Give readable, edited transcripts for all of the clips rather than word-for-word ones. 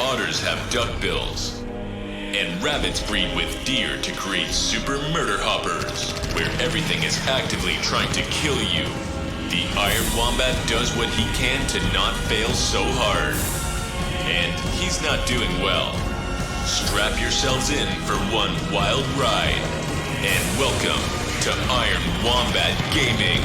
otters have duckbills. And rabbits breed with deer to create super murder hoppers, where everything is actively trying to kill you. The Iron Wombat does what he can to not fail so hard. And he's not doing well. Strap yourselves in for one wild ride. And welcome to Iron Wombat Gaming.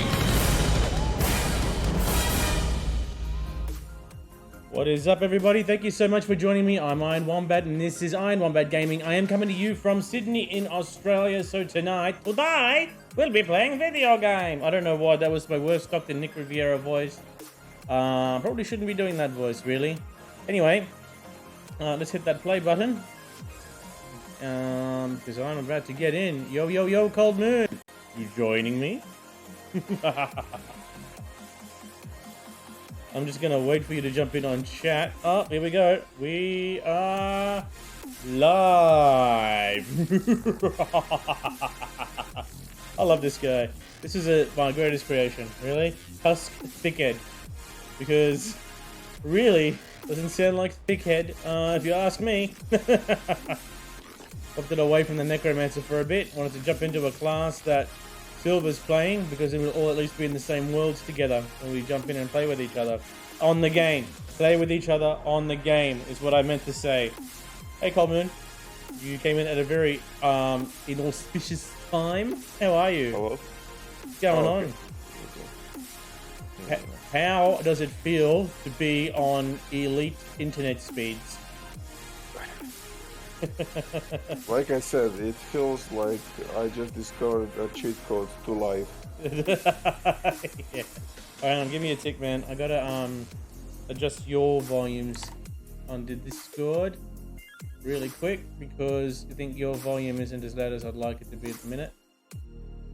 What is up, everybody? Thank you so much for joining me. I'm Iron Wombat, and this is Iron Wombat Gaming. I am coming to you from Sydney in Australia. So today, we'll be playing video game. I don't know why that was my worst Dr. Nick Riviera voice. Probably shouldn't be doing that voice, really. Anyway, let's hit that play button. Because I'm about to get in. Yo, yo, yo, Cold Moon. You joining me? I'm just gonna wait for you to jump in on chat. Oh, here we go. We are live. I love this guy. This is my greatest creation. Really, Husk Thickhead, because really doesn't sound like Thickhead. If you ask me. Opted away from the Necromancer for a bit. Wanted to jump into a class that Silver's playing, because it will all at least be in the same worlds together when we jump in and play with each other on the game. Play with each other on the game is what I meant to say. Hey Coleman, you came in at a very inauspicious time. How are you? Hello. What's going on? How does it feel to be on elite internet speeds? Like I said, it feels like I just discovered a cheat code to life. Yeah. Alright, give me a tick, man. I gotta adjust your volumes on the Discord really quick, because I think your volume isn't as loud as I'd like it to be at the minute.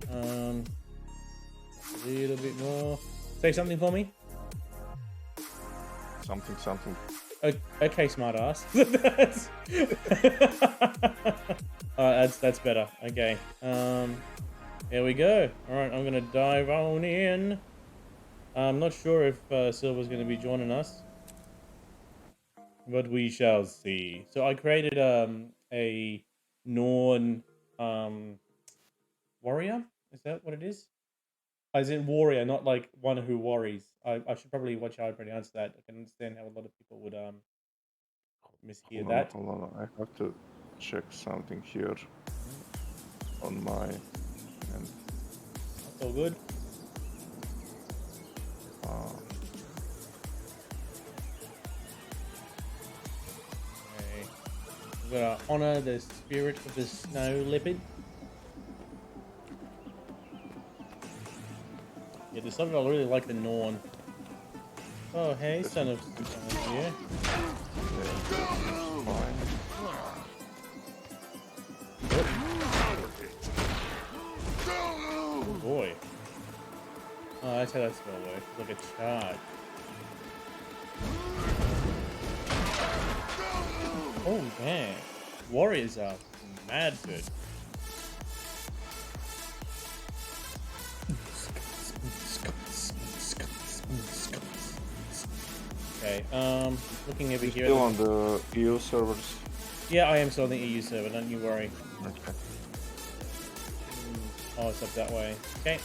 A little bit more. Say something for me. Something. Okay, smartass. That's better. Okay. Here we go. All right, I'm gonna dive on in. I'm not sure if Silver's gonna be joining us, but we shall see. So I created a Norn warrior. Is that what it is? As in warrior, not like one who worries. I should probably watch how I pronounce that. I can understand how a lot of people would mishear that. Hold on. I have to check something here on my end. That's all good. Okay. We've got to honor the spirit of the snow leopard. Yeah, there's something I really like the Norn. Oh, hey, son of yeah. Oh boy. Oh, that's how that spell works. It's like a charge. Oh, man. Warriors are mad good. Okay, looking over here. Still on the EU servers? Yeah, I am still on the EU server, don't you worry. Okay. Oh, it's up that way. Okay.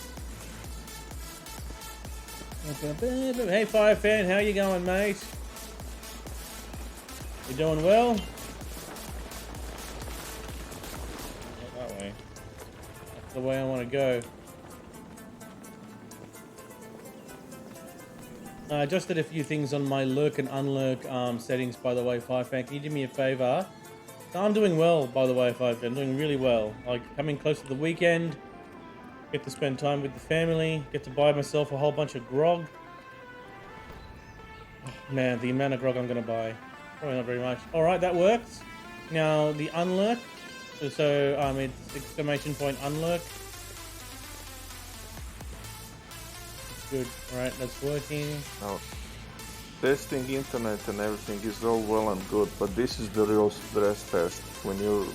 Hey, Fire Fan, how you going, mate? You doing well? Not that way. That's the way I want to go. I adjusted a few things on my lurk and unlurk settings, by the way, Fire Fan. Can you do me a favor? I'm doing well, by the way, Fire Fan. I'm doing really well. Like, coming close to the weekend. Get to spend time with the family. Get to buy myself a whole bunch of grog. Oh, man, the amount of grog I'm going to buy. Probably not very much. Alright, that works. Now, the unlurk. So it's exclamation point unlurk. Good. Alright, that's working. Now, testing internet and everything is all well and good, but this is the real stress test when you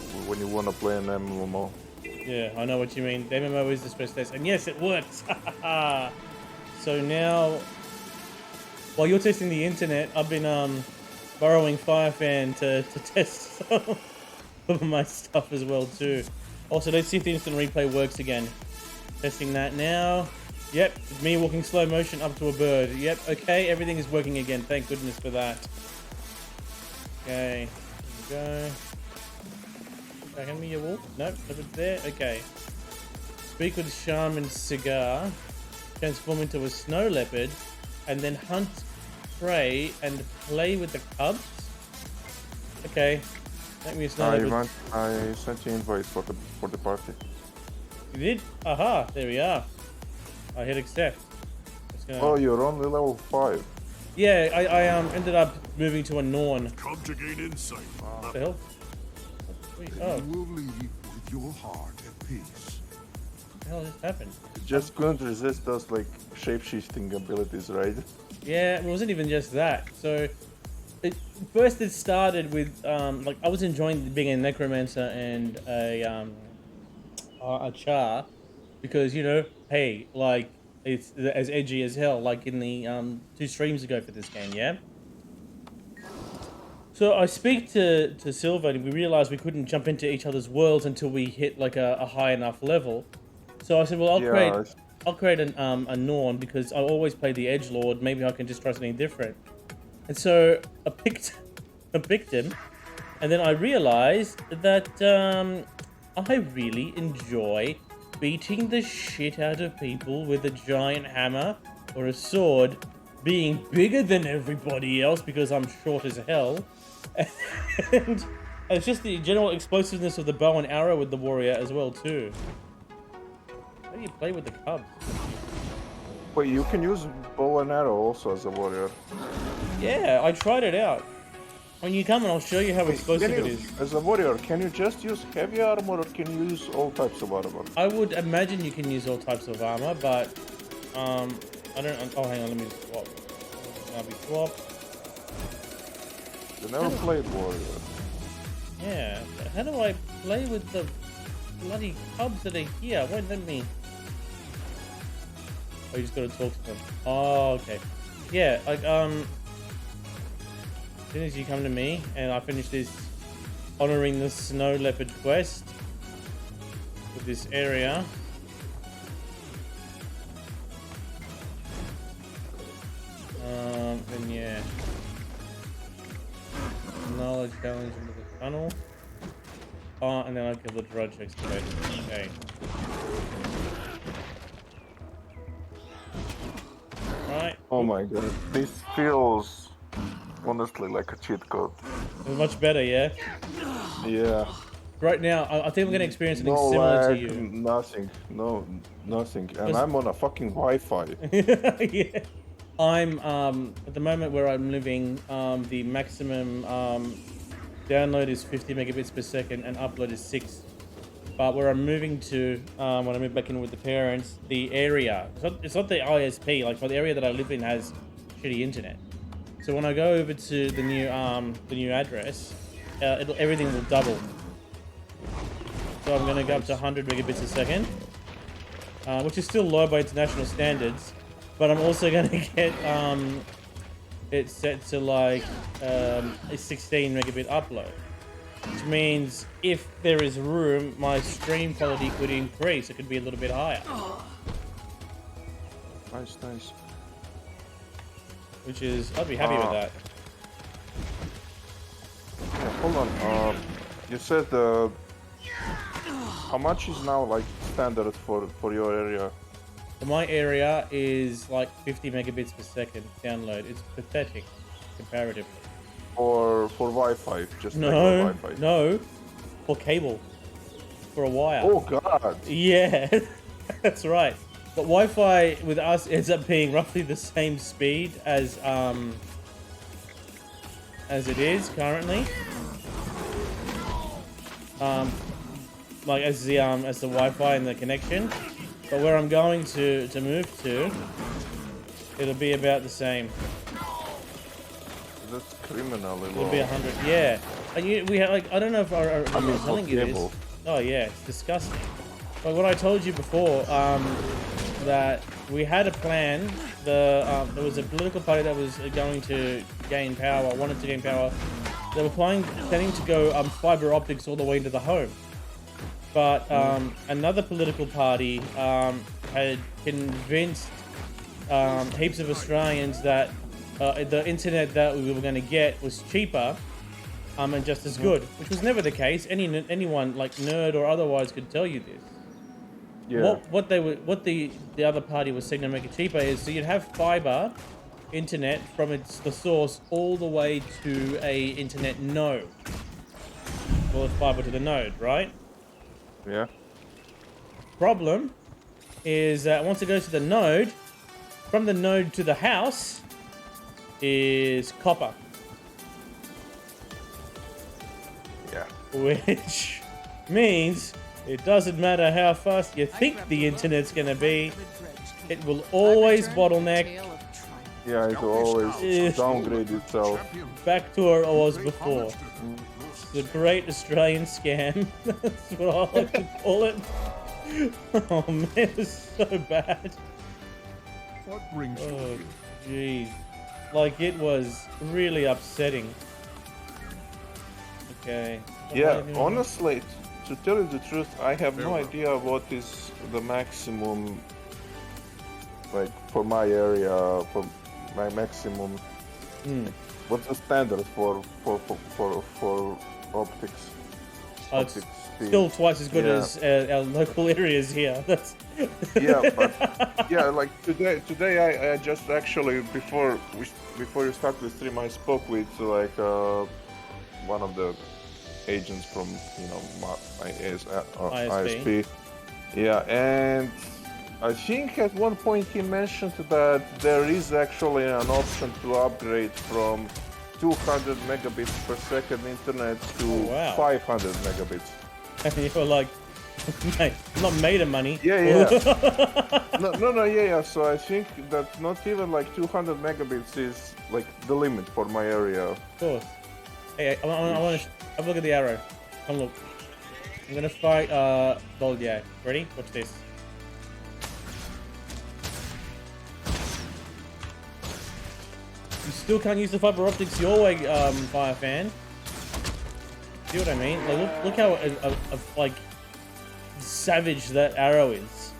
want to play an MMO. Yeah, I know what you mean. The MMO is the stress test, and yes, it works. So now, while you're testing the internet, I've been borrowing Firefan to test some of my stuff as well too. Also, let's see if the instant replay works again. Testing that now. Yep, it's me walking slow motion up to a bird. Yep, okay, everything is working again. Thank goodness for that. Okay, here we go. Hand me your wolf. Nope, nothing's there. Okay. Speak with Charm and Cigar. Transform into a snow leopard. And then hunt prey and play with the cubs. Okay. Make me a snow leopard. I sent you invite for the party. You did? Aha, there we are. I hit accept. Oh, you're only level 5. Yeah, I ended up moving to a Norn. Come to gain insight. What the hell? Wait, oh. You will leave with your heart at peace. What the hell just happened? You just couldn't resist those like shape-shifting abilities, right? Yeah, it wasn't even just that. So, it started with like I was enjoying being a necromancer and a char, because you know, hey, like it's as edgy as hell, like in the 2 streams ago for this game, yeah. So I speak to Silver, and we realized we couldn't jump into each other's worlds until we hit like a high enough level. So I said, well, I'll create a Norn, because I always play the edgelord. Maybe I can just try something different. And so I picked him, and then I realized that I really enjoy beating the shit out of people with a giant hammer or a sword, being bigger than everybody else because I'm short as hell. And it's just the general explosiveness of the bow and arrow with the warrior as well too. How do you play with the cubs? Wait, you can use bow and arrow also as a warrior. Yeah, I tried it out. When you come, and I'll show you how explosive it is. As a warrior, can you just use heavy armor, or can you use all types of armor? I would imagine you can use all types of armor, but I don't. Oh, hang on, let me swap. I'll be swapped. You never played warrior. Yeah. How do I play with the bloody cubs that are here? Won't let me. Oh, you just gotta talk to them. Oh, okay. Yeah, like as soon as you come to me and I finish this honoring the snow leopard quest with this area, then yeah, knowledge challenge into the tunnel. Oh, and then I kill the drudge excavator. Okay. Right. Oh my god, this feels honestly like a cheat code. It's much better, yeah? Yeah. Right now, I think we're going to experience something No similar lag, to you. nothing. No, nothing. And I'm on a fucking Wi-Fi. Yeah. I'm, at the moment where I'm living, the maximum download is 50 megabits per second and upload is 6. But where I'm moving to, when I move back in with the parents, the area, it's not the ISP, like the area that I live in has shitty internet. So when I go over to the new address, everything will double. So I'm going to go up to 100 megabits a second, which is still low by international standards. But I'm also going to get it set to like a 16 megabit upload, which means if there is room, my stream quality could increase. It could be a little bit higher. Nice, nice. Which is, I'd be happy with that. Yeah, hold on. You said how much is now like standard for your area? My area is like 50 megabits per second download. It's pathetic comparatively. For Wi-Fi, just No, regular Wi-Fi. no, for cable, for a wire. Oh god. Yeah, that's right. But Wi-Fi with us ends up being roughly the same speed as it is currently. Like as the Wi-Fi and the connection. But where I'm going to move to, it'll be about the same. That's criminally It'll low. be 100. Yeah. And we have like I don't know if I remember telling you this. cable. Oh yeah, it's disgusting. But what I told you before, that we had a plan. There was a political party that was going to gain power, wanted to gain power. They were planning to go fiber optics all the way to the home. But another political party had convinced heaps of Australians that the internet that we were going to get was cheaper and just as good, which was never the case. Anyone, like nerd or otherwise, could tell you this. Yeah. What the other party was saying to make it cheaper is so you'd have fiber internet from the source all the way to a internet node. Well, it's fiber to the node, right? Yeah. Problem is that once it goes to the node, from the node to the house is copper. Yeah. Which means it doesn't matter how fast you think the internet's gonna be, it will always bottleneck Yeah, it always downgrade itself. back to where it was before. The great Australian scam. That's what I like to call it. Oh man, it's so bad. What brings you Oh here? jeez. Like it was really upsetting. Okay. Yeah, honestly, to tell you the truth, I have no idea what is the maximum, like for my area, for my maximum. What's the standard for optics? It's Optics speed? still twice as good Yeah. as our local areas here. That's Yeah, but yeah, like today I just actually before you start the stream, I spoke with like one of the agents from my ISP. Yeah, and I think at one point he mentioned that there is actually an option to upgrade from 200 megabits per second internet to 500 megabits. and you were like, mate, I'm not made of money. Yeah. Yeah. So I think that not even like 200 megabits is like the limit for my area. Of course. Hey, I want to have a look at the arrow. Come look. I'm gonna fight Doldiak. Ready? Watch this. You still can't use the fiber optics your way, Fire Fan. See what I mean? Like, look how like savage that arrow is.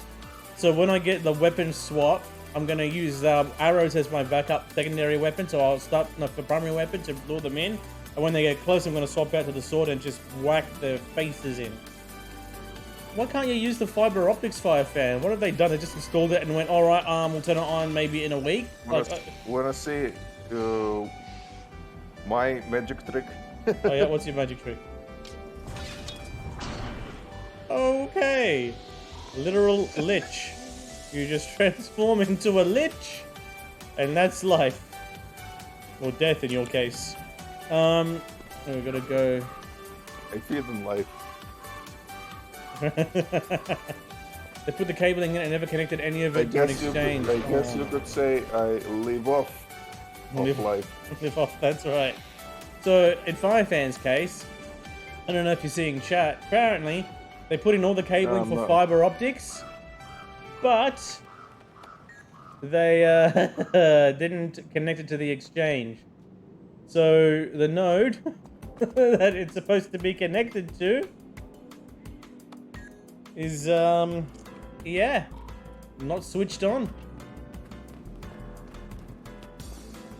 So when I get the weapon swap, I'm gonna use arrows as my backup secondary weapon. So I'll start the primary weapon to lure them in, and when they get close, I'm gonna swap out to the sword and just whack their faces in. Why can't you use the fiber optics, Fire Fan? What have they done? They just installed it and went, all right, we'll turn it on maybe in a week. Wanna see my magic trick? Oh yeah, what's your magic trick? Okay. Literal lich. You just transform into a lich, and that's life. Or death in your case. We gotta go. I feed in life. They put the cabling in and never connected any of it during exchange. I guess you could say I live off life. Live off, that's right. So in Firefan's case, I don't know if you're seeing chat, apparently they put in all the cabling for fiber optics, but they didn't connect it to the exchange. So the node that it's supposed to be connected to is yeah, not switched on.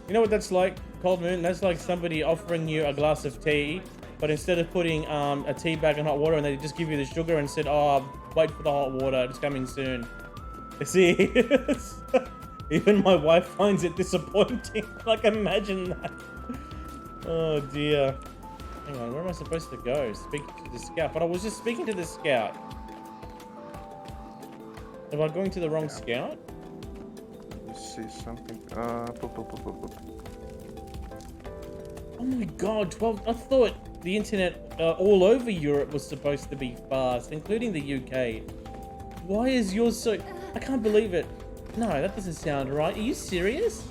You know what that's like, Cold Moon? That's like somebody offering you a glass of tea, but instead of putting a tea bag in hot water, and they just give you the sugar and said, oh, wait for the hot water, it's coming soon. You see, even my wife finds it disappointing. Like, imagine that. Oh dear. Hang on, where am I supposed to go? Speak to the scout. But I was just speaking to the scout. Am I going to the wrong scout? Let's see something. Oh my god, 12. I thought the internet all over Europe was supposed to be fast, including the UK. Why is yours so... I can't believe it. No, that doesn't sound right. Are you serious?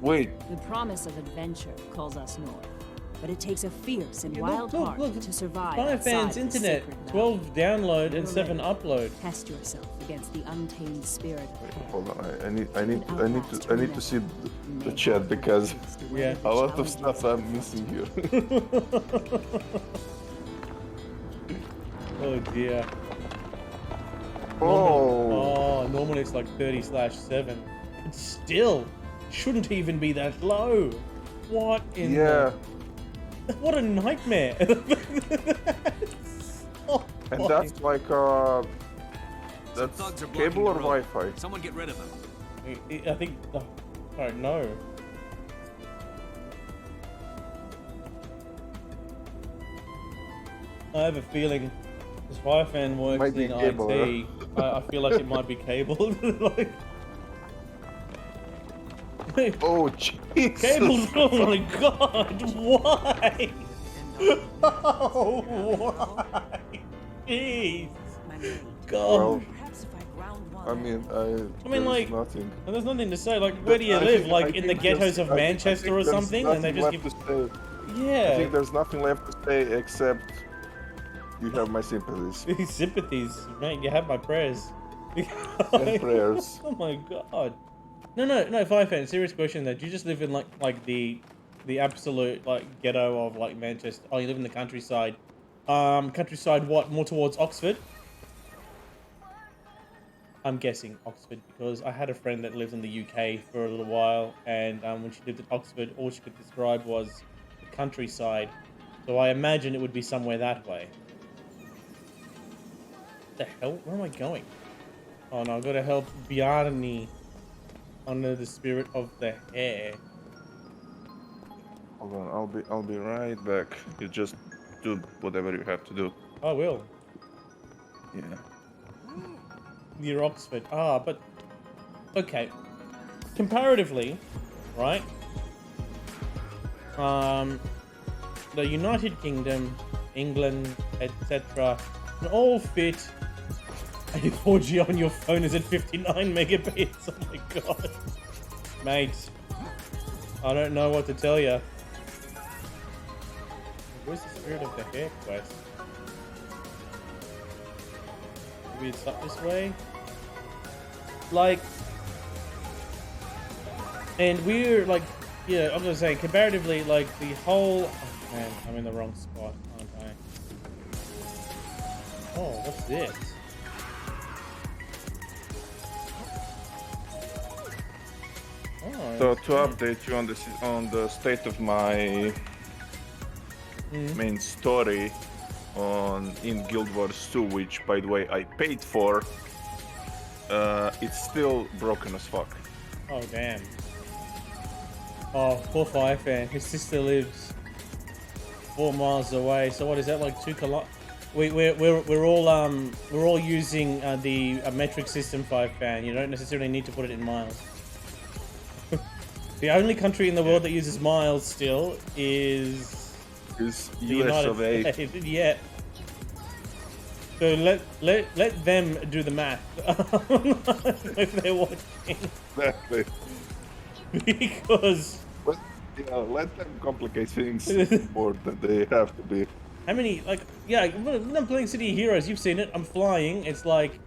Wait, The promise of adventure calls us north. but it takes a fierce and Yeah, wild look, heart look. to survive Fire outside fans the internet, sacred valley. 12 download and 7 Remember, upload. Test yourself against the untamed spirit of Wait, the hold on. I need to see the chat because Yeah. a lot of stuff I'm missing here. Oh dear. Oh. Normally it's like 30/7. But still, shouldn't even be that low. What in Yeah. What a nightmare. And that's like that's thugs are blocking cable or the road. Wi-Fi? Someone get rid of them. I think, I don't know. I have a feeling this Fire fan works Might be in cable, IT. I feel like it might be cabled. Like, Oh, Jesus. cables, oh my god, why? Oh, why? Jeez. God. Well, Perhaps if I ground one. I mean, mean, like, there's nothing. And there's nothing to say. Like, where do you I live? think- Like, I in the think ghettos there's- of I think Manchester or there's something? And they nothing just left give. to say. I Yeah. think there's nothing left to say except you have my sympathies These sympathies, mate. You have my prayers. and prayers. Oh my god. No, Fire fan. Serious question though. Do you just live in like the absolute like ghetto of like Manchester? Oh, you live in the countryside. Countryside. What? More towards Oxford? I'm guessing Oxford because I had a friend that lived in the UK for a little while, and when she lived in Oxford, all she could describe was the countryside. So I imagine it would be somewhere that way. The hell? Where am I going? Oh no, I've got to help Bjarni under the spirit of the hair. Hold on, I'll be right back. You just do whatever you have to do. I will. Yeah. Near Oxford. Ah, but okay. Comparatively, right? The United Kingdom, England, etc. all fit. And your 4G on your phone is at 59 megabits. Oh my god, mate. I don't know what to tell you. Where's the spirit of the hair quest? Maybe it's up this way. Like, and we're like, yeah, I'm gonna say comparatively, like the whole. Oh man, I'm in the wrong spot, aren't I? Oh, what's this? Oh, So to update you on the state of my main story in Guild Wars 2, which by the way I paid for, it's still broken as fuck. oh damn. Oh, poor Fire fan. His sister lives 4 miles away. So what is that, like 2 kilo? We're all using the metric system, Fire fan. You don't necessarily need to put it in miles. The only country in the world that uses miles still is Is the US of A. United States. Yeah. So let them do the math if they're watching, Exactly. because But let them complicate things more than they have to be. how many, like, yeah, when I'm playing City of Heroes, you've seen it. I'm flying. It's like,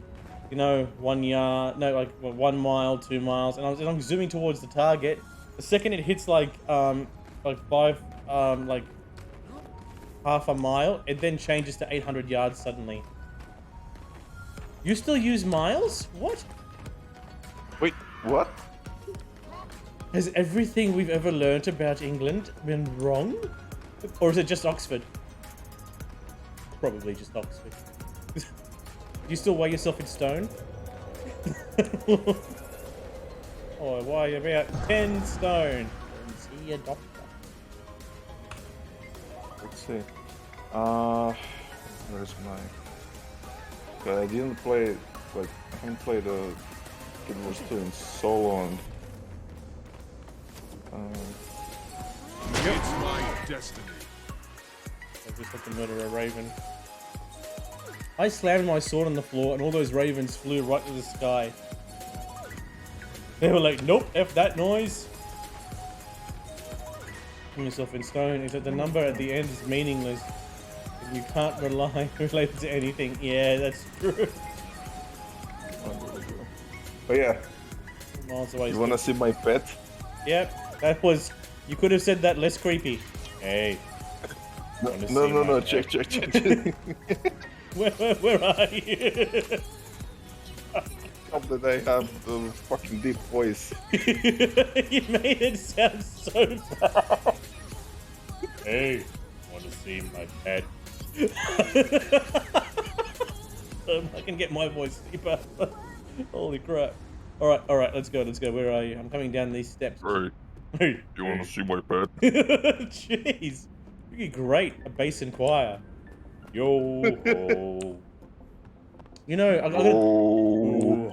you know, 1 yard, no, like 1 mile, 2 miles, and I'm zooming towards the target. The second it hits like half a mile, it then changes to 800 yards suddenly. You still use miles? What? Wait, what? Has everything we've ever learnt about England been wrong? Or is it just Oxford? Probably just Oxford. Do you still weigh yourself in stone? Oh, why are you about 10 stone? See a doctor. Let's see. Where's my? I didn't play, like, I haven't played Guild Wars 2 in so long. It's my destiny. I just had to murder a raven. I slammed my sword on the floor and all those ravens flew right to the sky. They were like, nope, F that noise. Put yourself in stone is that the number at the end is meaningless. And you can't relate it to anything. Yeah, that's true. But yeah, Miles away. you wanna see my pet? Yep, that was. You could have said that less creepy. Hey. wanna see my No, pet? check. Where are you? Hope that I have the fucking deep voice. You made it sound so bad. Hey, wanna see my pet? I can get my voice deeper. Holy crap. Alright, let's go. Where are you? I'm coming down these steps. Hey, you wanna see my pet? Jeez. You're great. A bass and choir. Yo ho. You know, I got Oh,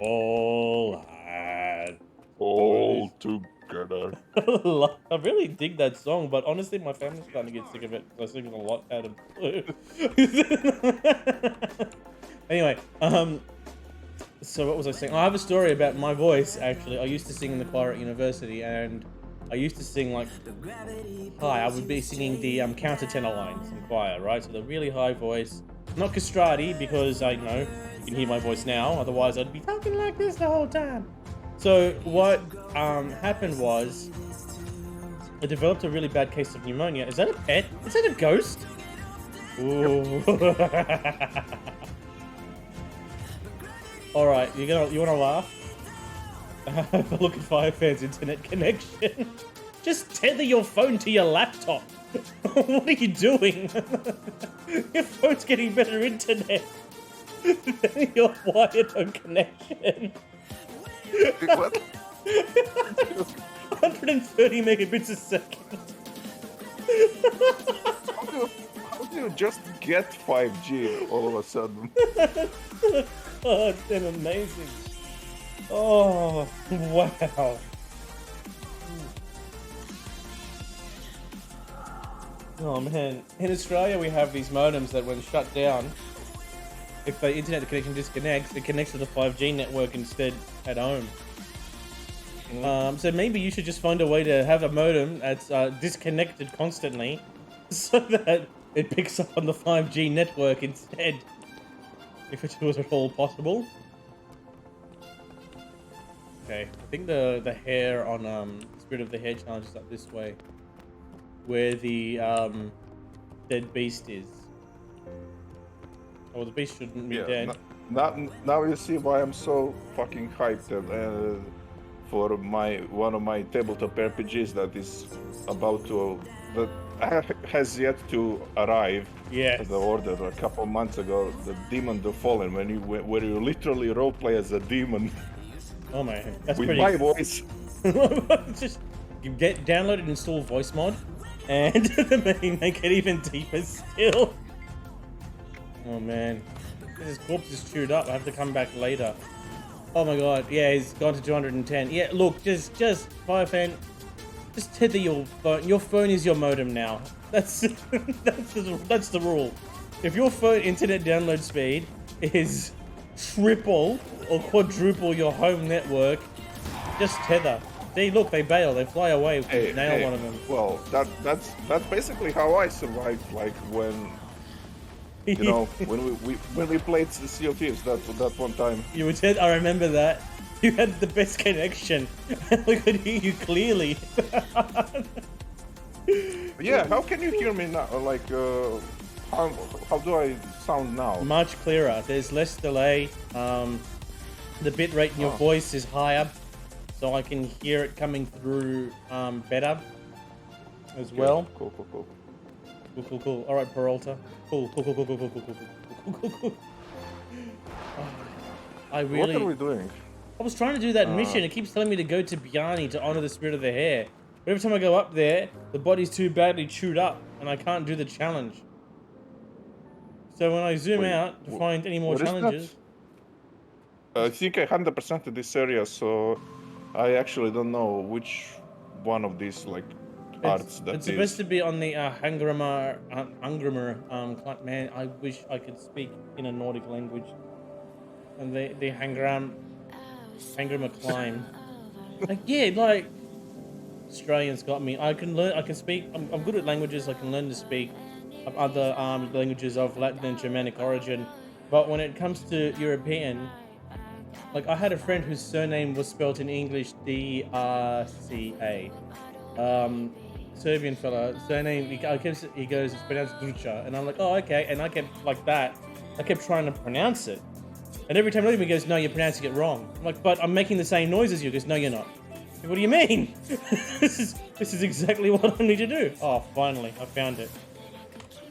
all had. all together. I really dig that song, but honestly, my family's starting to get sick of it because I sing it a lot out of blue. Anyway, so what was I saying? I have a story about my voice, actually. I used to sing in the choir at university, and I used to sing like high. I would be singing the countertenor lines in choir, right? So the really high voice. Not castrati, because I know you can hear my voice now. Otherwise, I'd be talking like this the whole time. So what happened was I developed a really bad case of pneumonia. Is that a pet? Is that a ghost? Ooh. All right, you wanna laugh? Have a look at Firefan's internet connection. Just tether your phone to your laptop. What are you doing? Your phone's getting better internet than your wired home connection. What? 130 megabits a second. How do you just get 5G all of a sudden? Oh, it's been amazing. Oh, wow. Oh man, in Australia we have these modems that when shut down, if the internet connection disconnects, it connects to the 5G network instead at home. So maybe you should just find a way to have a modem that's disconnected constantly so that it picks up on the 5G network instead, if it was at all possible. Okay, I think the hair on Spirit of the Hair challenge is up this way, where the dead beast is. Oh, the beast shouldn't be dead. Now you see why I'm so fucking hyped for one of my tabletop RPGs that is about to that has yet to arrive. Yes. As I ordered a couple months ago, the Demon the Fallen, where you literally roleplay as a demon. Oh man, that's with pretty. my voice. Just you download and install voice mod, and make it even deeper still. Oh man, his corpse is chewed up. I have to come back later. Oh my god, yeah, he's gone to 210. Yeah, look, just Firefan, just tether your phone. Your phone is your modem now. That's that's the rule. If your phone internet download speed is triple or quadruple your home network, just tether. See, look, they bail, they fly away if you nail one of them. Well, that's basically how I survived. Like when, you know, when we played the Sea of Thieves that one time. You would I remember that. You had the best connection. We could hear you clearly. Yeah, how can you hear me now? Like, how do I sound now? Much clearer. There's less delay. The bit rate in your voice is higher, so I can hear it coming through better as well. Cool. Cool. All right, Peralta. Cool. I really. What are we doing? I was trying to do that mission. It keeps telling me to go to Bjarni to honor the spirit of the hair. But every time I go up there, the body's too badly chewed up, and I can't do the challenge. So when I zoom out to find any more challenges. I think I 100% this area, so I actually don't know which one of these arts that it's supposed to be on the Hangrimer man, I wish I could speak in a Nordic language. And the Hangrimer climb. Australians got me. I can learn. I can speak. I'm good at languages. I can learn to speak other languages of Latin and Germanic origin. But when it comes to European, like I had a friend whose surname was spelled in English D-R-C-A. Serbian fella, surname, he goes, it's pronounced Ducha. And I'm like, oh, okay. And I kept like that. I kept trying to pronounce it. And every time I look at him, he goes, no, you're pronouncing it wrong. I'm like, but I'm making the same noise as you. He goes, no, you're not. Like, what do you mean? This is exactly what I need to do. Oh, finally, I found it.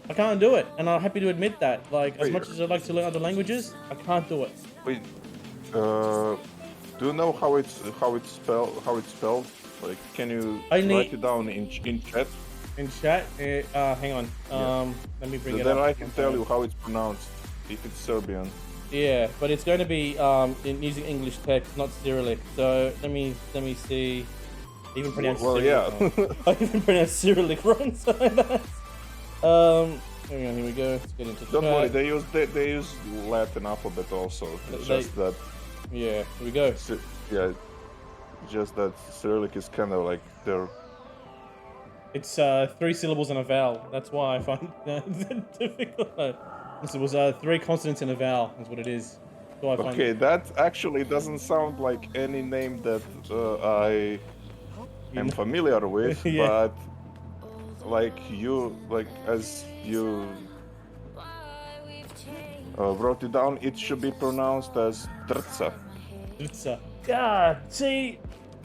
I can't do it. And I'm happy to admit that. Like, as much as I'd like to learn other languages, I can't do it. Wait, do you know how it's spelled? Like, can you write it down in chat? In chat? Hang on. Let me bring it up. Then I can tell you how it's pronounced, if it's Serbian. Yeah, but it's going to be using English text, not Cyrillic. So let me see. I even pronounced Cyrillic wrong. I even pronounced Cyrillic wrong. So hang on, here we go. Let's get into Don't worry, they use Latin alphabet also. It's just that. Yeah, here we go. Yeah, just that Cyrillic is kind of like their. It's 3 syllables and a vowel. That's why I find that difficult. It was 3 consonants and a vowel. Is what it is. So I find that actually doesn't sound like any name that I am familiar with, yeah. But like as you wrote it down, it should be pronounced as Trca. Trca. God, see,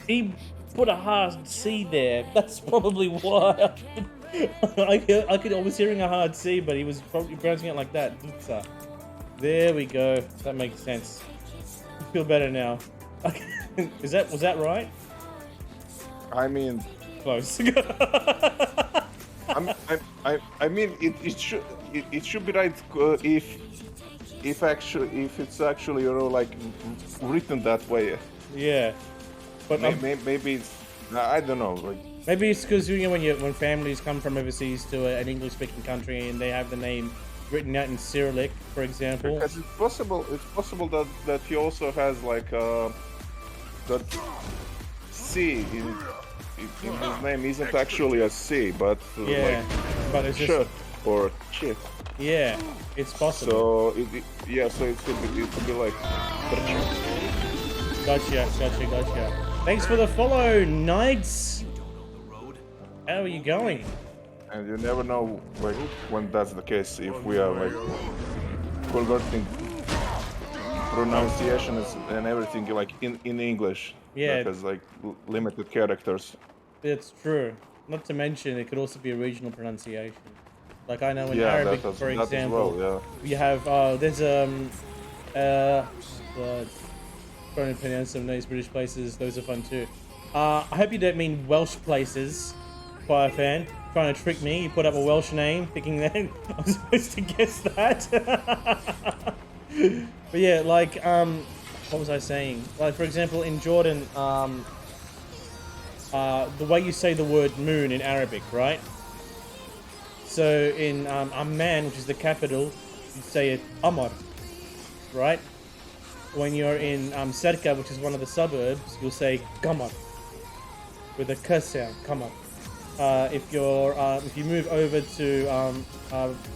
he put a hard C there. That's probably why. I could always hearing a hard C, but he was probably pronouncing it like that. Trca. There we go. That makes sense. I feel better now. Was that right? I mean, close. I mean, it should be right if it's actually like written that way. Yeah, but maybe it's, I don't know. Like maybe it's because when families come from overseas to an English-speaking country and they have the name written out in Cyrillic, for example. Because it's possible that he also has like that C in his name isn't actually a C, but yeah, like but it's just or Ch. Yeah, it's possible. So it could be like. Gotcha. Thanks for the follow, Knights. How are you going? And you never know, like, when that's the case, if we are like converting pronunciations and everything like in English. Yeah. Because like limited characters. It's true. Not to mention, it could also be a regional pronunciation. Like I know in Arabic, for example, well, you have there's trying to pronounce some nice British places. Those are fun too. I hope you don't mean Welsh places, Fire Fan. Trying to trick me. You put up a Welsh name, thinking that I was supposed to guess that. But yeah, like what was I saying? Like for example, in Jordan, the way you say the word moon in Arabic, right? So in Amman, which is the capital, you say it Amar, right? When you're in Serka, which is one of the suburbs, you'll say Qamar with a K sound, Qamar. If you move over to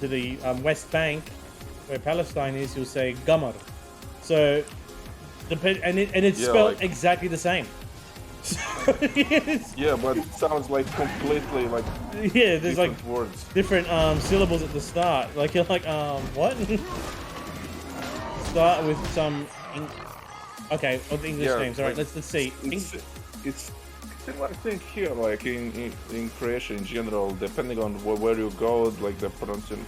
the West Bank, where Palestine is, you'll say Qamar. So, it's spelled like, exactly the same. Yeah, but it sounds like completely like there's like words, different syllables at the start. Like you're like what? Start with some. Okay, of the English names. All right, let's see. It's similar thing here, like in Croatia in general. Depending on where you go, like the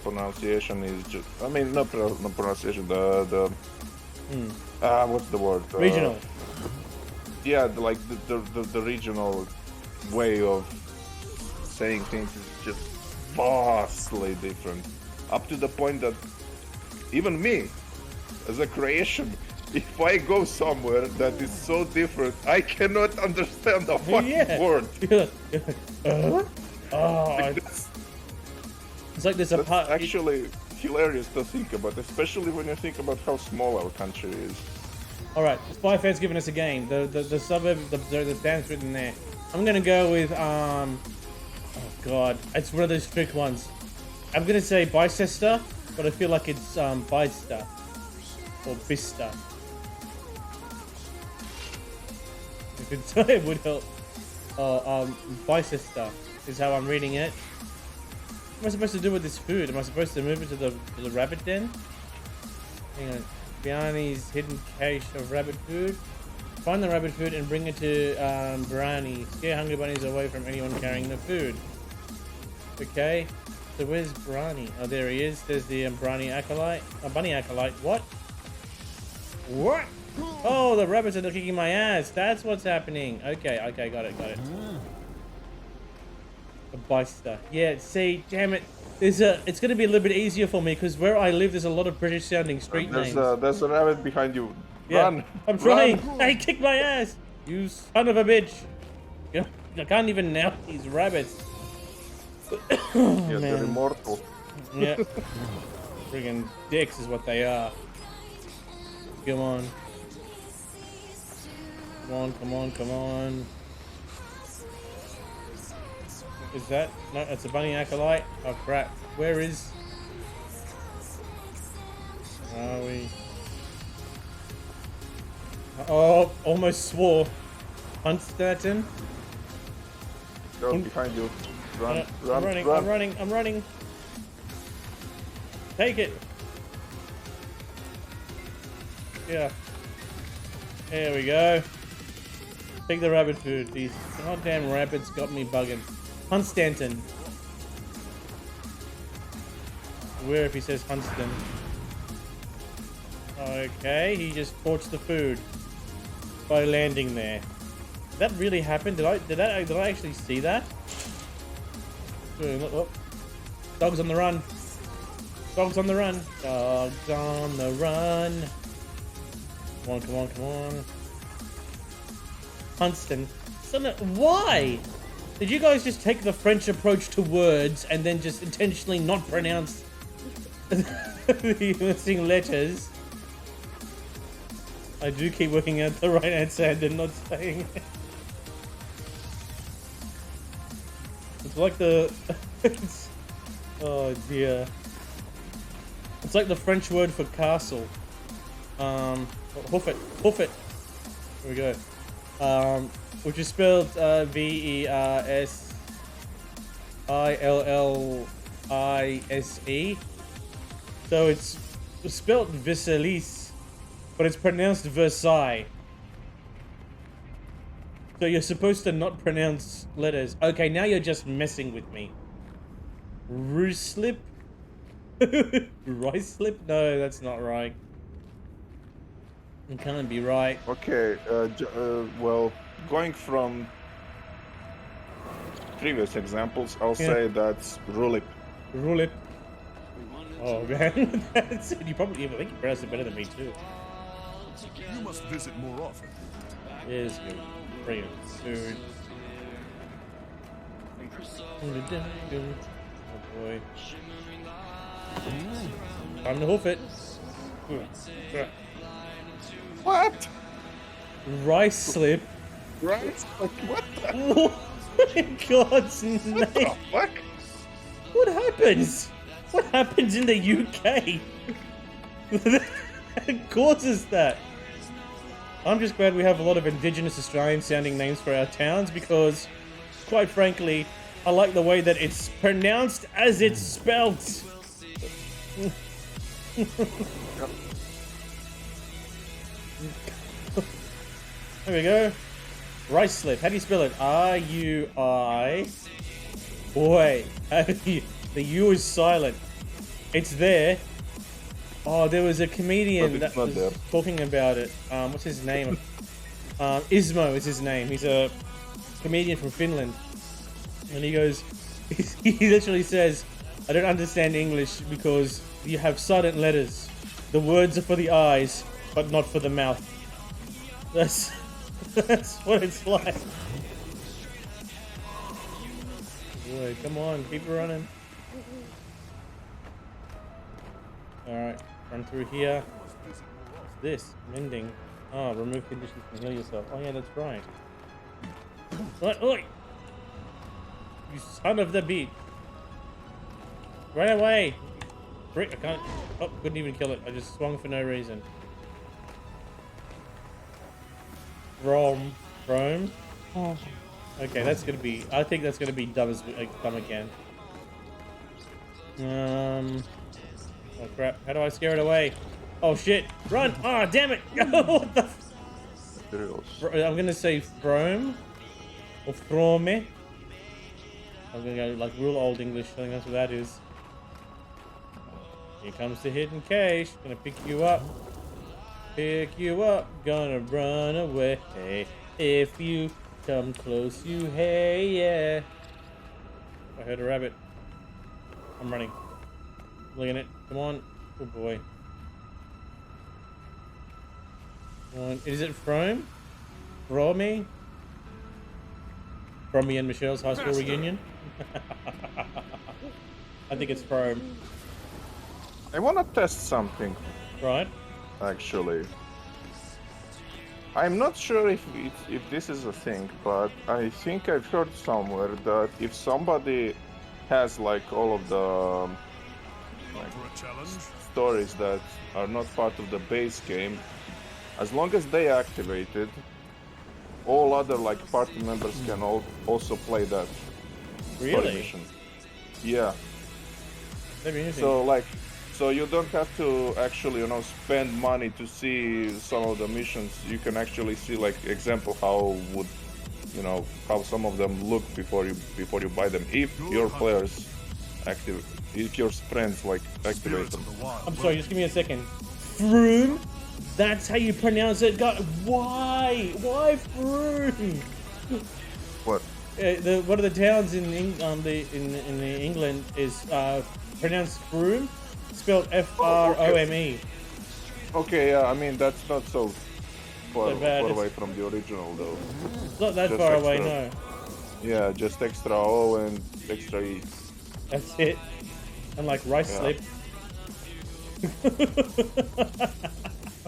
pronunciation is just. I mean, not pronunciation. What's the word? Regional. Yeah, like the regional way of saying things is just vastly different. Up to the point that even me, as a Croatian, if I go somewhere that is so different, I cannot understand the fucking word. It's like there's a part. Actually, hilarious to think about, especially when you think about how small our country is. All right, Spy Fan's giving us a game. The suburb, the town's written there. I'm gonna go with oh god, it's one of those trick ones. I'm gonna say Bicester, but I feel like it's Bicester or Bista. If it's it would help. Oh, Bicester is how I'm reading it. What am I supposed to do with this food? Am I supposed to move it to the rabbit den? Hang on. Biani's hidden cache of rabbit food. Find the rabbit food and bring it to Brani. Scare hungry bunnies away from anyone carrying the food. Okay. So where's Brani? Oh, there he is. There's the Brani acolyte. Bunny acolyte. What? What? Oh, the rabbits are kicking my ass. That's what's happening. Okay, okay, got it. A Bicester. Yeah, see, damn it. It's going to be a little bit easier for me because where I live, there's a lot of British sounding street names. There's a rabbit behind you. Yeah, Run! I'm trying. Run. Hey, kick my ass! You son of a bitch! I can't even nail these rabbits. Oh, Yeah, they're man. immortal. Yeah. Friggin' dicks is what they are. Come on. Come on. Is that? No, it's a bunny acolyte. Oh crap. Where is? Where are we? Oh, almost swore. Hunstaton. Go behind you. Run, run, I'm running. Take it. Yeah. There we go. Take the rabbit food. These goddamn rabbits got me bugging. Hunstanton. Where if he says Hunston? Okay, he just torched the food by landing there. Did that really happen? Did I actually see that? Oh. Dogs on the run. Dogs on the run. Dogs on the run. Come on. Hunston. Why? Did you guys just take the French approach to words and then just intentionally not pronounce the missing letters? I do keep working out the right answer and not saying it. It's like the... oh dear. It's like the French word for castle. Hoof it. Here we go. Which is spelled Versilise. So it's spelled Versailles, but it's pronounced Versailles. So you're supposed to not pronounce letters. Okay, now you're just messing with me. Ruslip? Rice slip? No, that's not right. It can't be right. Okay, well, going from previous examples, I'll say that's Rulip. Rulip. Oh man, that's it. I think you pronounced it better than me too. You must visit more often. Here's your brilliant food. Oh boy. Time to hoof it. What? Rice slip. Right? Like, what the? What in God's name? What the fuck? What happens? What happens in the UK? That causes that. I'm just glad we have a lot of indigenous Australian sounding names for our towns because, quite frankly, I like the way that it's pronounced as it's spelt. There we go. Rice slip. How do you spell it? R-U-I. Boy, the U is silent. It's there. Oh, there was a comedian that was talking about it. What's his name? Ismo is his name. He's a comedian from Finland. And he goes, he literally says, I don't understand English because you have silent letters. The words are for the eyes, but not for the mouth. That's what it's like. Boy, come on, keep running. Alright, run through here. What's this? Mending. Oh, remove conditions to heal yourself. Oh yeah, that's right. What? Oi! You son of the bitch! Run away! Frick, I can't. Oh, couldn't even kill it. I just swung for no reason. From. Okay, that's gonna be. I think that's gonna be dumb as dumb again. Oh crap! How do I scare it away? Oh shit! Run! Ah, oh, damn it! What the? I'm gonna say Frome or Frome. I'm gonna go like real old English. I think that's what that is. Here comes the hidden cache. Gonna pick you up. Pick you up. Gonna run away. If you come close, you hey yeah. I heard a rabbit. I'm running. Look at it. Come on. Good boy. Come on. Is it Frome? Frome? From me and Michelle's high school reunion? I think it's Frome. I want to test something, Right? actually. I'm not sure if this is a thing, but I think I've heard somewhere that if somebody has like all of the For a challenge? stories that are not part of the base game, as long as they activated, all other like party members can also play that story Really? mission. Yeah. That'd be interesting. So you don't have to actually, spend money to see some of the missions. You can actually see, like, example how would, how some of them look before you buy them. If your players if your friends like activate Spirits them. of the wild. I'm sorry, just give me a second. Froome? That's how you pronounce it? God, why? Why Froome? What? One of the towns in England is pronounced Froome, spelled Frome. Okay, yeah, I mean that's not so far, So bad, far it's- away from the original though. It's not that Just far away, extra. no. Yeah, just extra O and extra E. That's it. And like rice Yeah. slip.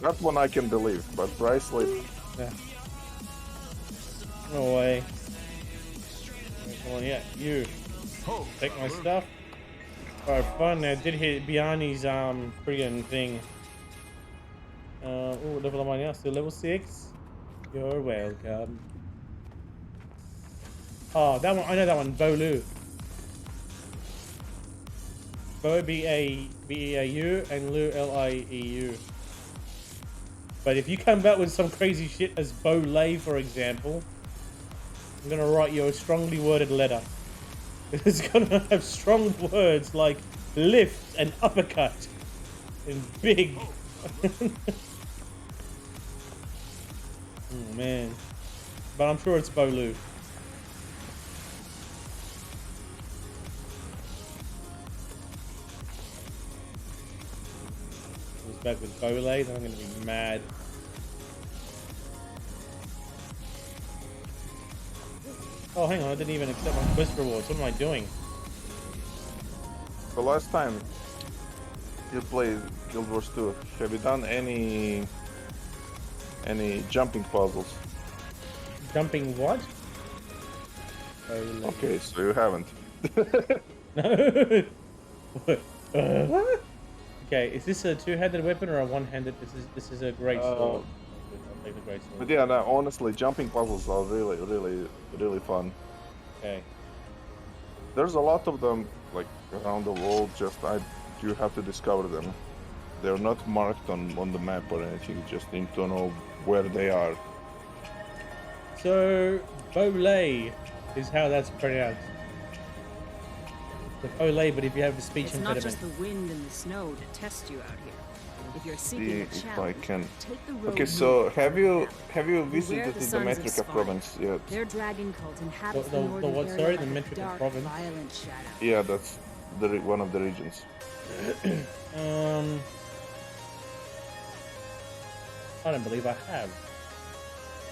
That one I can believe, but rice slip. Yeah. No way. Come on, yeah, you. Ho, Take my traveler. stuff. Alright, fun. I did hit Biani's friggin' thing. Oh, level am I now? Still level 6? You're welcome. Oh, that one. I know that one. Bolu. Bo B-A-B-E-A-U and Lu L-I-E-U. But if you come back with some crazy shit as Bolay, for example, I'm gonna write you a strongly worded letter. It's gonna have strong words like lift and uppercut and big. Oh man. But I'm sure it's Bolu. He's back with Bolay, then I'm gonna be mad. Oh, hang on, I didn't even accept my quest rewards. What am I doing? The last time you played Guild Wars 2, have you done any jumping puzzles? Jumping what? Bolay. Okay, so you haven't. No. What? Okay, is this a two-handed weapon or a one-handed? This is a great sword. I'll take the great sword. But yeah, no, honestly, jumping puzzles are really, really, really fun. Okay. There's a lot of them, like, around the world, you have to discover them. They're not marked on the map or anything, you just need to know where they are. So, Bolay is how that's pronounced. The Bolay, but if you have a speech It's not impediment. just the wind and the snow that test you out here. If you're See seeking a if I challenge, can. take the road Okay, so north. have you Beware visited the the sons of Metrica Sparta. province yet? Their dragon cult inhabits The- the, the northern what, area sorry? like The a Metrica dark, province? violent shadow. Yeah, that's one of the regions. I don't believe I have.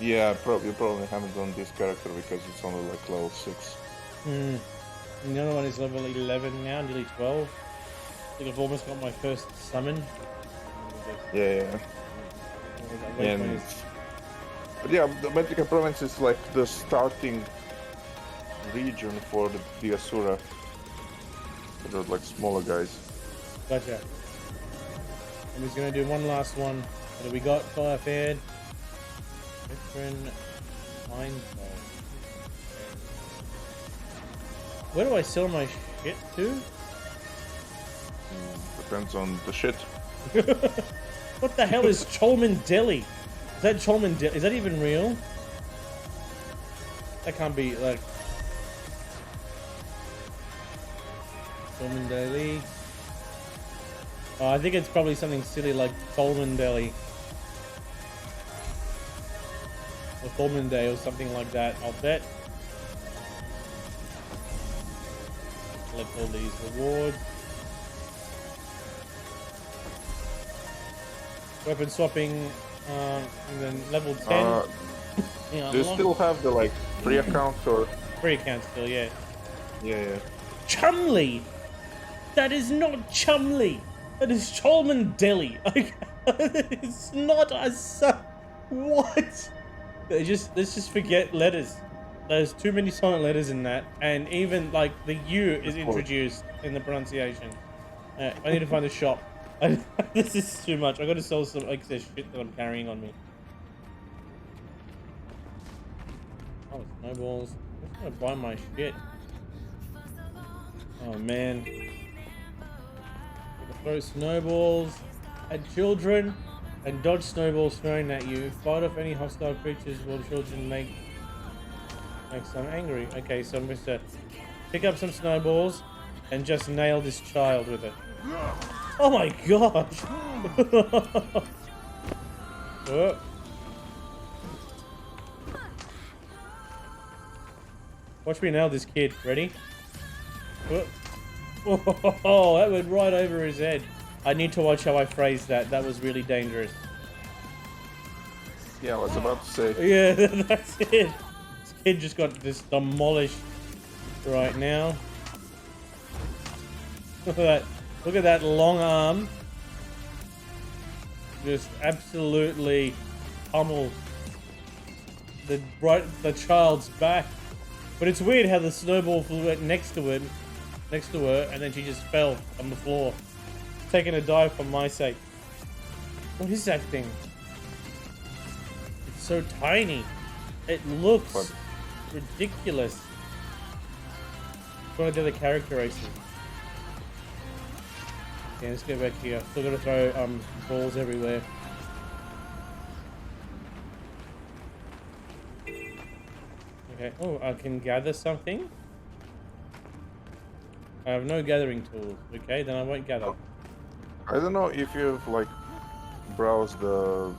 Yeah, you probably haven't done this character because it's only like level 6. Hmm. And the other one is level 11 now, nearly 12. I think I've almost got my first summon. Yeah, Wait, and when is- But yeah, the Metrica province is like the starting region for the Asura. They're like smaller guys. Gotcha. I'm just gonna do one last one. What do we got? Fire fed. Veteran Mindfall. Where do I sell my shit to? Depends on the shit. What the hell is Cholman Deli? Is that Cholman Deli? Is that even real? That can't be like Cholman Deli. Oh, I think it's probably something silly like Tolman Deli. Or Tolman Day or something like that, I'll bet. Collect all these rewards. Weapon swapping, and then level 10. Yeah, Do you still have the like free account or? free account still, yeah. Yeah. Chumley! That is not Chumley! That is Cholman Deli! It's not a what? Let's just forget letters. There's too many silent letters in that, and even like the U is introduced in the pronunciation. I need to find a shop. This is too much. I gotta sell some excess shit that I'm carrying on me. Oh, snowballs. I'm just gonna buy my shit. Oh man. Throw snowballs at children and dodge snowballs thrown at you. Fight off any hostile creatures while children make some angry. Okay, so I'm just gonna pick up some snowballs and just nail this child with it. Oh my gosh! Oh. Watch me nail this kid. Ready? Oh, that went right over his head. I need to watch how I phrase that. That was really dangerous. Yeah, I was about to say. Yeah, that's it. This kid just got just demolished right now. Look at that. Look at that long arm. Just absolutely pummeled the child's back. But it's weird how the snowball flew next to her, and then she just fell on the floor, taking a dive for my sake. What is that thing? It's so tiny. It looks ridiculous. It's one of the other character races. Okay, let's get back here. Still gotta throw balls everywhere. Okay. Oh, I can gather something. I have no gathering tools. Okay, then I won't gather. I don't know if you've like browsed the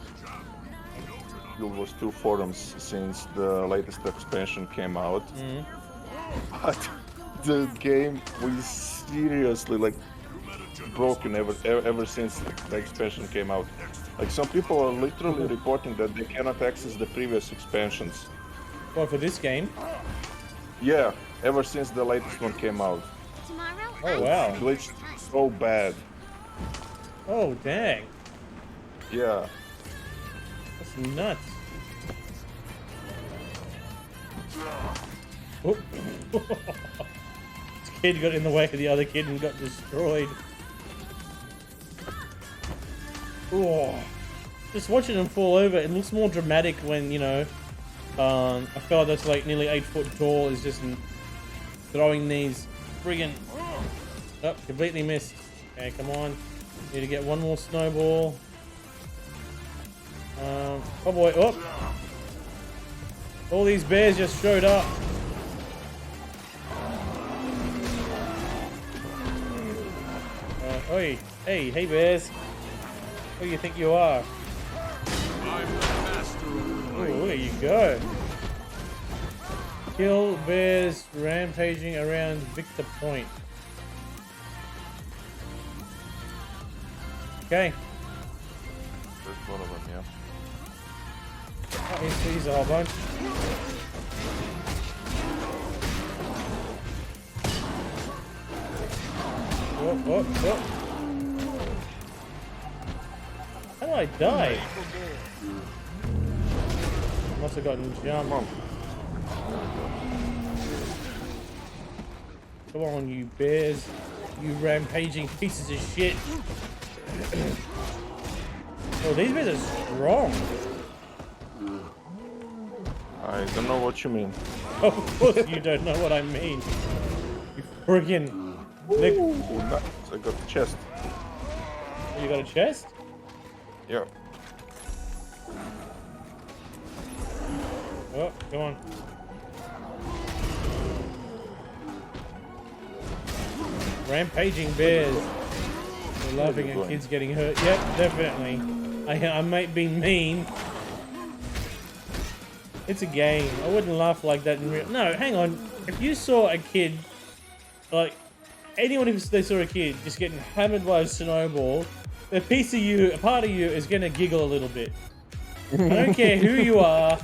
Guild Wars 2 forums since the latest expansion came out, but the game was seriously like broken ever since the expansion came out. Like some people are literally reporting that they cannot access the previous expansions. What, for this game? Yeah, ever since the latest one came out. Oh wow. Glitched so bad. Oh dang. Yeah. That's nuts. Oh. This kid got in the way of the other kid and got destroyed. Oh. Just watching him fall over, it looks more dramatic when, you know, a fella that's like nearly 8 foot tall is just throwing these friggin'... Oh, completely missed. Okay, come on. Need to get one more snowball. Oh boy, oh! All these bears just showed up. Oi, hey bears. Who do you think you are? I'm the master of the Oh, there you go. Kill bears rampaging around Victor Point. Okay. There's one of them, yeah. Oh, he's a whole bunch. Whoa. How do I die? Must have gotten jumped. Come on. Come on, you bears. You rampaging pieces of shit. Oh, these bears are strong. I don't know what you mean. Of course you don't know what I mean. You friggin' lick. Ooh, nice. I got the chest. You got a chest? Yeah. Oh, come on. Rampaging bears. They're laughing at kids getting hurt. Yep, definitely. I might be mean. It's a game. I wouldn't laugh like that in real. No, hang on. If you saw a kid, like anyone who they saw a kid just getting hammered by a snowball, a piece of you, a part of you, is gonna giggle a little bit. I don't care who you are,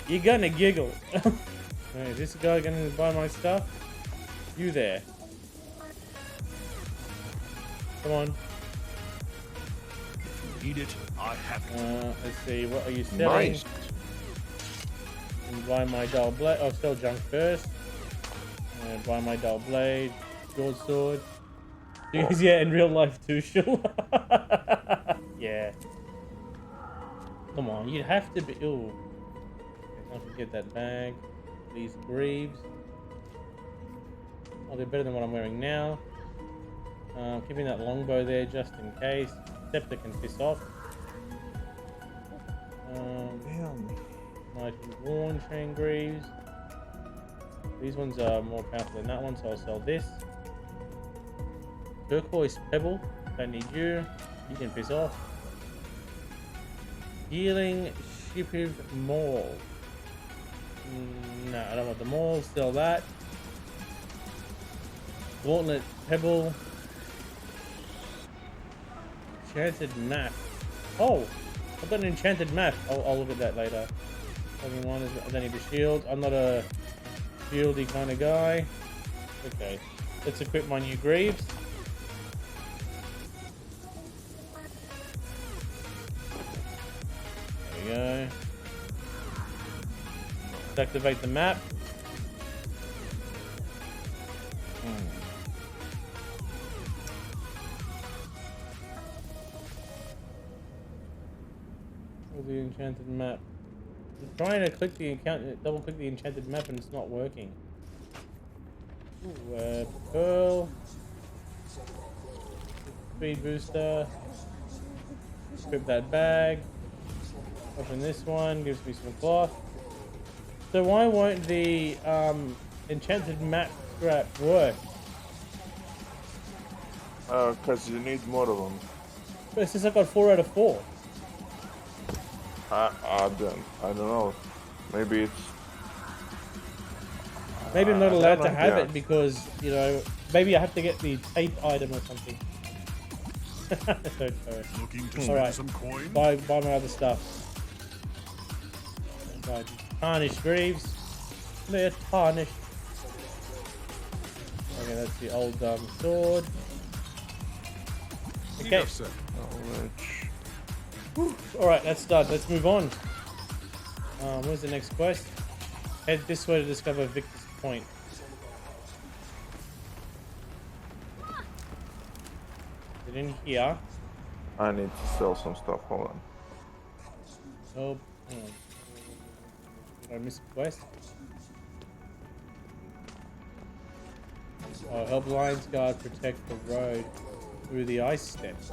you're gonna giggle. Hey, is this guy gonna buy my stuff? You there? Come on. Need it, I have it. Let's see. What are you selling? Nice. And buy my dull blade. Oh, sell junk first. And buy my dull blade, broadsword. Because yeah, in real life too, sure. Yeah. Come on, you'd have to be. Ooh. Don't forget that bag. These greaves. Oh, they're better than what I'm wearing now. Keeping that longbow there just in case. Scepter can piss off. Damn. Might be worn chain greaves. These ones are more powerful than that one, so I'll sell this. Turquoise pebble. Don't need you. You can piss off. Healing Shipiv Maul. No, I don't want the maul. Sell that. Gauntlet pebble. Enchanted map. Oh, I've got an enchanted map. I'll look at that later. I don't need a shield. I'm not a shieldy kind of guy. Okay, let's equip my new greaves. There we go. Let's activate the map. The enchanted map. I'm trying to click the double click the enchanted map and it's not working. Ooh, pearl. Speed booster. Equip that bag. Open this one, gives me some cloth. So why won't the enchanted map scrap work? Cause you need more of them. But it says I got 4 out of 4. I don't know. Maybe it's. Maybe I'm not allowed to have yeah. it because, you know, maybe I have to get the tape item or something. So, Looking to all spend right. some coin? Buy my other stuff. Buy tarnished greaves. They're tarnished. Okay, that's the old sword. Okay. Enough said. Alright, that's done. Let's move on. Where's the next quest? Head this way to discover Victor's Point. Is it in here? I need to sell some stuff. Hold on. Oh, hang on. Did I miss a quest? Oh, help Lions Guard protect the road through the ice steps.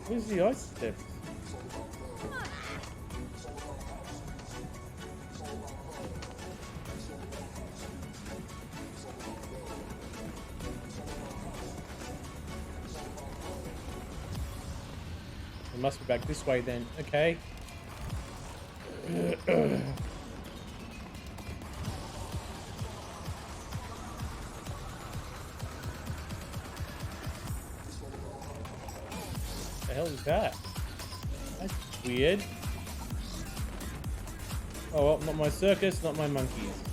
Where's the ice steps? It must be back this way then. Okay. The hell is that? That's weird. Oh well, not my circus, not my monkeys.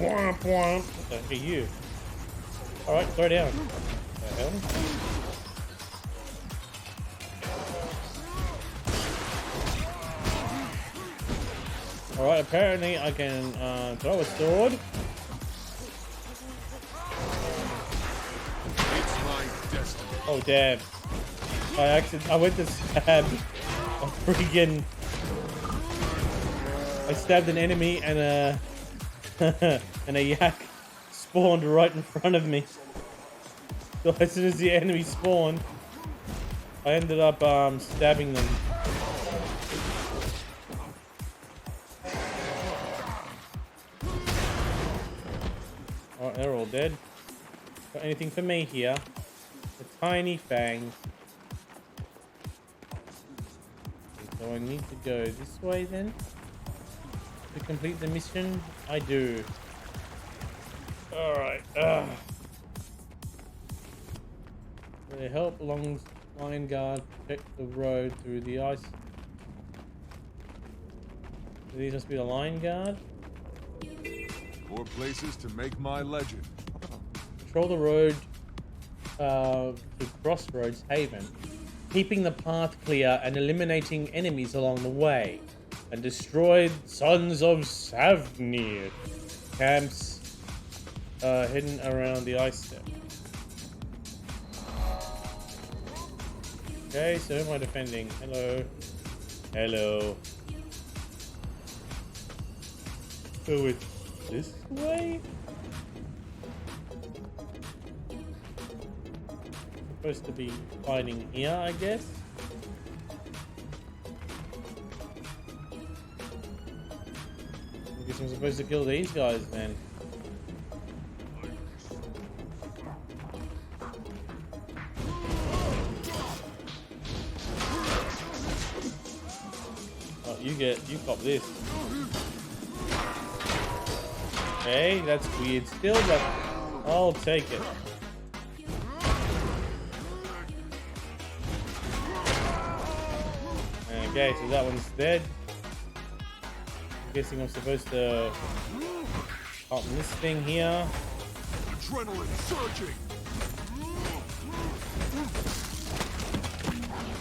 Womp womp. What the heck are you? Alright, throw down. What the hell? Alright, apparently I can throw a sword. It's my destiny. Oh damn. I went to stab a freaking... I stabbed an enemy and a... and a yak spawned right in front of me. So as soon as the enemy spawned, I ended up stabbing them. Oh, they're all dead. Got anything for me here? A tiny fang. So I need to go this way then to complete the mission. I do. All right. They help along line guard protect the road through the ice. These must be the line guard. More places to make my legend. Control the road to Crossroads Haven, keeping the path clear and eliminating enemies along the way. And destroy Sons of Savnir camps hidden around the ice step. Okay, so who am I defending? Hello. Hello. So it's this way? Supposed to be fighting here, I guess. I guess I'm supposed to kill these guys then. Oh, you cop this. Okay, that's weird still, but I'll take it. Okay, so that one's dead. I'm guessing I'm supposed to open this thing here. Adrenaline surging.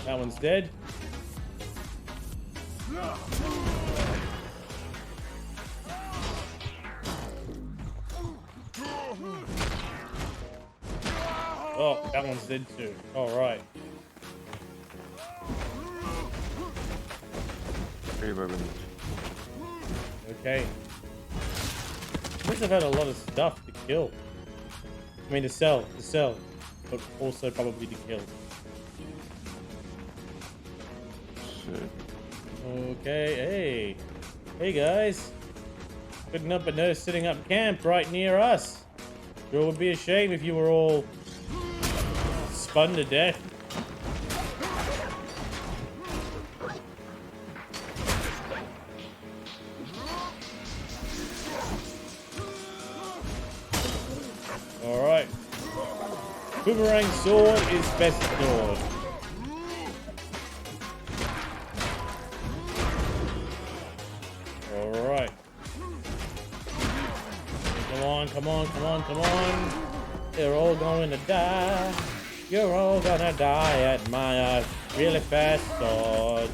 That one's dead. Oh, that one's dead too. All right. Okay. Must have had a lot of stuff to kill. I mean, to sell, but also probably to kill. Shit. Okay, hey guys. Couldn't help but notice sitting up camp right near us. Sure would be a shame if you were all spun to death. Alright. Boomerang sword is best sword. Alright. Come on. They're all going to die. You're all gonna die at my really fast sword.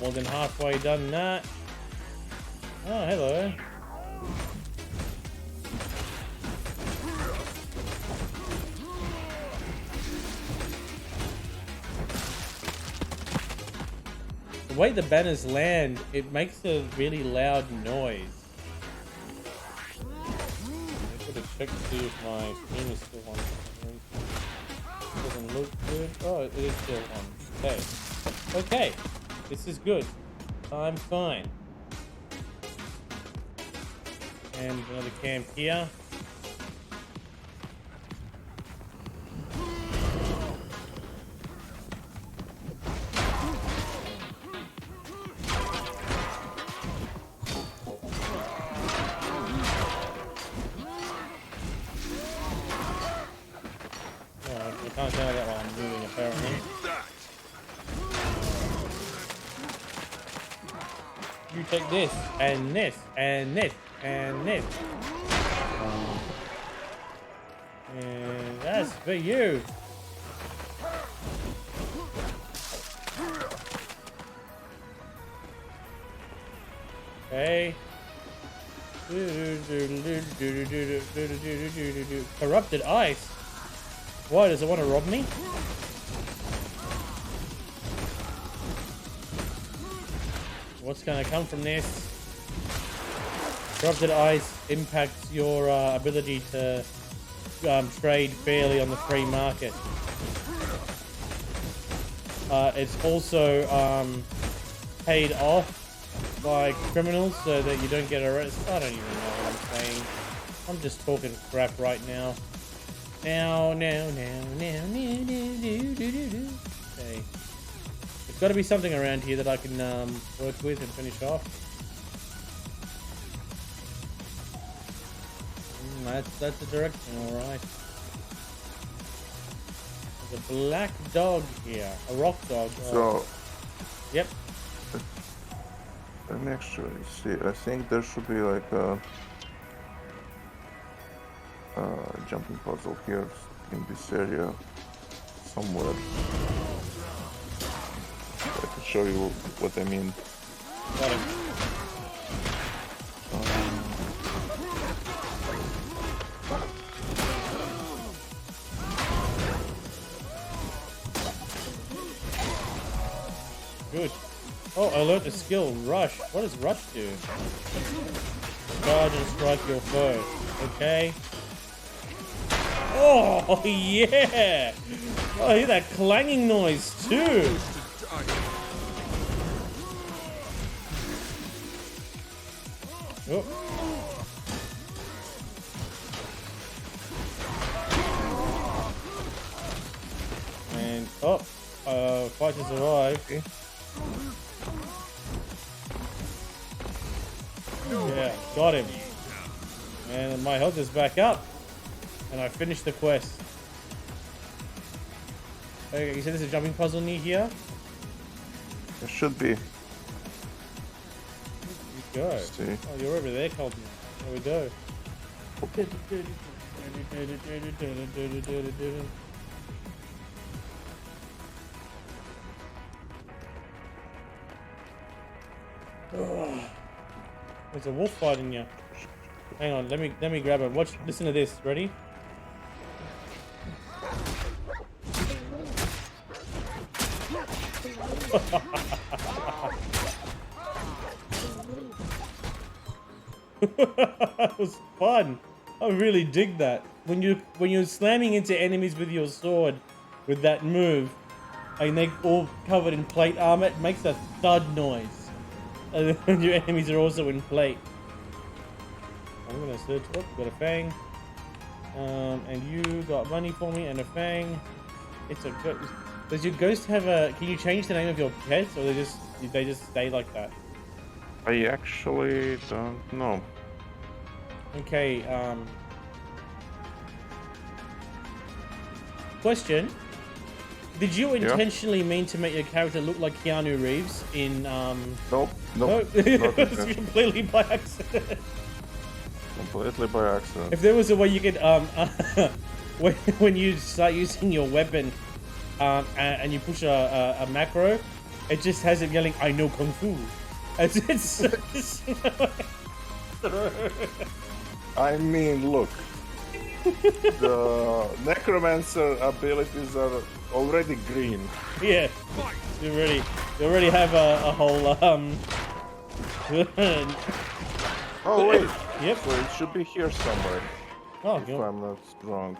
More than halfway done that. Oh, hello. The way the banners land, it makes a really loud noise. I should have checked to see if my stream is still on. Doesn't look good. Oh, it is still on. Okay. Okay. This is good. I'm fine. And another camp here. I can't tell that while I'm moving apparently. You take this, and this, and this, and this. And that's for you. Okay. Corrupted ice. What, does it want to rob me? What's gonna come from this? Corrupted ice impacts your ability to trade fairly on the free market. It's also paid off by criminals so that you don't get arrested. I don't even know what I'm saying. I'm just talking crap right now. Now. Okay. There's got to be something around here that I can work with and finish off. That's the direction, all right. There's a black dog here, a rock dog. So, yep. let me actually see. I think there should be like a jumping puzzle here in this area somewhere. I can show you what I mean. Got it. Good. Oh, I learned the skill, Rush. What does Rush do? Charge and strike your foe. Okay. Oh, yeah! Oh, I hear that clanging noise, too! Oh. And, fight to survive. Okay. Yeah, got him. And my health is back up. And I finished the quest. Okay, you said there's a jumping puzzle near here? There should be. You go. Let's see. Oh, you're over there, Colton. There we go. There's a wolf fighting you. Hang on, let me grab it. Watch, listen to this. Ready? That was fun. I really dig that. When you're slamming into enemies with your sword with that move, and they're all covered in plate armor, it makes a thud noise. And then your enemies are also in plate. I'm gonna search. Oh, got a fang. And you got money for me and a fang. It's a ghost. Does your ghost have a? Can you change the name of your pets, or they just stay like that? I actually don't know. Okay. Question. Did you intentionally mean to make your character look like Keanu Reeves in Nope. No, Not it was intention. completely by accident. Completely by accident. If there was a way you could when you start using your weapon and you push a macro, it just has it yelling, "I know kung fu." It's I mean, look. The necromancer abilities are already green. yeah. You already have a whole Oh wait. Yep. So it should be here somewhere. Oh, If good. I'm not wrong.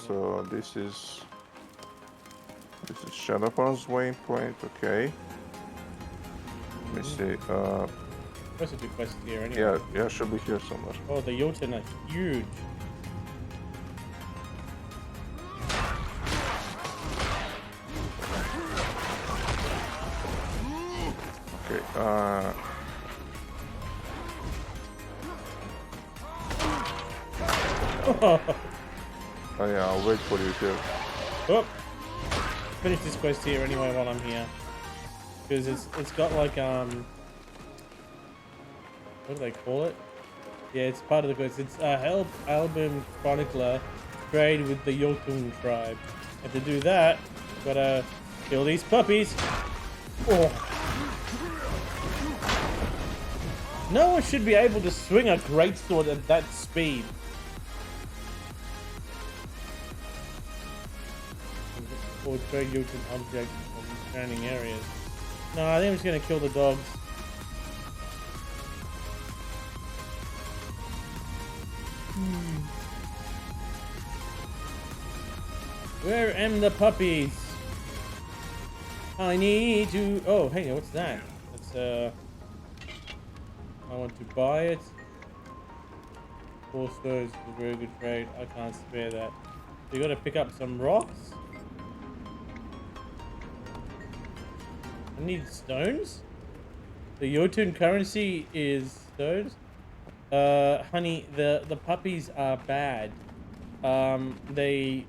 So this is Shadowpawn's waypoint. Okay. Let me see. Supposed to do quests here anyway. Yeah, should be here somewhere. Oh, the Jotun are huge. Okay. Oh yeah, I'll wait for you here. Oh, finish this quest here anyway while I'm here, because it's got like what do they call it? Yeah, it's part of the quest. It's help album chronicler trade with the Jotun tribe. And to do that, gotta kill these puppies. Oh. No one should be able to swing a greatsword at that speed. Or trade Jotun objects from surrounding areas. No, I think I'm just gonna kill the dogs. Where am the puppies? I need to. Oh, hey, what's that? That's I want to buy it. 4 stones is a very good trade. I can't spare that. So you gotta pick up some rocks. I need stones. The Jotun currency is stones. Honey, the puppies are bad. They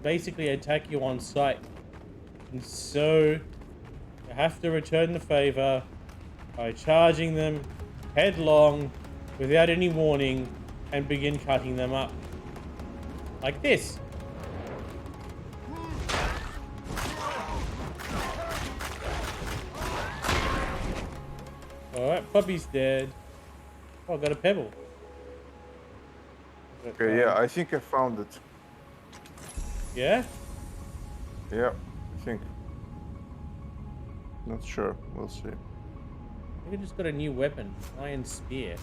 basically attack you on sight, and so you have to return the favor by charging them headlong without any warning and begin cutting them up like this. All right, puppy's dead. Oh, I got a pebble. Okay, yeah, I think I found it. Yeah? Yeah, I think. Not sure. We'll see. I think I just got a new weapon. Iron spear.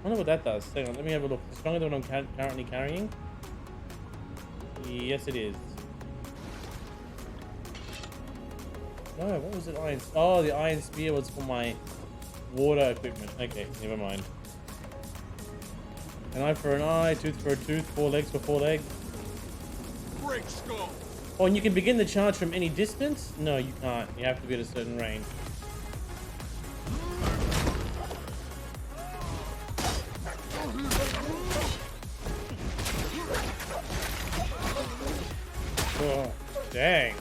I wonder what that does. Hang on, let me have a look. Is it stronger than what I'm currently carrying? Yes, it is. No, what was it? Iron. Oh, the iron spear was for my water equipment. Okay, never mind. An eye for an eye, tooth for a tooth, 4 legs for 4 legs. Break skull. Oh, and you can begin the charge from any distance? No, you can't. You have to be at a certain range. Oh, dang.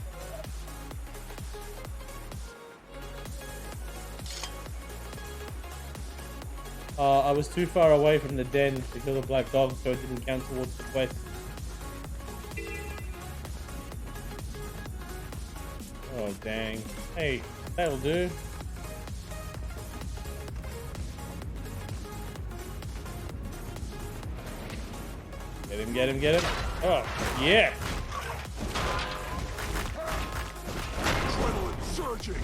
I was too far away from the den to kill the black dog, so it didn't count towards the quest. Oh, dang. Hey, that'll do. Get him, get him, get him. Oh, yeah. Adrenaline surging.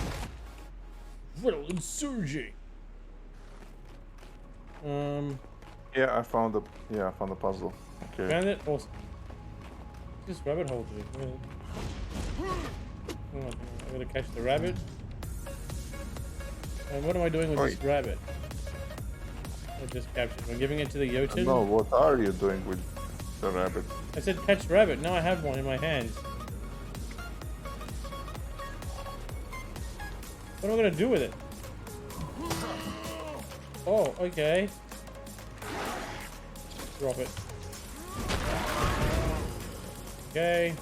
Adrenaline surging. Yeah, I found the puzzle. Okay. Found it? Awesome. This rabbit hole do? Oh, I gotta catch the rabbit. And what am I doing with this rabbit? I just captured it. I'm giving it to the Jotun. No, what are you doing with the rabbit? I said catch rabbit. Now I have one in my hands. What am I gonna do with it? Oh, okay. Drop it. Okay.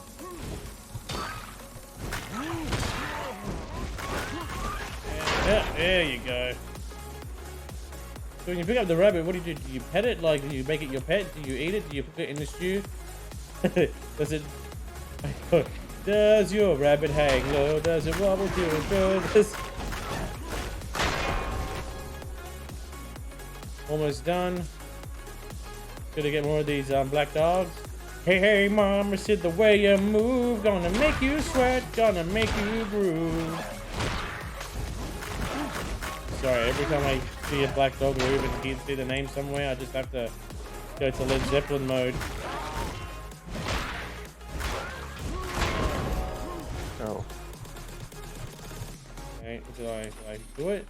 Yeah, there you go. So when you pick up the rabbit, what do you do? Do you pet it? Like, do you make it your pet? Do you eat it? Do you put it in the stew? Does it... Does your rabbit hang low? Does it wobble to and fro? Almost done. Gonna get more of these black dogs. Hey, hey, mama said the way you move, gonna make you sweat, gonna make you groove. Sorry, every time I see a black dog or even see the name somewhere, I just have to go to Led Zeppelin mode. Oh. Okay, did I do it?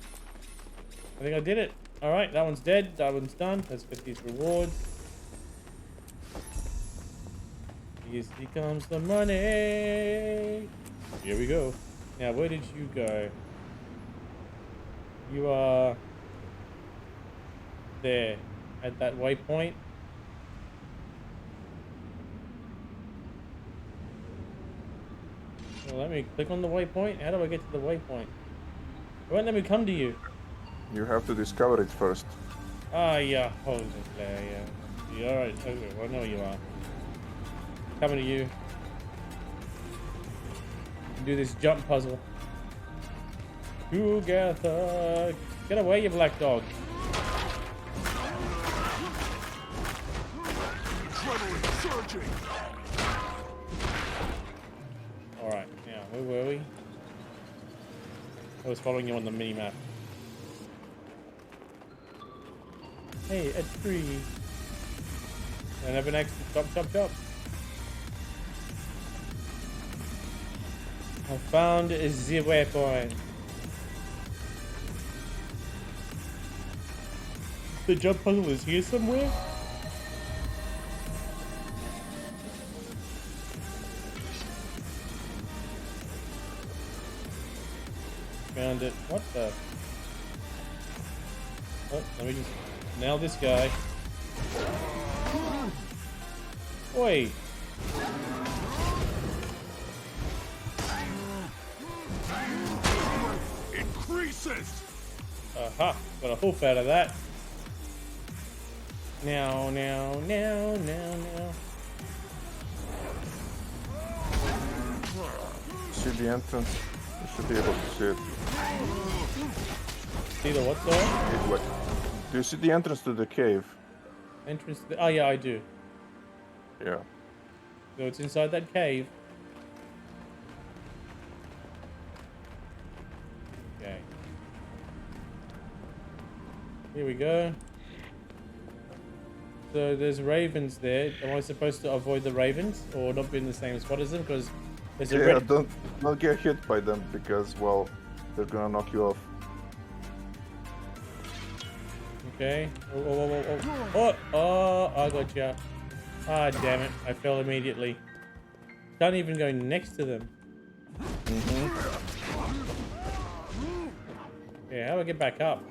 I think I did it. Alright, that one's dead, that one's done. Let's get these rewards. Here comes the money. Here we go. Now, where did you go? You are there at that waypoint. Well, let me click on the waypoint. How do I get to the waypoint? won't let me come to you. You have to discover it first. Ah, yeah. Hold it there, yeah. You alright? Okay, well, I know you are. Coming to you. Do this jump puzzle. Together. Get away, you black dog. Alright, now, where were we? I was following you on the mini-map. Hey, a tree. And have an extra chop, chop, chop. I found the weapon. The jump puzzle is here somewhere? Found it. What the? Oh, let me just nail this guy. Oi! Increases. Aha! Got a hoof out of that. Now, now, now, now, now. See the entrance? You should be able to see it. See the what door? It's like, do you see the entrance to the cave? Entrance to the, oh yeah, I do. Yeah. So it's inside that cave. Okay. Here we go. So there's ravens there. Am I supposed to avoid the ravens or not be in the same spot as them? Because there's a Yeah, red. don't get hit by them because, well, they're gonna knock you off. Okay. Oh, I got ya. Ah, damn it. I fell immediately. Can't even go next to them. Yeah, how do I get back up?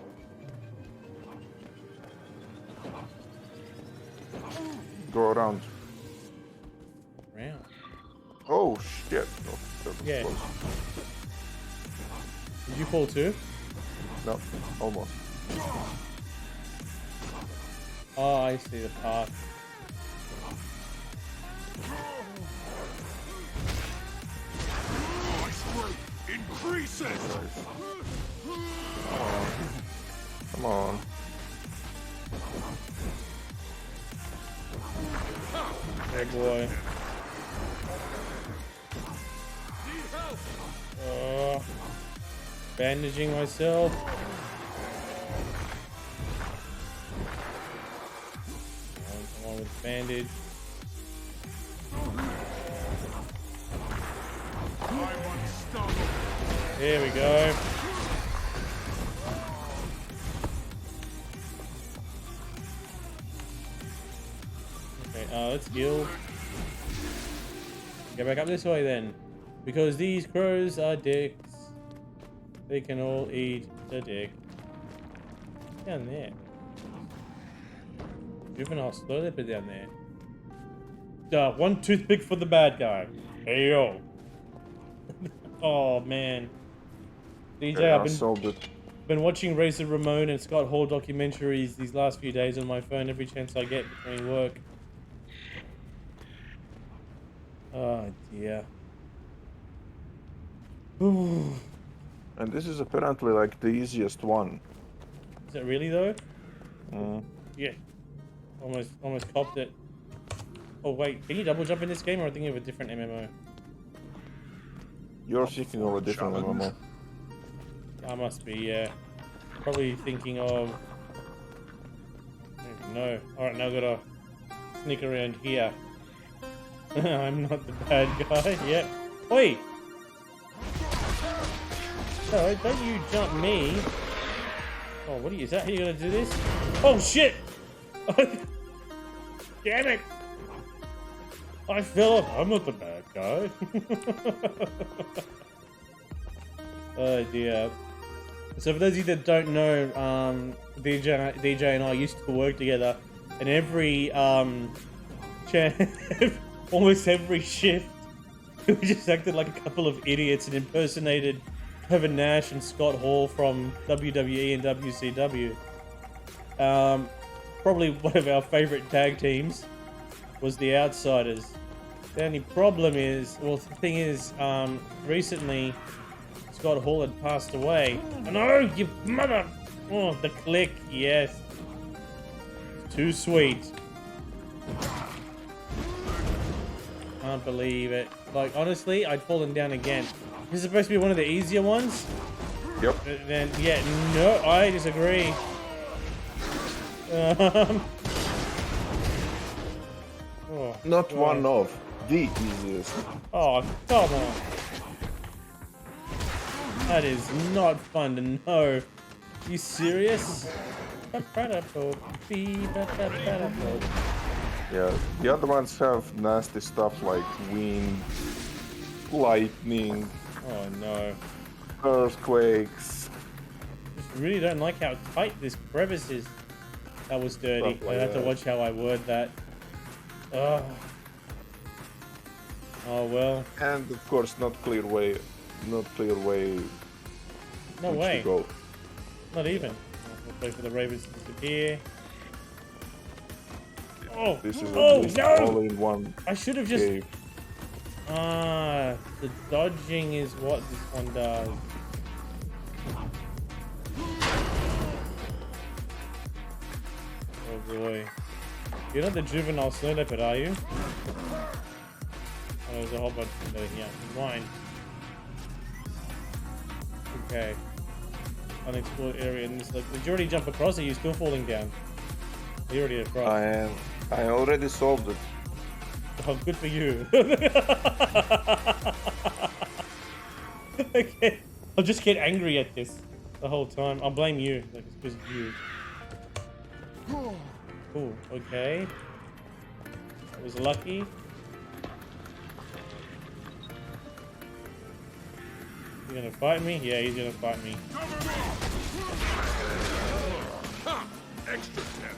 Go around. Round. Oh shit! No, that was Yeah. close. Did you fall too? No, almost. Oh, I see the path. Increases. Come on. Yeah, boy. Bandaging myself. Come on with the bandage. There we go. Okay, let's heal. Get back up this way then. Because these crows are dicks. They can all eat the dick. Down there. Juvenile slow leopard down there. One toothpick for the bad guy. Hey yo. Oh man. DJ, Yeah, I I've solved it. been watching Razor Ramon and Scott Hall documentaries these last few days on my phone every chance I get between work. Oh dear. Ooh. And this is apparently like the easiest one. Is it really though? Mm. Yeah. Almost copped it. Oh wait, can you double jump in this game or am I thinking of a different MMO? You're thinking of a different MMO. I must be, yeah. Probably thinking of... I don't even know. Alright, now I gotta sneak around here. I'm not the bad guy. Yep. Oi! No, don't you jump me. Oh, what are you? Is that how you're gonna do this? Oh shit! Damn it! I fell off. I'm not the bad guy. Oh dear. So for those of you that don't know, DJ and I used to work together, and every almost every shift, we just acted like a couple of idiots and impersonated Kevin Nash and Scott Hall from WWE and WCW. Probably one of our favorite tag teams was the Outsiders. The only problem is, well, the thing is, recently Scott Hall had passed away. No, you mother! Oh, the click, yes. Too sweet. Can't believe it. Like, honestly, I'd fallen down again. This is supposed to be one of the easier ones. Yep. But then, yeah, no, I disagree. Oh, Not God. one of the easiest. Oh, come on. That is not fun to know. You serious? Yeah, the other ones have nasty stuff like wind, lightning, Oh no. earthquakes. Just really don't like how tight this crevice is. That was dirty. Stuff like I have to that. watch how I word that. Oh. Oh well. And of course, not clear way No which way. to go. Not even. We'll wait for the ravens to disappear. Oh, This is oh at least no! all in one I should have just. cave. Ah, the dodging is what this one does. Oh boy. You're not the juvenile snow leopard, are you? Oh, there's a whole bunch of them here. Mine. Okay. Unexplored area in this. Like, did you already jump across? Or are you still falling down? Are you already across? I already solved it. Oh, good for you. Okay. I'll just get angry at this the whole time. I'll blame you. Like, it's because of you. Oh, okay. I was lucky. You gonna fight me? Yeah, he's gonna fight me. Extra damage.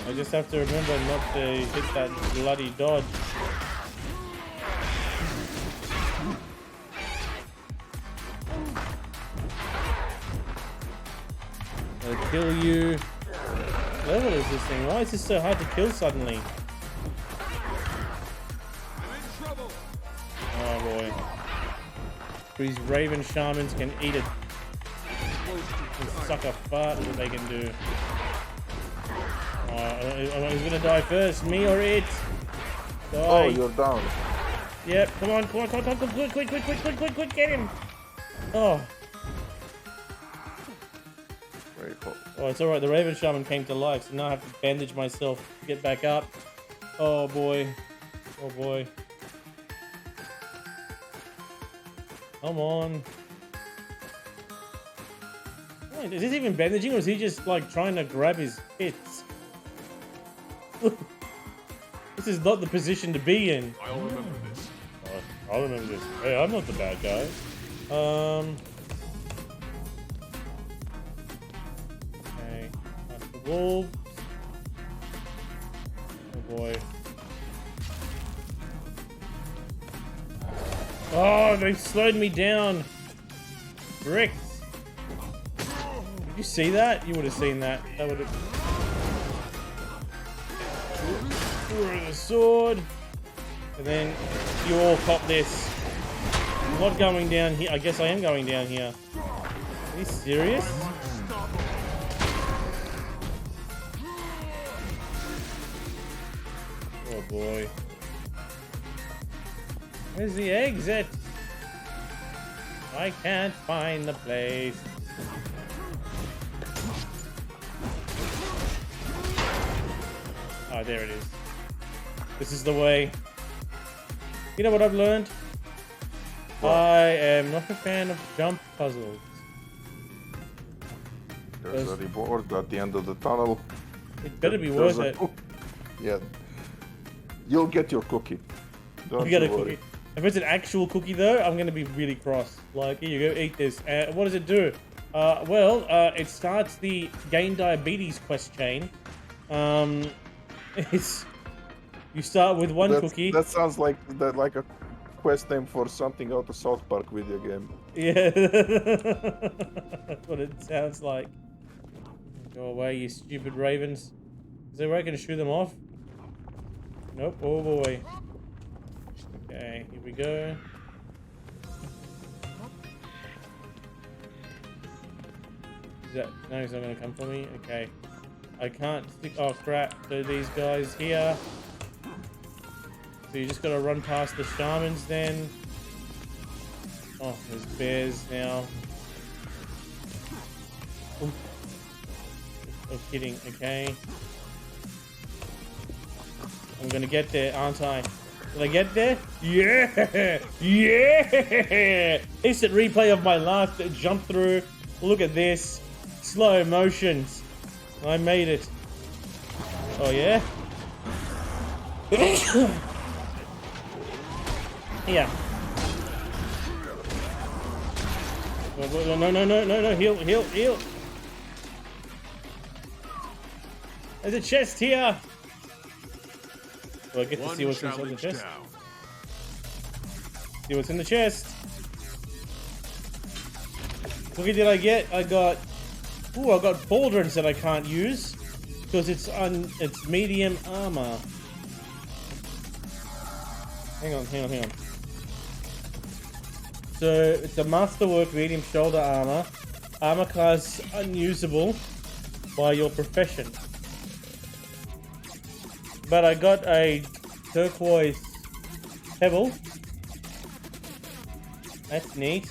I just have to remember not to hit that bloody dodge. I'll kill you. What level is this thing? Why is this so hard to kill suddenly? Oh boy. These raven shamans can eat it. Can suck a fart is what they can do. Who's gonna die first? Me or it? Die. Oh, you're down. Yep, come on, quick, get him! Oh. Very cool. Oh, it's alright, the Raven Shaman came to life, so now I have to bandage myself to get back up. Oh boy. Oh boy. Come on. Wait, is this even bandaging or is he just like trying to grab his hits? This is not the position to be in. I'll remember this. I'll remember this. Hey, I'm not the bad guy. Okay. That's the wolves. Oh boy. Oh, they slowed me down. Bricks. Did you see that? You would have seen that. That would have. The sword. And then you all cop this. I'm not going down here. I guess I am going down here. Are you serious? Oh boy. Where's the exit? I can't find the place. Oh, there it is. This is the way. You know what I've learned? What? I am not a fan of jump puzzles. There's a reward at the end of the tunnel. It better be There's worth a it. Yeah. You'll get your cookie. Don't You get a you worry. cookie. If it's an actual cookie though, I'm gonna be really cross. Like, here you go, eat this. What does it do? It starts the gain diabetes quest chain. It's you start with one cookie. That sounds like a quest name for something out of South Park video game. Yeah, that's what it sounds like. Go away, you stupid ravens. Is there a way I can shoot them off? Nope. Oh boy. Okay, here we go. Is that, no, he's not gonna come for me. Okay, I can't stick. Oh crap! So these guys here. So you just gotta run past the shamans then. Oh, there's bears now. Oh, oh kidding. Okay. I'm gonna get there, aren't I? Did I get there? Yeah! Yeah! Instant replay of my last jump through. Look at this. Slow motions. I made it. Oh, yeah? Yeah. No. Heal. There's a chest here. Well, I get to see what's inside the chest. See what's in the chest. What did I get? I got pauldrons that I can't use because it's medium armor. Hang on. So it's a masterwork medium shoulder armor. Armor class unusable by your profession. But I got a turquoise pebble. That's neat.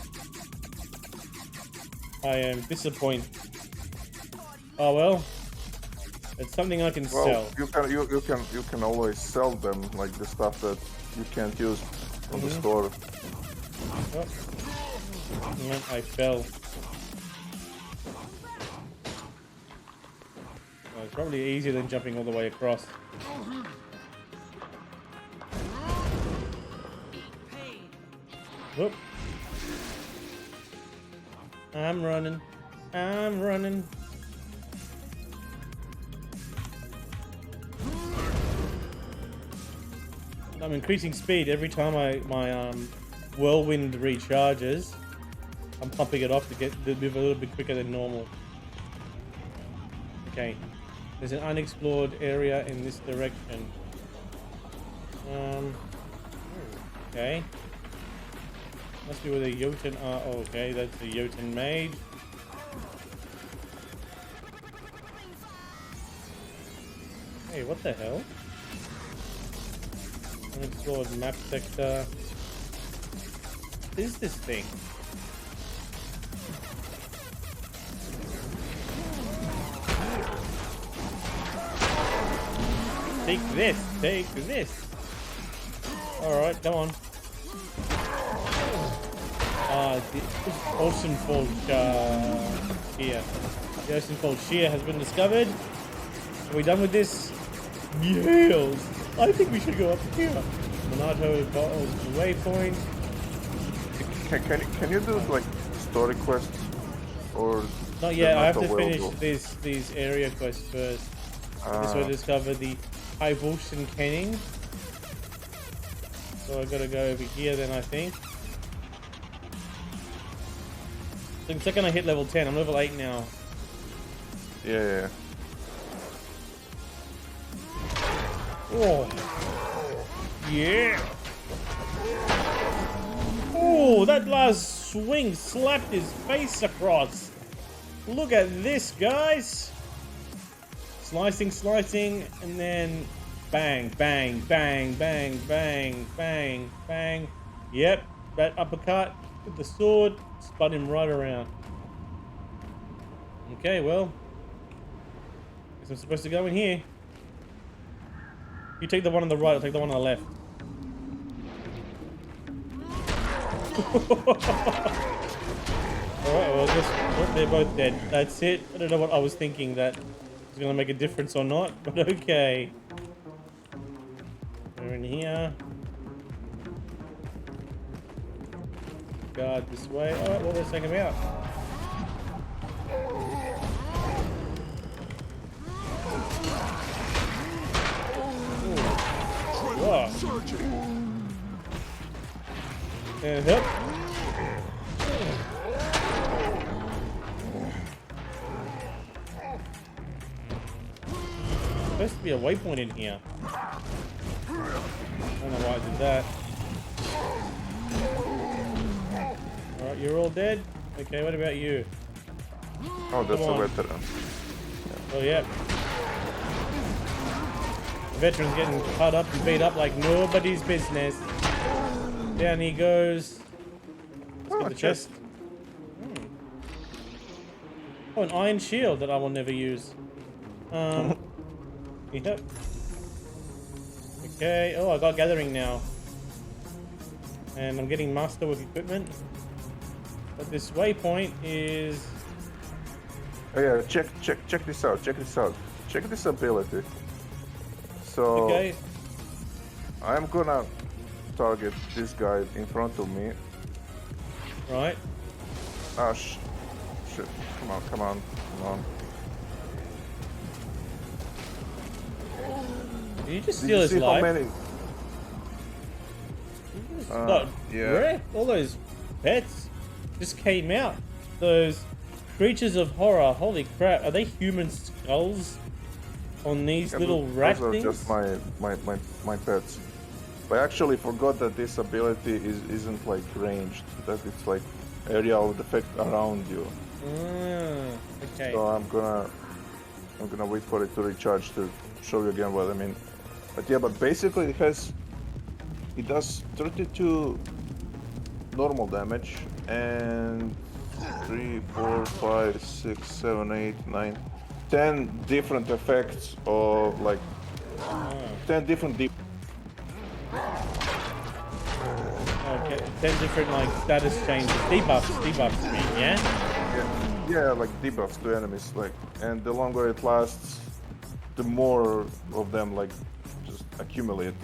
I am disappointed. Oh well. It's something I can sell. You can always sell them, like the stuff that you can't use on the store. Oh. Yeah, I fell. Well, it's probably easier than jumping all the way across. Whoop. I'm running. I'm increasing speed every time my whirlwind recharges. I'm pumping it off to move a little bit quicker than normal. Okay. There's an unexplored area in this direction. Okay. Must be where the Jotun are. Oh, okay, that's the Jotun mage. Hey, what the hell? Unexplored map sector. What is this thing? Take this. Alright, come on. The Oceanfold shear. The Oceanfold shear has been discovered. Are we done with this? Yes! I think we should go up here. Monato bottles waypoint. Can you do like story quests or? Not yet. I have to finish these area quests first. This will discover the High Wolfson Kenning. So I gotta go over here then, I think. So the second I hit level 10, I'm level 8 now. Yeah. Oh. Yeah. Oh, that last swing slapped his face across. Look at this, guys. Slicing, and then bang. Yep, that uppercut with the sword spun him right around. Okay, well, guess I'm supposed to go in here. You take the one on the right, I'll take the one on the left. Alright, well, they're both dead. That's it. I don't know what I was thinking that was going to make a difference or not, but okay. We're in here. Guard this way. Alright, well, let's take him out. Whoa. And hook. Supposed to be a waypoint in here. I don't know why I did that. Alright, you're all dead? Okay, what about you? Oh, that's Come a on. veteran. Oh, yeah. The veteran's getting cut up and beat up like nobody's business. Down he goes. Let's get the chest. Oh, an iron shield that I will never use. Yep. Okay. Oh, I got gathering now. And I'm getting master with equipment. But this waypoint is... Oh yeah, check this out. Check this out. Check this ability. So Okay. I'm gonna target this guy in front of me. Right. Ah, shit. Come on, come on, come on. Did you just Did steal you his see how life? many? God, yeah. Rick, all those pets just came out. Those creatures of horror. Holy crap. Are they human skulls on these Yeah, little rat those are things? just my pets. But I actually forgot that this ability isn't like ranged. That it's like area of effect around you. Okay. So I'm gonna wait for it to recharge to show you again what I mean. But yeah, but basically it does 32 normal damage and 3, 4, 5, 6, 7, 8, 9, 10 different effects of like 10 different Okay. 10 different like status changes. Debuffs, you mean, yeah? yeah, like debuffs to enemies, like, and the longer it lasts, the more of them like just accumulate.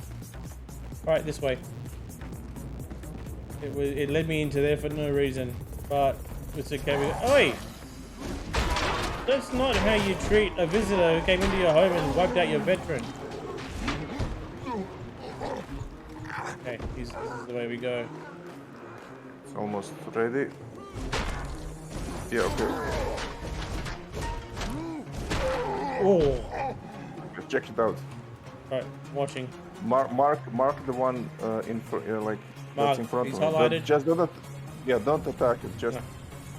Alright, this way. It led me into there for no reason, but it's okay with it. Oi! That's not how you treat a visitor who came into your home and wiped out your veteran. Okay, this is the way we go. It's almost ready. Yeah, okay. Oh! Just check it out. Right, watching. Mark the one in front, like that's in Mark, front he's of us. highlighted. Just don't, yeah, don't attack it. Just No.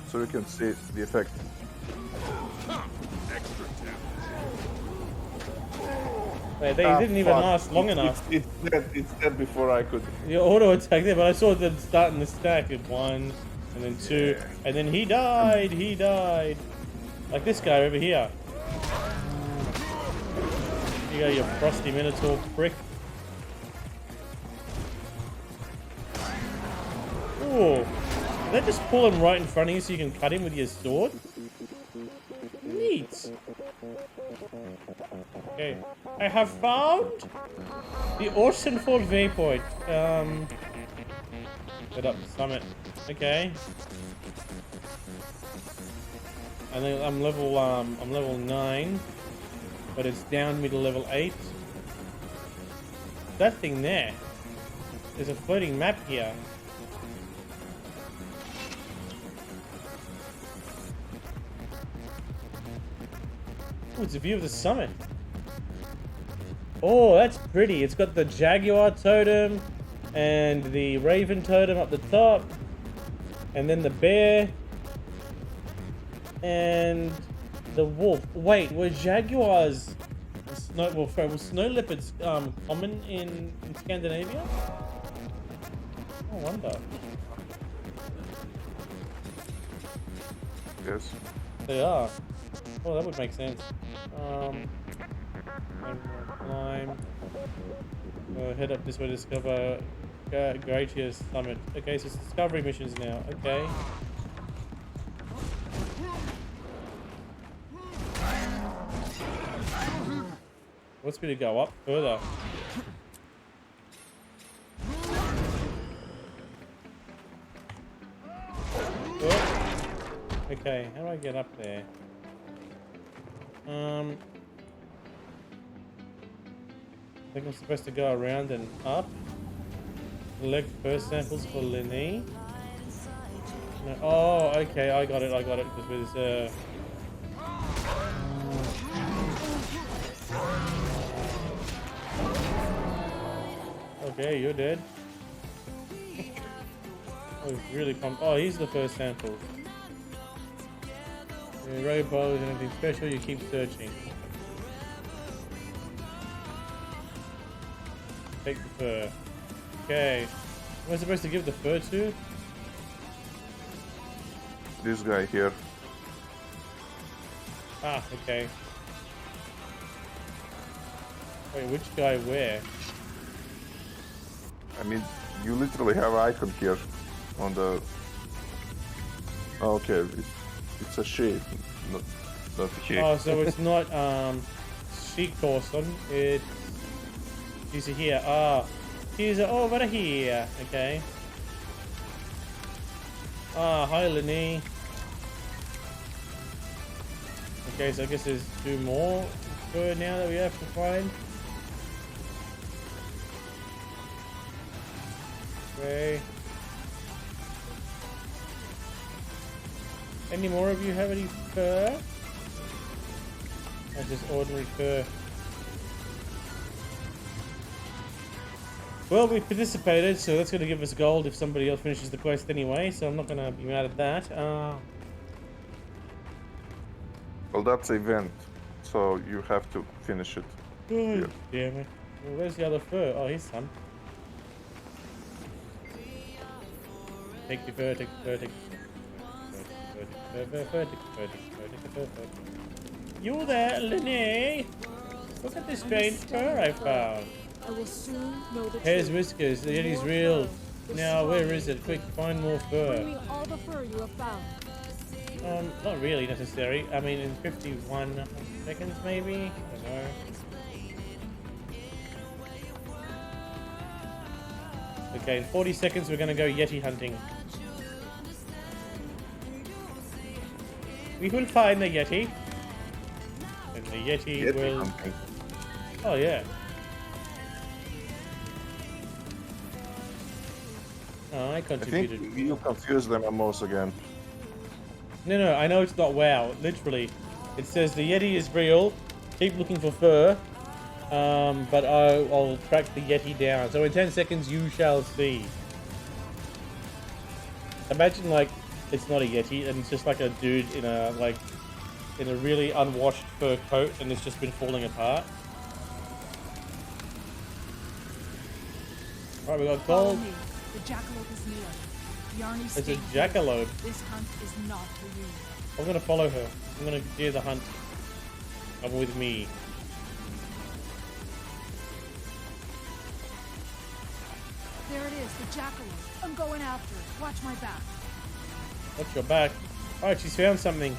so you can see the effect. They didn't even Fuck. last long enough. It's dead before I could. You auto attack there, but I saw them starting the stack at 1, and then 2, and then he died. He died. Like this guy over here. You go, you frosty minotaur prick. Ooh. Did they just pull him right in front of you so you can cut him with your sword? Neat. Okay. I have found the Oceanford Waypoint. Set up summit. Okay. And then I'm level 9, but it's down me to level 8. That thing there. There's a floating map here. Oh, it's a view of the summit. Oh, that's pretty. It's got the jaguar totem and the raven totem up the top, and then the bear and the wolf. Wait, were jaguars were snow leopards common in Scandinavia? I wonder. Yes. They are. Oh, that would make sense. Climb. Head up this way to discover Gratia's summit. Okay, so it's discovery missions now. Okay. Wants me to go up further. Oh. Okay, how do I get up there? I think I'm supposed to go around and up. Collect first samples for Lenny. No, oh, okay, I got it. Because there's okay, you're dead. Oh, he's really pumped. Oh, he's the first sample. Robots, anything special, you keep searching. Take the fur. Okay. Am I supposed to give the fur to? This guy here. Ah, okay. Wait, which guy where? I mean, you literally have an icon here on the. Oh, okay, it's a she, not he. Oh, so it's not she Corson. It's she's here. Ah, she's over here. Okay. Ah, hi Lenny. Okay, so I guess there's 2 more fur now that we have to find. Okay. Any more of you have any fur? Or just ordinary fur? Well, we participated, so that's going to give us gold if somebody else finishes the quest anyway, so I'm not going to be mad at that. Well, that's event, so you have to finish it. Oh, damn it. Well, where's the other fur? Oh, here's some. Take the fur, take the fur, take the fur. You there, Lenny? Look at this strange fur I found. I will soon know the Hair's truth. whiskers, the Yeti's real. Now, where is it? Quick, find more Bring me fur. all the fur you have found. Not really necessary. I mean, in 51 seconds, maybe? I don't know. Okay, in 40 seconds, we're gonna go Yeti hunting. We will find the Yeti. And the Yeti will... Hunting. Oh, yeah. Oh, I I contributed. think you confuse them almost again. No, I know it's not WoW. Literally, it says the Yeti is real. Keep looking for fur. But I'll track the Yeti down. So in 10 seconds, you shall see. Imagine like it's not a Yeti and it's just like a dude in a really unwashed fur coat and it's just been falling apart. Alright, we got Follow gold. me. The jackalope is near. Yarny It's a stayed jackalope. here. This hunt is not for you. I'm gonna follow her. I'm gonna do the hunt. Come with me. There it is, the jackalope. I'm going after it. Watch my back. Watch your back. Alright, she's found something.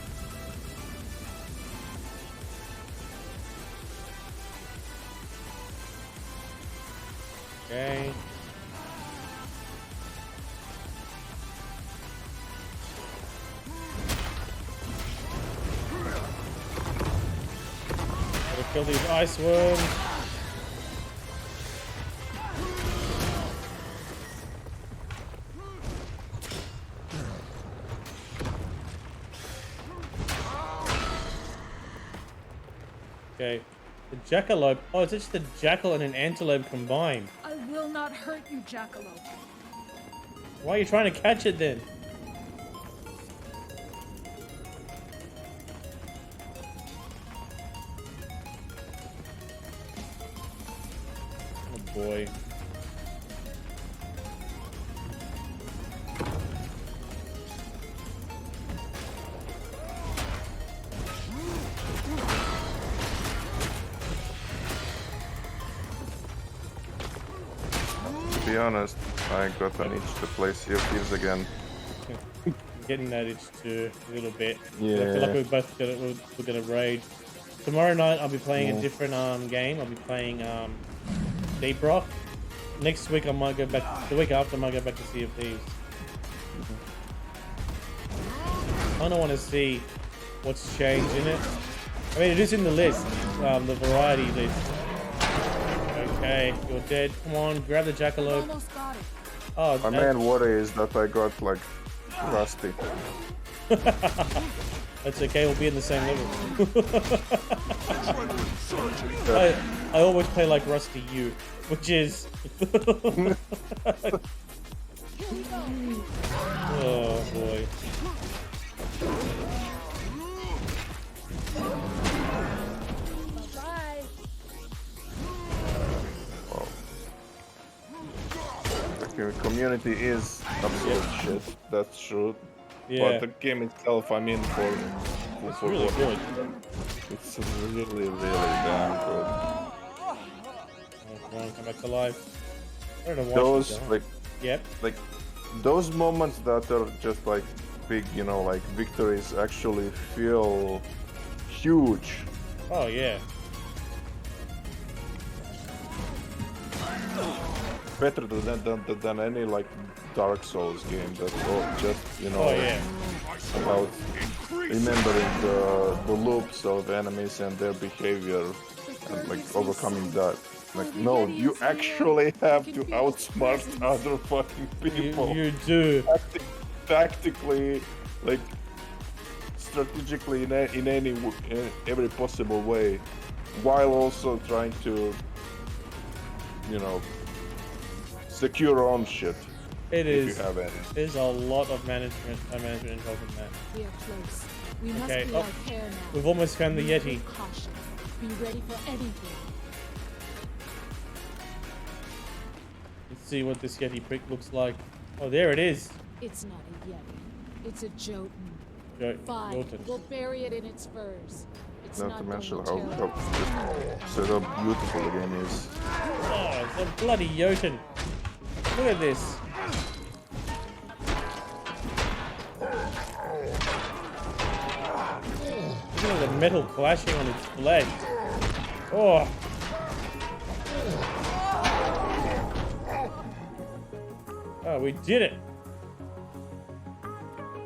Okay. Gotta kill these ice worms. Okay. The jackalope. Oh, it's just the jackal and an antelope combined. I will not hurt you, jackalope. Why are you trying to catch it then? Oh boy. To be honest, I got an itch to play Sea of Thieves again. I'm getting that itch too, a little bit. Yeah. I feel like we're gonna raid. Tomorrow night I'll be playing a different game. I'll be playing Deep Rock. Next week I might go back. The week after I might go back to Sea of Thieves. I don't want to see what's changed in it. I mean, it is in the list, the variety list. Okay, you're dead. Come on, grab the jackalope. Almost got it. Oh, My main worry is that I got like rusty. that's okay. We'll be in the same level. Adrenaline surging. I always play like Rusty U, which is. Oh boy. Bye. The community is absolute shit. That's true. Yeah. But the game itself, I mean, It's really good. It's really, really damn good. Oh, come on, come back to life. I don't know why. Those she's gone. like Yep. those moments that are just like big, you know, like victories actually feel huge. Oh yeah. Better than any like Dark Souls game. That's all just, you know, Oh yeah. about remembering the loops of enemies and their behavior and like overcoming that. Like, no, you actually have to outsmart other fucking people. You do. Tactically, like strategically in every possible way, while also trying to, you know, secure your own shit. It If is. you have any. There's a lot of management involved in that. We are close. We must Okay, be oh, like hair now. We've almost found the Move Yeti. with caution. Be ready for anything. Let's see what this Yeti prick looks like. Oh, there it is. It's not a yeti. It's a Jotun. Fine. Jotun. We'll bury it in its furs. It's Not not to going mention to how terrorize. so beautiful the game is. Oh, it's a bloody Jotun. Look at this. Look at the metal clashing on its flesh. Oh. Oh, we did it.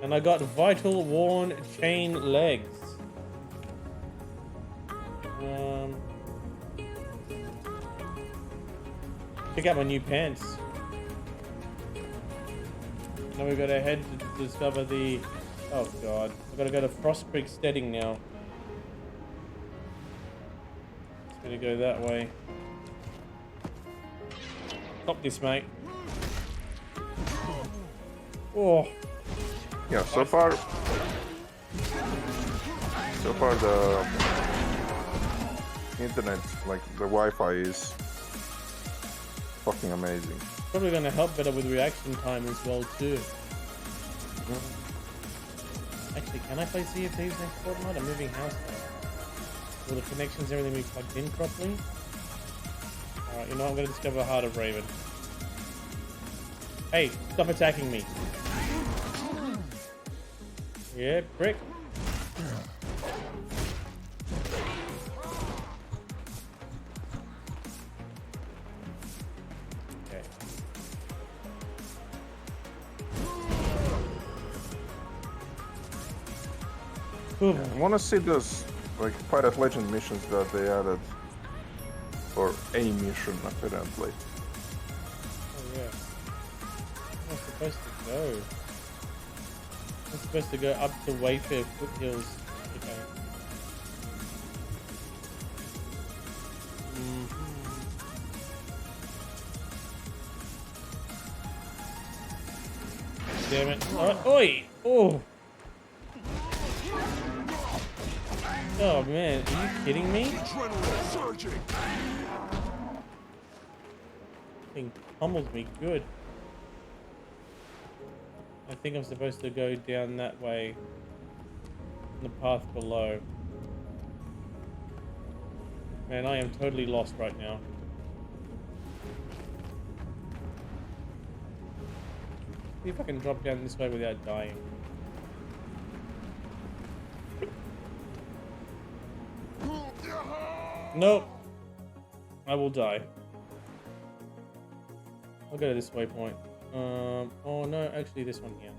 And I got vital worn chain legs. Pick out my new pants. Now we gotta head to discover the. Oh god, I gotta go to Frost Creek Steading now. It's gonna go that way. Stop this, mate. Oh, Yeah, so far the internet, like the Wi-Fi is fucking amazing. probably gonna help better with reaction time as well too. Actually, can I play Sea of Thieves next fortnight? I'm moving house now. Will the connections and everything be plugged in properly? Alright, you know what? I'm gonna discover the Heart of Raven. Hey, stop attacking me. Yeah, prick. Okay. I wanna see those like Pirate Legend missions that they added. Or a mission apparently. Oh yeah. Where am I supposed to go? I'm supposed to go up the Wayfair foothills. Okay. Damn it. Oi! Oh! Oh man, are you kidding me? Adrenaline surging. Thing pummels me good. I think I'm supposed to go down that way. The path below. Man, I am totally lost right now. See if I can drop down this way without dying. Nope. I will die. I'll go to this waypoint. Oh no, actually this one here.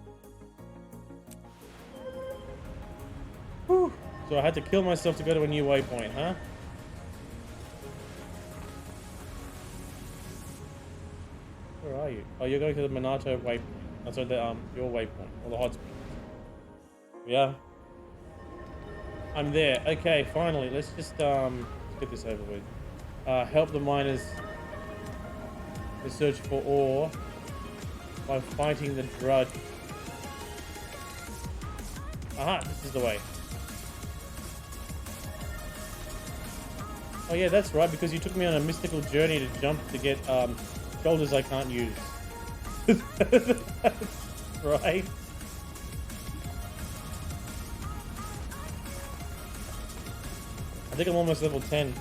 Whew. So I had to kill myself to go to a new waypoint, huh? Where are are you? Oh, you're going to the Minato waypoint. That's what the your waypoint or the hotspot. Yeah. I'm there. Okay, finally. Let's just get this over with. Help the miners to search for ore by fighting the drudge. Aha, this is the way. Oh yeah, that's right, because you took me on a mystical journey to jump to get shoulders I can't use. Right? I think I'm almost level 10.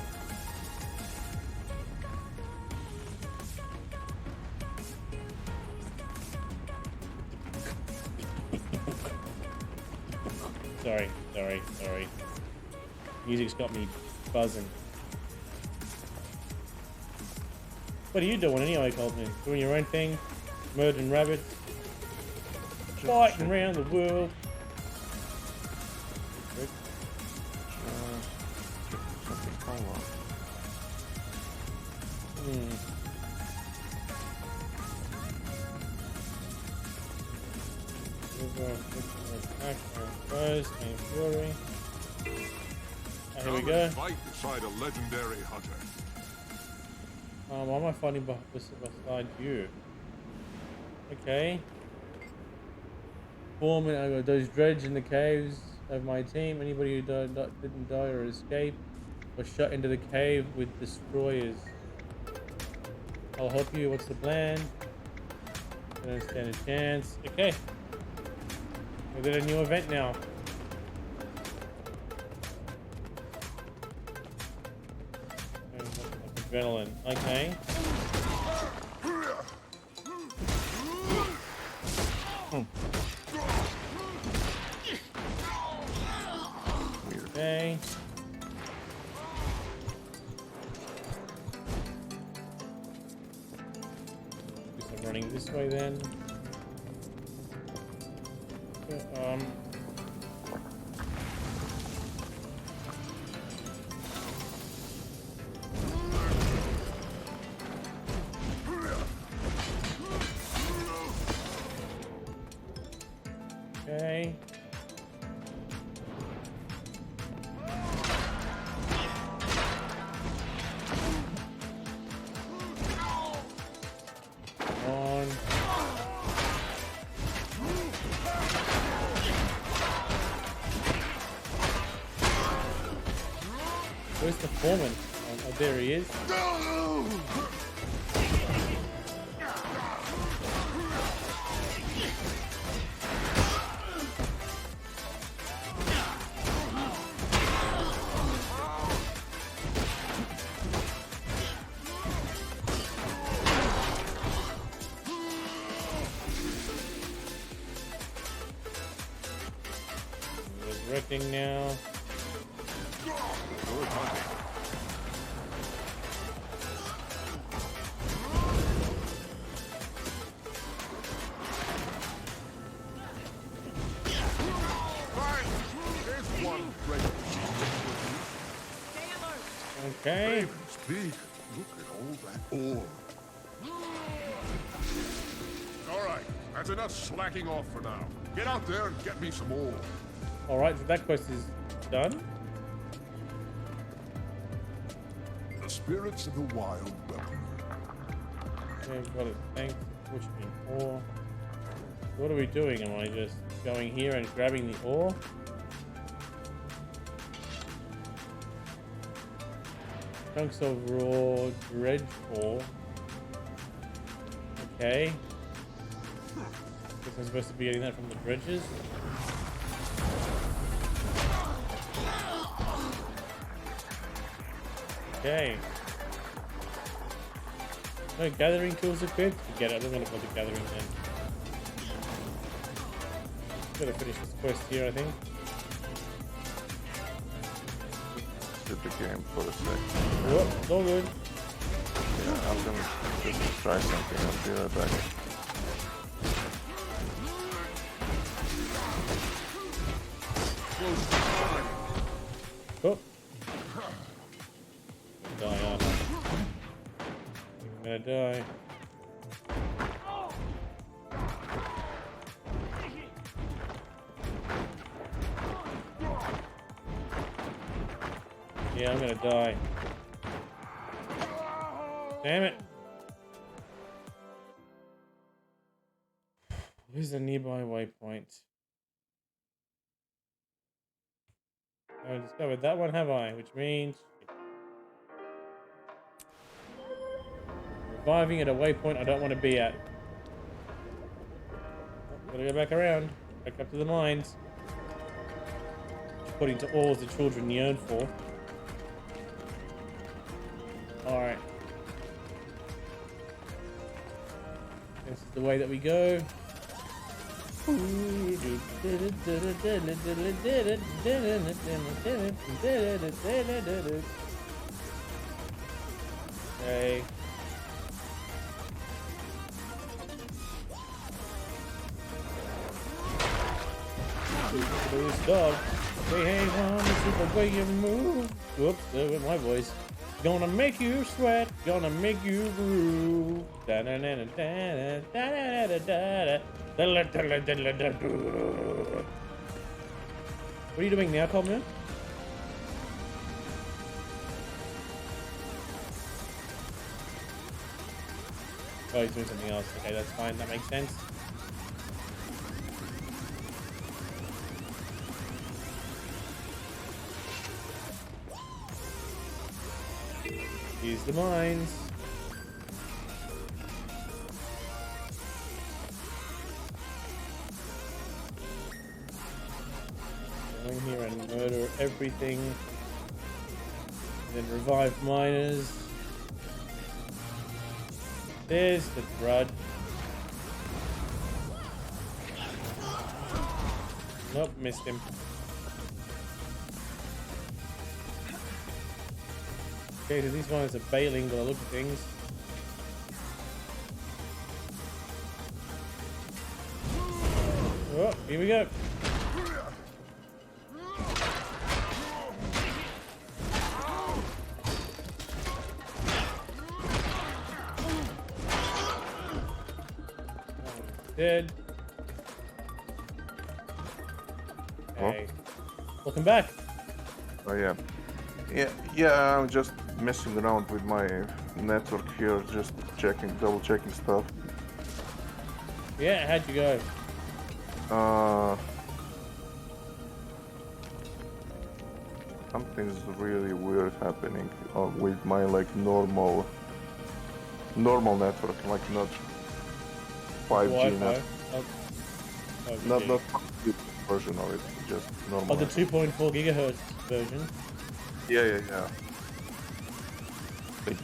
Sorry. Music's got me buzzing. What are you doing anyway, Goldman? Doing your own thing? Murdering rabbits? Fighting around the world? Something color. Fury. Here we go. Fight beside a legendary hunter. Why am I fighting beside you? Okay. Form those dredge in the caves of my team. Anybody who didn't die or escape was shot into the cave with destroyers. I'll help you. What's the plan? I don't stand a chance. Okay. We've got a new event now. Adrenaline. Okay. Okay. Guess I'm running this way then. Okay. On. Where's the foreman? Oh, there he is. Resurrecting now. Okay. Speak. Look at all that ore. All right, that's enough slacking off for now. Get out there and get me some ore. All right, so that quest is done. The spirits of the wild welcome. Okay, we've got a tank pushing ore. What are we doing? Am I just going here and grabbing the ore? Chunks of raw dredge ore. Okay. Guess I'm supposed to be getting that from the dredges. Okay. No gathering tools equipped? Forget it, I'm not gonna put the gathering then. Gotta finish this quest here, I think. Skip the game for a sec. Whoop, it's all good. Yeah, I'm gonna just try something. I'll be right back. Oh. Die, aren't I? I'm gonna die. Yeah, I'm gonna die. Damn it. Where's the nearby waypoint? I haven't discovered that one, have I? Which means reviving at a waypoint I don't want to be at. Oh, gotta go back around. Back up to the mines. According to all the children yearn for. Alright. This is the way that we go. Okay. This dog. Hey, mom, this is the way you move. Whoops, there went my voice. Gonna make you sweat, gonna make you groove. What are you doing now, Coleman? Oh, he's doing something else. Okay, that's fine. That makes sense. Use the mines. Go in here and murder everything. And then revive miners. There's the crud. Nope, missed him. Okay, so these ones are bailing by the look of things. Oh, here we go. Dead. Okay. Welcome back. Oh yeah. Yeah, I'm just messing around with my network here, just double checking stuff. Yeah, how'd you go? Something's really weird happening with my like normal network, like not 5G, Wi-Fi. not 5G version of it, just normal. Oh, the 2.4 gigahertz version. Yeah. Like,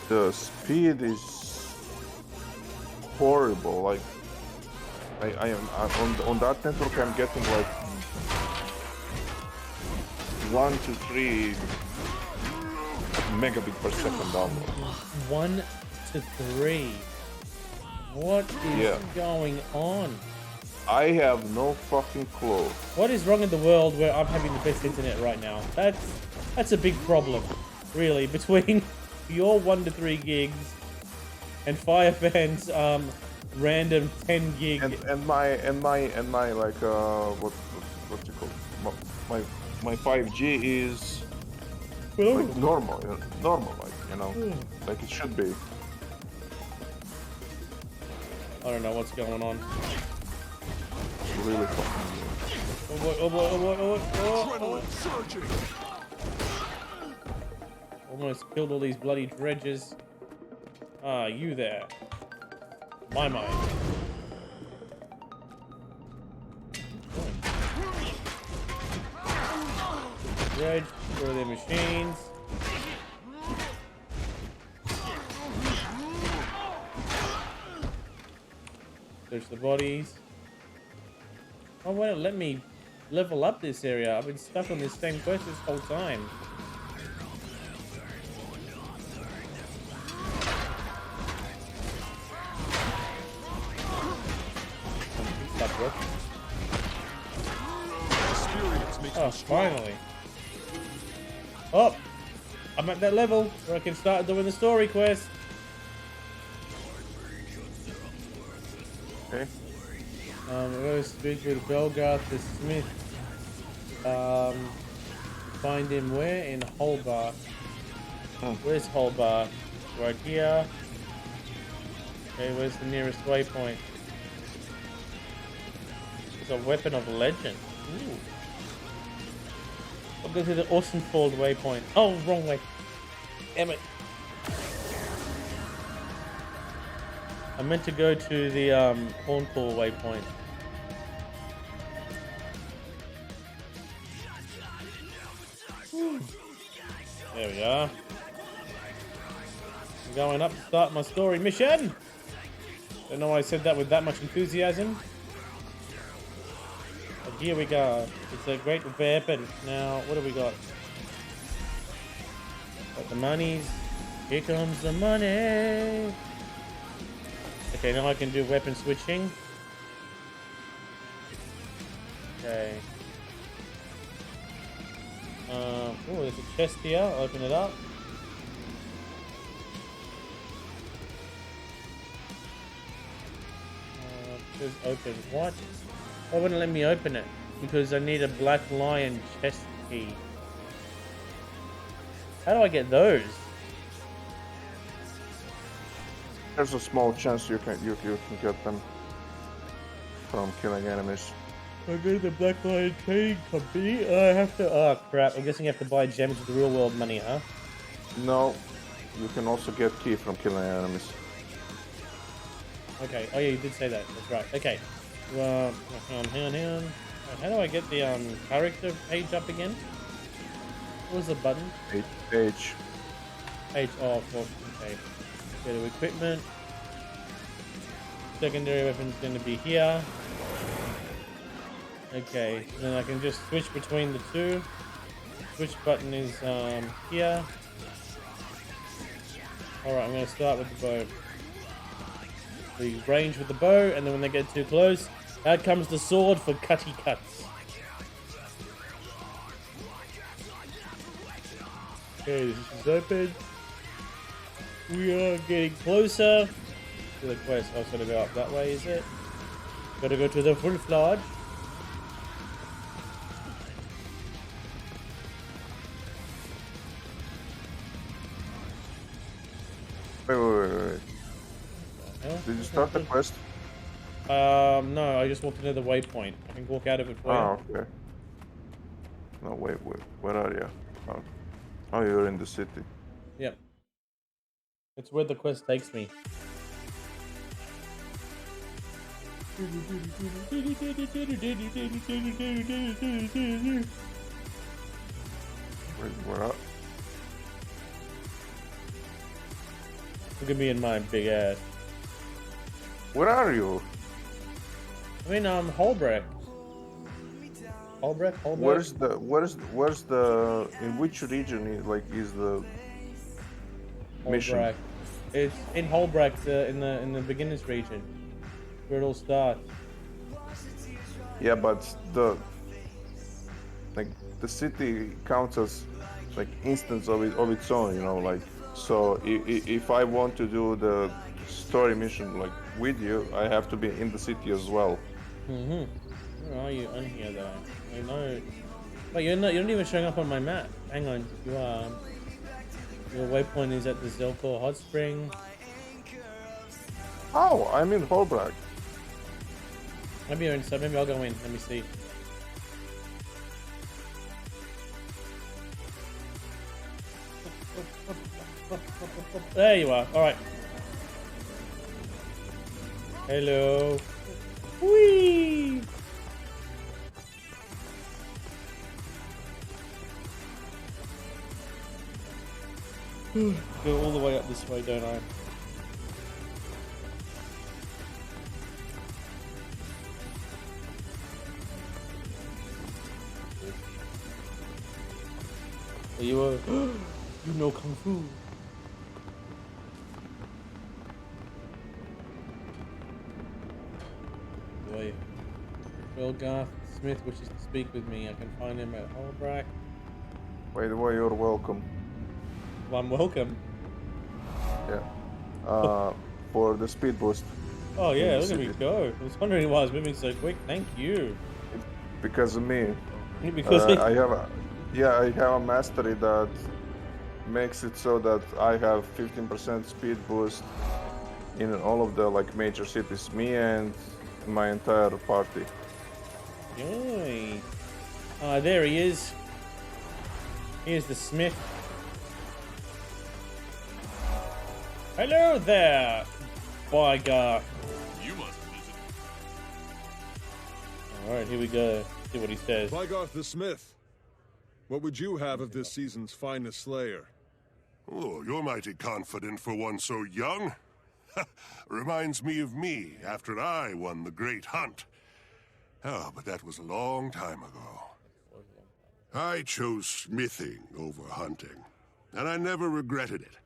the speed is horrible. Like I am on that network. I'm getting like 1 to 3 megabit per second download. 1 to 3. What is going on? I have no fucking clue. What is wrong in the world where I'm having the best internet right now? That's a big problem, really, between your 1 to 3 gigs and Firefan's random 10 gig. And my like what you call my 5G is like normal, like, you know, like it should be. I don't know what's going on. Really fucking Oh boy, oh boy, oh boy, oh boy, oh. Almost killed all these bloody dredges. Ah, you there. My mind. Dredge, destroy their machines. Search the bodies. Oh, well, let me level up this area. I've been stuck on this same quest this whole time. Oh, finally. Oh, I'm at that level where I can start doing the story quest. okay. We're going to speak with Belgarth the Smith. find him where? In Holbar. Hmm. Where's Holbar? Right here. Okay, where's the nearest waypoint? It's a weapon of legend. Ooh. I'll go to the Ostenfold waypoint. Oh, wrong way. Damn it. I meant to go to the Hornpool waypoint. There we are. I'm going up to start my story mission. Don't know why I said that with that much enthusiasm. But here we go. It's a great weapon. Now, what do we got? Got the monies. Here comes the money. Okay, now I can do weapon switching. Okay. Oh, there's a chest here. I'll open it up. It says open. What? Why wouldn't it let me open it? Because I need a black lion chest key. How do I get those? There's a small chance you can get them from killing enemies. I go to the Black Lion Trading Company. I have to. Oh crap! I'm guessing you have to buy gems with real world money, huh? No, you can also get key from killing enemies. Okay. Oh yeah, you did say that. That's right. Okay. Well, hang on. How do I get the character page up again? What was the button? H. H off. Okay. Go to equipment. Secondary weapon's going to be here. Okay. Then I can just switch between the two. Switch button is here. Alright, I'm going to start with the bow. We range with the bow, and then when they get too close, out comes the sword for cutty cuts. Okay, this is open. We are getting closer to the quest. Oh, it's gonna go up that way, is it? Gotta go to the full lodge. Wait. Huh? Did you start the quest? No, I just want to know the waypoint. I can walk out of it for you. Oh, okay. No, wait. Where are you? Oh, you're in the city. Yep. It's where the quest takes me. Where are? Look at me and my big ass. Where are you? I mean, Holbrecht. Holbrecht? Where's the in which region is the mission? Holbrecht. It's in Holbrecht, in the beginners region, where it all starts. Yeah, but the city counts as instance of its own, you know, so if I want to do the story mission with you, I have to be in the city as well. Where are you on here though? I know. Wait, you're not even showing up on my map. Hang on, you are. Your waypoint is at the Zelkor Hot Spring. Oh, I'm in Holbrook. Maybe you're inside. Maybe I'll go in. Let me see. There you are. All right. Hello. Whee! Go all the way up this way, don't I? You you know Kung Fu. Boy. Well, Garth Smith wishes to speak with me. I can find him at Holbrook. By the way, you're welcome. Well, I'm welcome. Yeah. For the speed boost. Oh yeah, in the look at me city. go. I was wondering why I was moving so quick. Thank you. Because of me. Because I have Yeah, I have a mastery that makes it so that I have 15% speed boost in all of the like major cities. Me and my entire party. Nice. There he is. Here's the Smith. Hello there, by God. You must visit. All right, here we go. See what he says. Bygarth the Smith. What would you have of this season's finest slayer? Oh, you're mighty confident for one so young. Reminds me of me after I won the great hunt. Oh, but that was a long time ago. I chose smithing over hunting, and I never regretted it.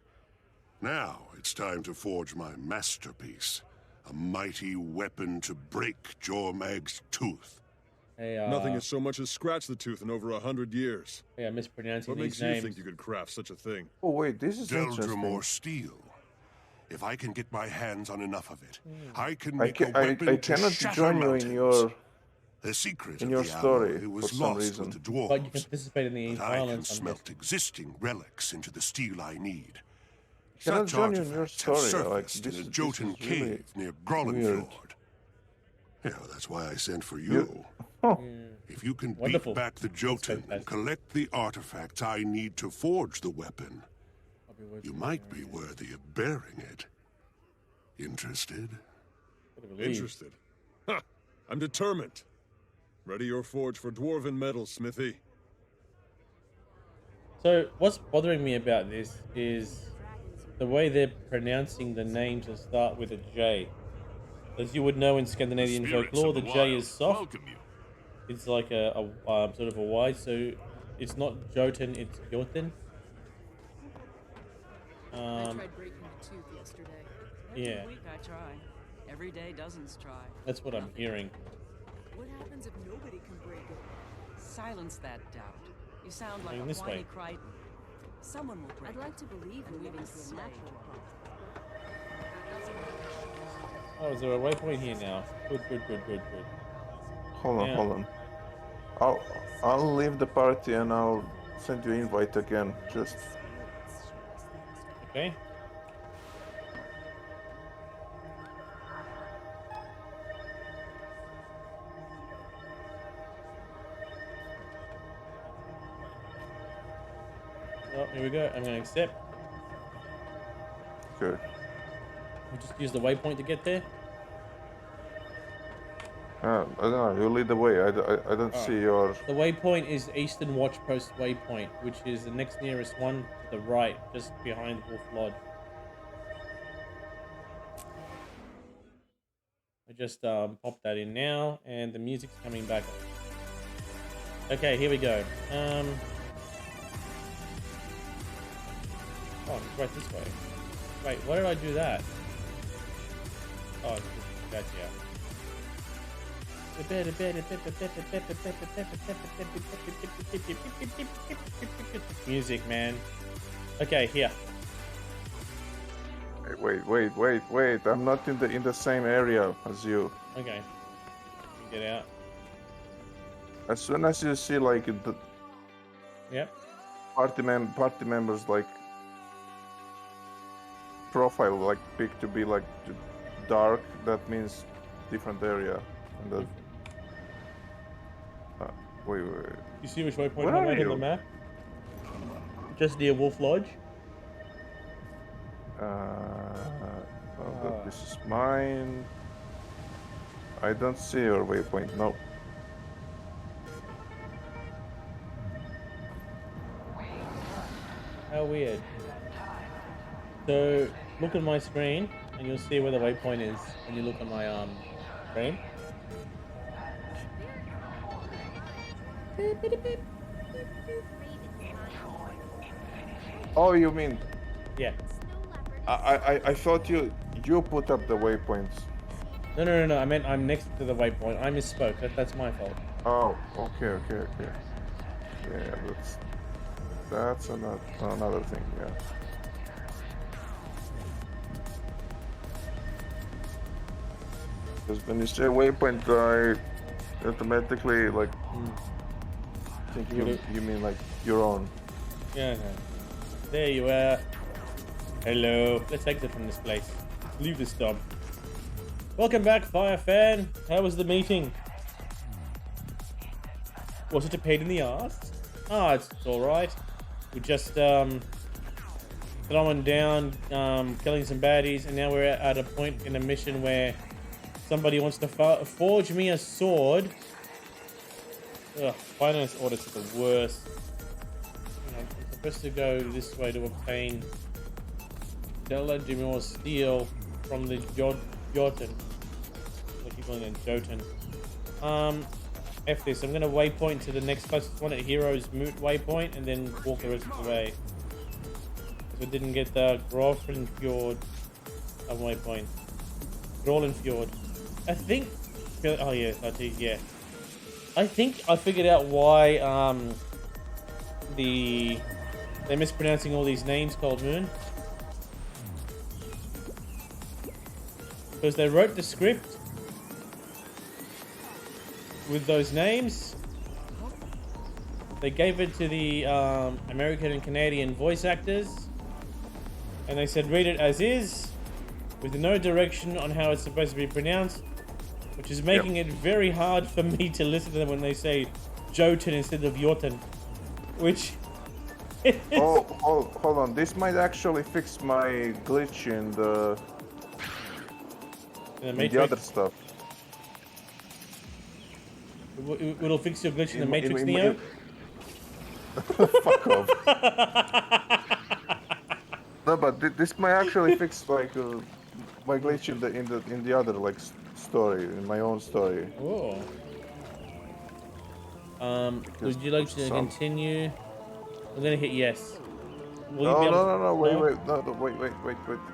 Now it's time to forge my masterpiece, a mighty weapon to break Jormag's tooth. Hey, Nothing has so much as scratched the tooth in over 100 years. Hey, I'm mispronouncing What these makes you names. think you could craft such a thing? Oh wait, this is interesting. Deldrimore steel. If I can get my hands on enough of it, I can make a weapon I to cannot shatter join you mountains. in your The secret in of your the story alloy for was some lost reason. with the dwarves. But you can participate in the But I can violence. smelt existing relics into the steel I need. Cannot Such join you in your artifacts have story, like, surfaced this in a is Jotun really cave near weird. Grollenfjord. Yeah, that's why I sent for you. If you can Wonderful. beat back the Jotun and fantastic. collect the artifacts I need to forge the weapon, you might be worthy of bearing it. Interested? Interested? Ha! I'm determined. Ready your forge for dwarven metal, Smithy. So what's bothering me about this is the way they're pronouncing the names that start with a J. As you would know in Scandinavian Spirits folklore, of the the J wild is soft. welcome you. It's like a sort of a Y, so it's not Jotun, it's Jotun. I tried breaking a tooth yesterday. Yeah. Every week I try. Every day dozens try. That's what I'm hearing. What happens if nobody can break it? Silence that doubt. You sound like Going a this whiny way. Crichton. Someone will break I'd like to believe and in leave living it to a slave. natural Oh, is there a waypoint here now? Good, good, good, good, good. Hold on, Yeah. hold on. I'll leave the party and I'll send you invite again. Just Okay. Oh, here we go. I'm gonna accept. good. We just use the waypoint to get there. I don't know. You lead the way. I don't see your. The waypoint is Eastern Watch Post waypoint, which is the next nearest one to the right, just behind Wolf Lodge. I just popped that in now, and the music's coming back. Okay, here we go. Oh, it's right this way. Wait, why did I do that? Oh, it's just, gotcha. Music, man. Okay, here. Wait. I'm not in the same area as you. Okay. Get out. As soon as you see like the Yep. party members like profile like pick to be like dark, that means different area. And that. Wait. You see which waypoint Where I'm are at on you? the map? Just near Wolf Lodge. This is mine. I don't see your waypoint. No. How weird. So look at my screen and you'll see where the waypoint is when you look at my screen. Oh, you mean? Yeah. I thought you put up the waypoints. No. I meant I'm next to the waypoint. I misspoke. That's my fault. Oh, okay. Yeah, that's another thing. Yeah. Because when you say waypoint, I automatically like I think you mean like your own. Yeah, no. There you are. Hello. Let's exit from this place. Leave this dump. Welcome back, Fire Fan. How was the meeting? Was it a pain in the ass? Ah, it's alright. We just throwing down, killing some baddies, and now we're at a point in a mission where somebody wants to forge me a sword. Ugh, finance audits are the worst. I'm supposed to go this way to obtain legendary steel from the Jotun. I keep calling it Jotun. F this. I'm gonna waypoint to the next closest one at Heroes Moot waypoint, and then walk the rest of the way. So I didn't get the Grofenfjord waypoint. Grollenfjord. I think. Oh yeah, yeah. I think I figured out why they're mispronouncing all these names called Moon. Because they wrote the script with those names. They gave it to the American and Canadian voice actors, and they said read it as is, with no direction on how it's supposed to be pronounced, which is making it very hard for me to listen to them when they say Jotun instead of Jotun, which Oh, hold on. This might actually fix my glitch in the other stuff. It'll fix your glitch in the Matrix, Neo? Fuck off. No, but this might actually fix like my glitch in the other like story, in my own story. Oh. Would you like to continue? I'm gonna hit yes. No, wait,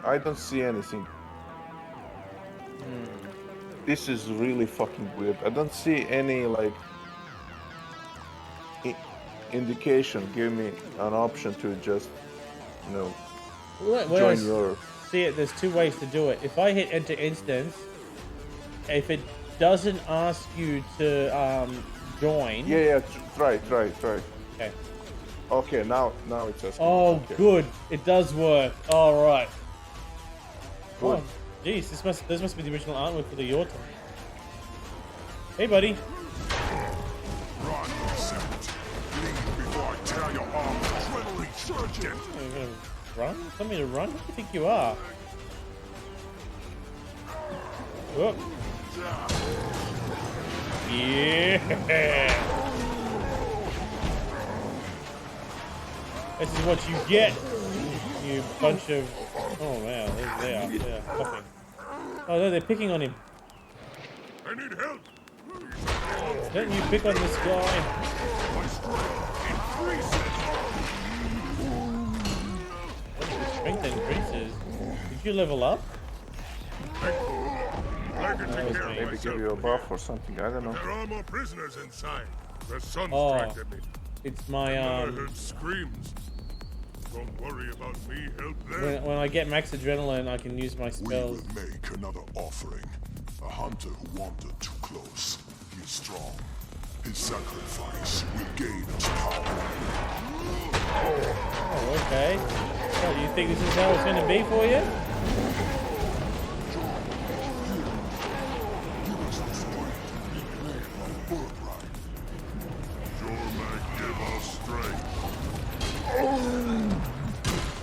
I don't see anything. This is really fucking weird. I don't see any like indication. Give me an option to just, join your. See it. There's two ways to do it. If I hit enter instance, if it doesn't ask you to join. Yeah. Try. Okay. Okay, now it's asking. Oh, okay. good. It does work. All right. Good. Oh, geez, this must be the original artwork for the Jotun. Hey, buddy. Run, Sept. Leave before I tear your arm adrenaline surgeon. You're gonna run? Tell me to run? Who do you think you are? Whoop. Yeah. This is what you get, you bunch of... Oh, wow, they are coughing. Oh, no, they're picking on him. I need help. Don't you pick on this guy. My strength increases. Strength increases. Did you level up? I can take care of Maybe myself. give you a buff or something. I don't know. There are more prisoners inside. The sun Oh, struck at me. it's my, I heard screams. Don't worry about me. Help them. when I get max adrenaline, I can use my We spells. will make another offering. A hunter who wandered too close. He is strong. His sacrifice will gain us power. Oh, okay. So you think this is how it's going to be for you? Give us the strength. Our birthright. Sure might give us strength.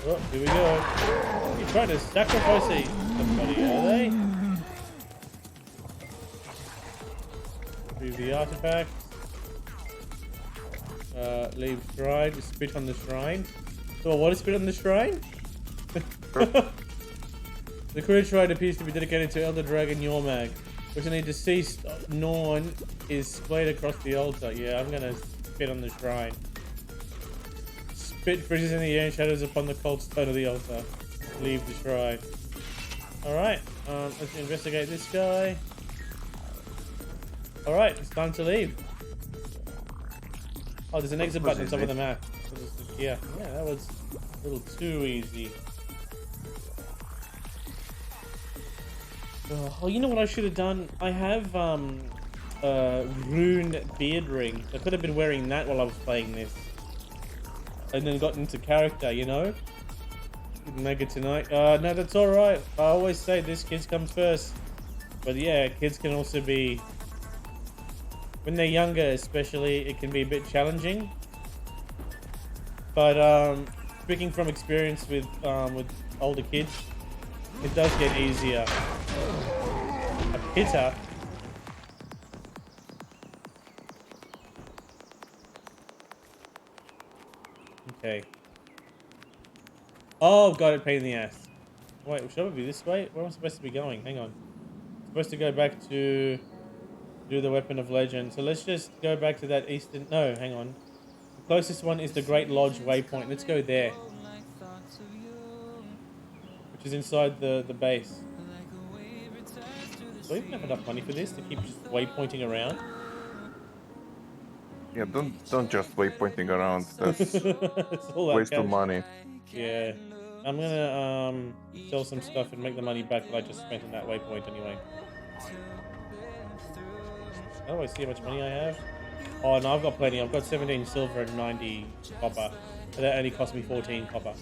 Oh, here we go. You're trying to sacrifice somebody, are they? Do the artifact. Leave shrine. Spit on the shrine. So what is spit on the shrine? The crew shrine appears to be dedicated to Elder Dragon Yormag, which a deceased Norn is splayed across the altar. Yeah, I'm gonna spit on the shrine. Spit freezes in the air and shadows upon the cold stone of the altar. Leave the shrine. Alright, let's investigate this guy. Alright, it's time to leave. Oh, there's an exit button on top of the map. Yeah, that was a little too easy. Oh, you know what I should have done? I have rune beard ring. I could have been wearing that while I was playing this. And then got into character, you know? Didn't make it tonight. No, that's alright. I always say this, kids comes first. But yeah, kids can also be... When they're younger especially, it can be a bit challenging. But speaking from experience with older kids, it does get easier. A pitter. Okay. Oh, got it, pain in the ass. Wait, should I be this way? Where am I supposed to be going? Hang on. I'm supposed to go back to do the Weapon of Legend. So let's just go back to that eastern... No, hang on. The closest one is the Great Lodge waypoint. Let's go there. Which is inside the base. Do I even have enough money for this to keep just waypointing around? Yeah, don't just waypointing around. That's waste of money. Yeah. I'm gonna sell some stuff and make the money back that I just spent on that waypoint anyway. How do I see how much money I have? Oh no, I've got plenty. I've got 17 silver and 90 copper. But that only cost me 14 copper.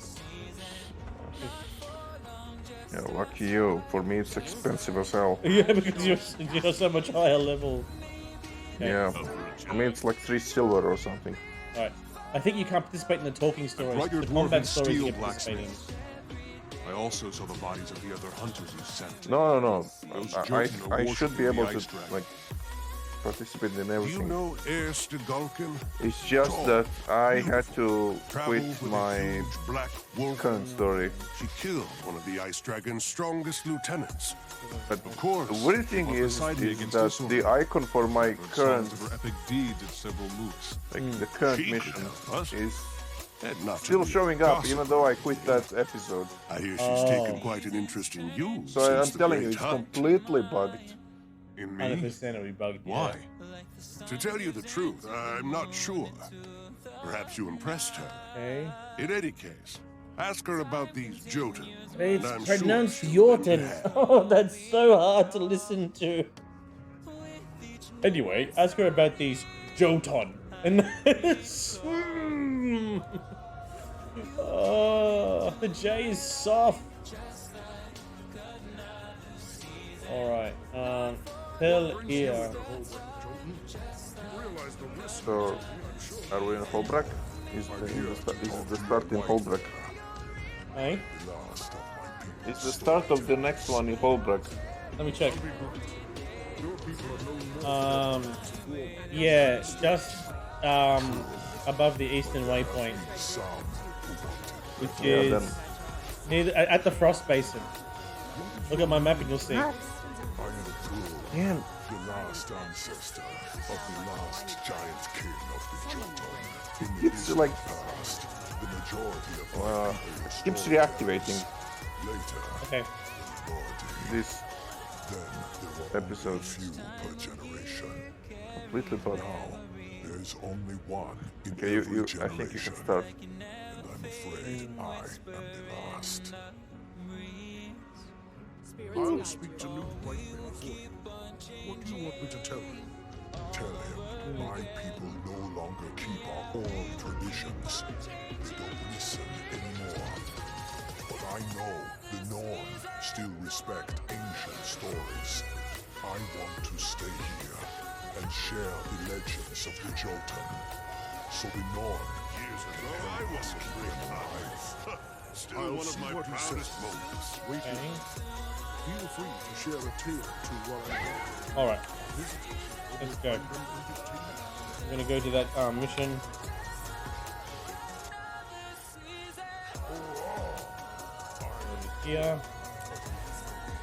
Yeah, lucky you. For me, it's expensive as hell. Yeah, because you're so much higher level. Okay. Yeah, I mean it's like 3 silver or something. Alright. I think you can't participate in the talking stories. Like your The combat dwarven stories you steel can participate in. blacksmiths. I also saw the bodies of the other hunters you sent. No. Those I Jotun are should be worshipping able the to ice dragon. like participate in Do you everything. know Erst Gulkin? It's just that I had to Traveled quit with my a huge black wolf. current story. She killed one of the ice dragon's strongest lieutenants. But Of course, the weird thing Fought is beside me that against the Ursula. icon for my Heard current, songs of her epic deeds at several moots. like the current She could mission help us. is And not to still be showing up, gossip. even though I quit that episode. I hear she's taken quite an interest in you. So since I'm the telling you, Great it's Hunt. completely bugged. In me? 100% will be bugged. Why? To tell you the truth, I'm not sure. Perhaps you impressed her. Okay. In any case, ask her about these Jotun. It's and I'm sure pronounced she'll lend a Jordan. hand. Oh, that's so hard to listen to. Anyway, ask her about these Jotun. And oh, the J is soft. Alright, tell here. So, are we in Holbrook? Is the start in Holbrook? Hey, It's the start of the next one in Holbrook. let me check. Yeah, just above the eastern waypoint, which Yeah, is then- near at the Frost Basin. Look at my map and you'll see. Yeah. The last ancestor of the last giant king of the Jotun. In the It's like past, the majority of it keeps reactivating later, Okay. this then there were episodes. few per generation. Completely bugged. There's only one in Okay, every you I generation. think you can start. And I'm afraid I am the last. I'll speak to Newt Whiteman for you. What do you want me to tell him? Tell him my people no longer keep our old traditions. They don't listen anymore. But I know the Norn still respect ancient stories. I want to stay here and share the legends of the Jotun. So the Norn Years ago, I was a great alive. Still I'll one of see my what he proudest says. moments. Okay. Feel free to share a tale to what I know. All right. Let's go. I'm gonna go to that mission. Over here.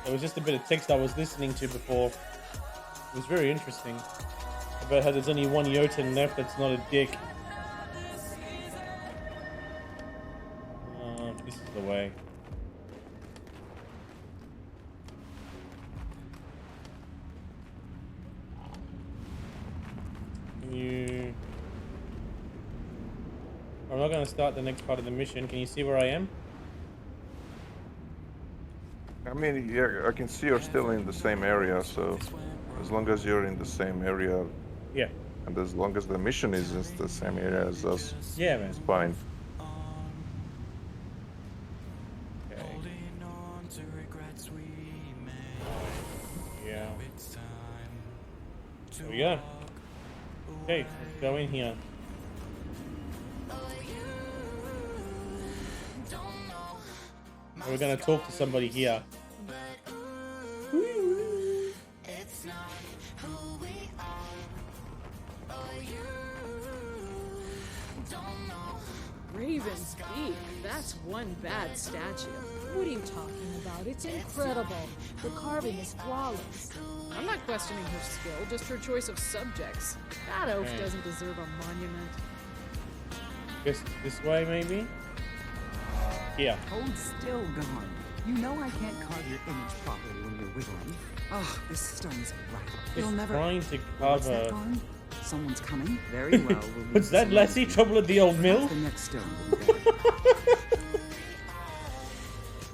There was just a bit of text I was listening to before. It was very interesting about how there's only one Jotun left that's not a dick. This is the way. You... I'm not going to start the next part of the mission. Can you see where I am? I mean, yeah, I can see you're still in the same area, so as long as you're in the same area, Yeah. and as long as the mission is in the same area as us, Yeah, man. it's fine. Okay. Yeah. There we go. Okay, let's go in here. We're gonna talk to somebody here. Raven's Peak. That's one bad statue. What are you talking about? It's incredible. The carving is flawless. I'm not questioning her skill, just her choice of subjects. That oaf Okay. doesn't deserve a monument. Guess this way, maybe? Here. Hold still, Gone. You know I can't carve your image properly when you're wiggling. Oh, this stone's right. You'll Just never. trying to What's that, cover. Gone? Someone's coming? Very well. We'll leave What's this that, alone. Lassie? Trouble at the old mill? The next stone will be better.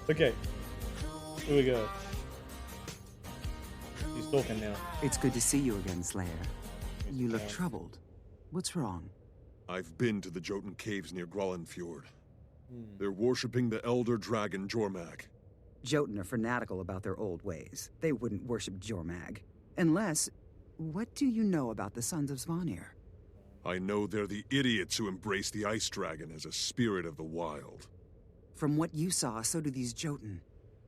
Okay. Here we go. He's talking now. It's good to see you again, Slayer. You look Yeah. troubled. What's wrong? I've been to the Jotun caves near Grollenfjord. They're worshipping the elder dragon Jormag. Jotun are fanatical about their old ways. They wouldn't worship Jormag. Unless... What do you know about the Sons of Svanir? I know they're the idiots who embrace the ice dragon as a spirit of the wild. From what you saw, so do these Jotun.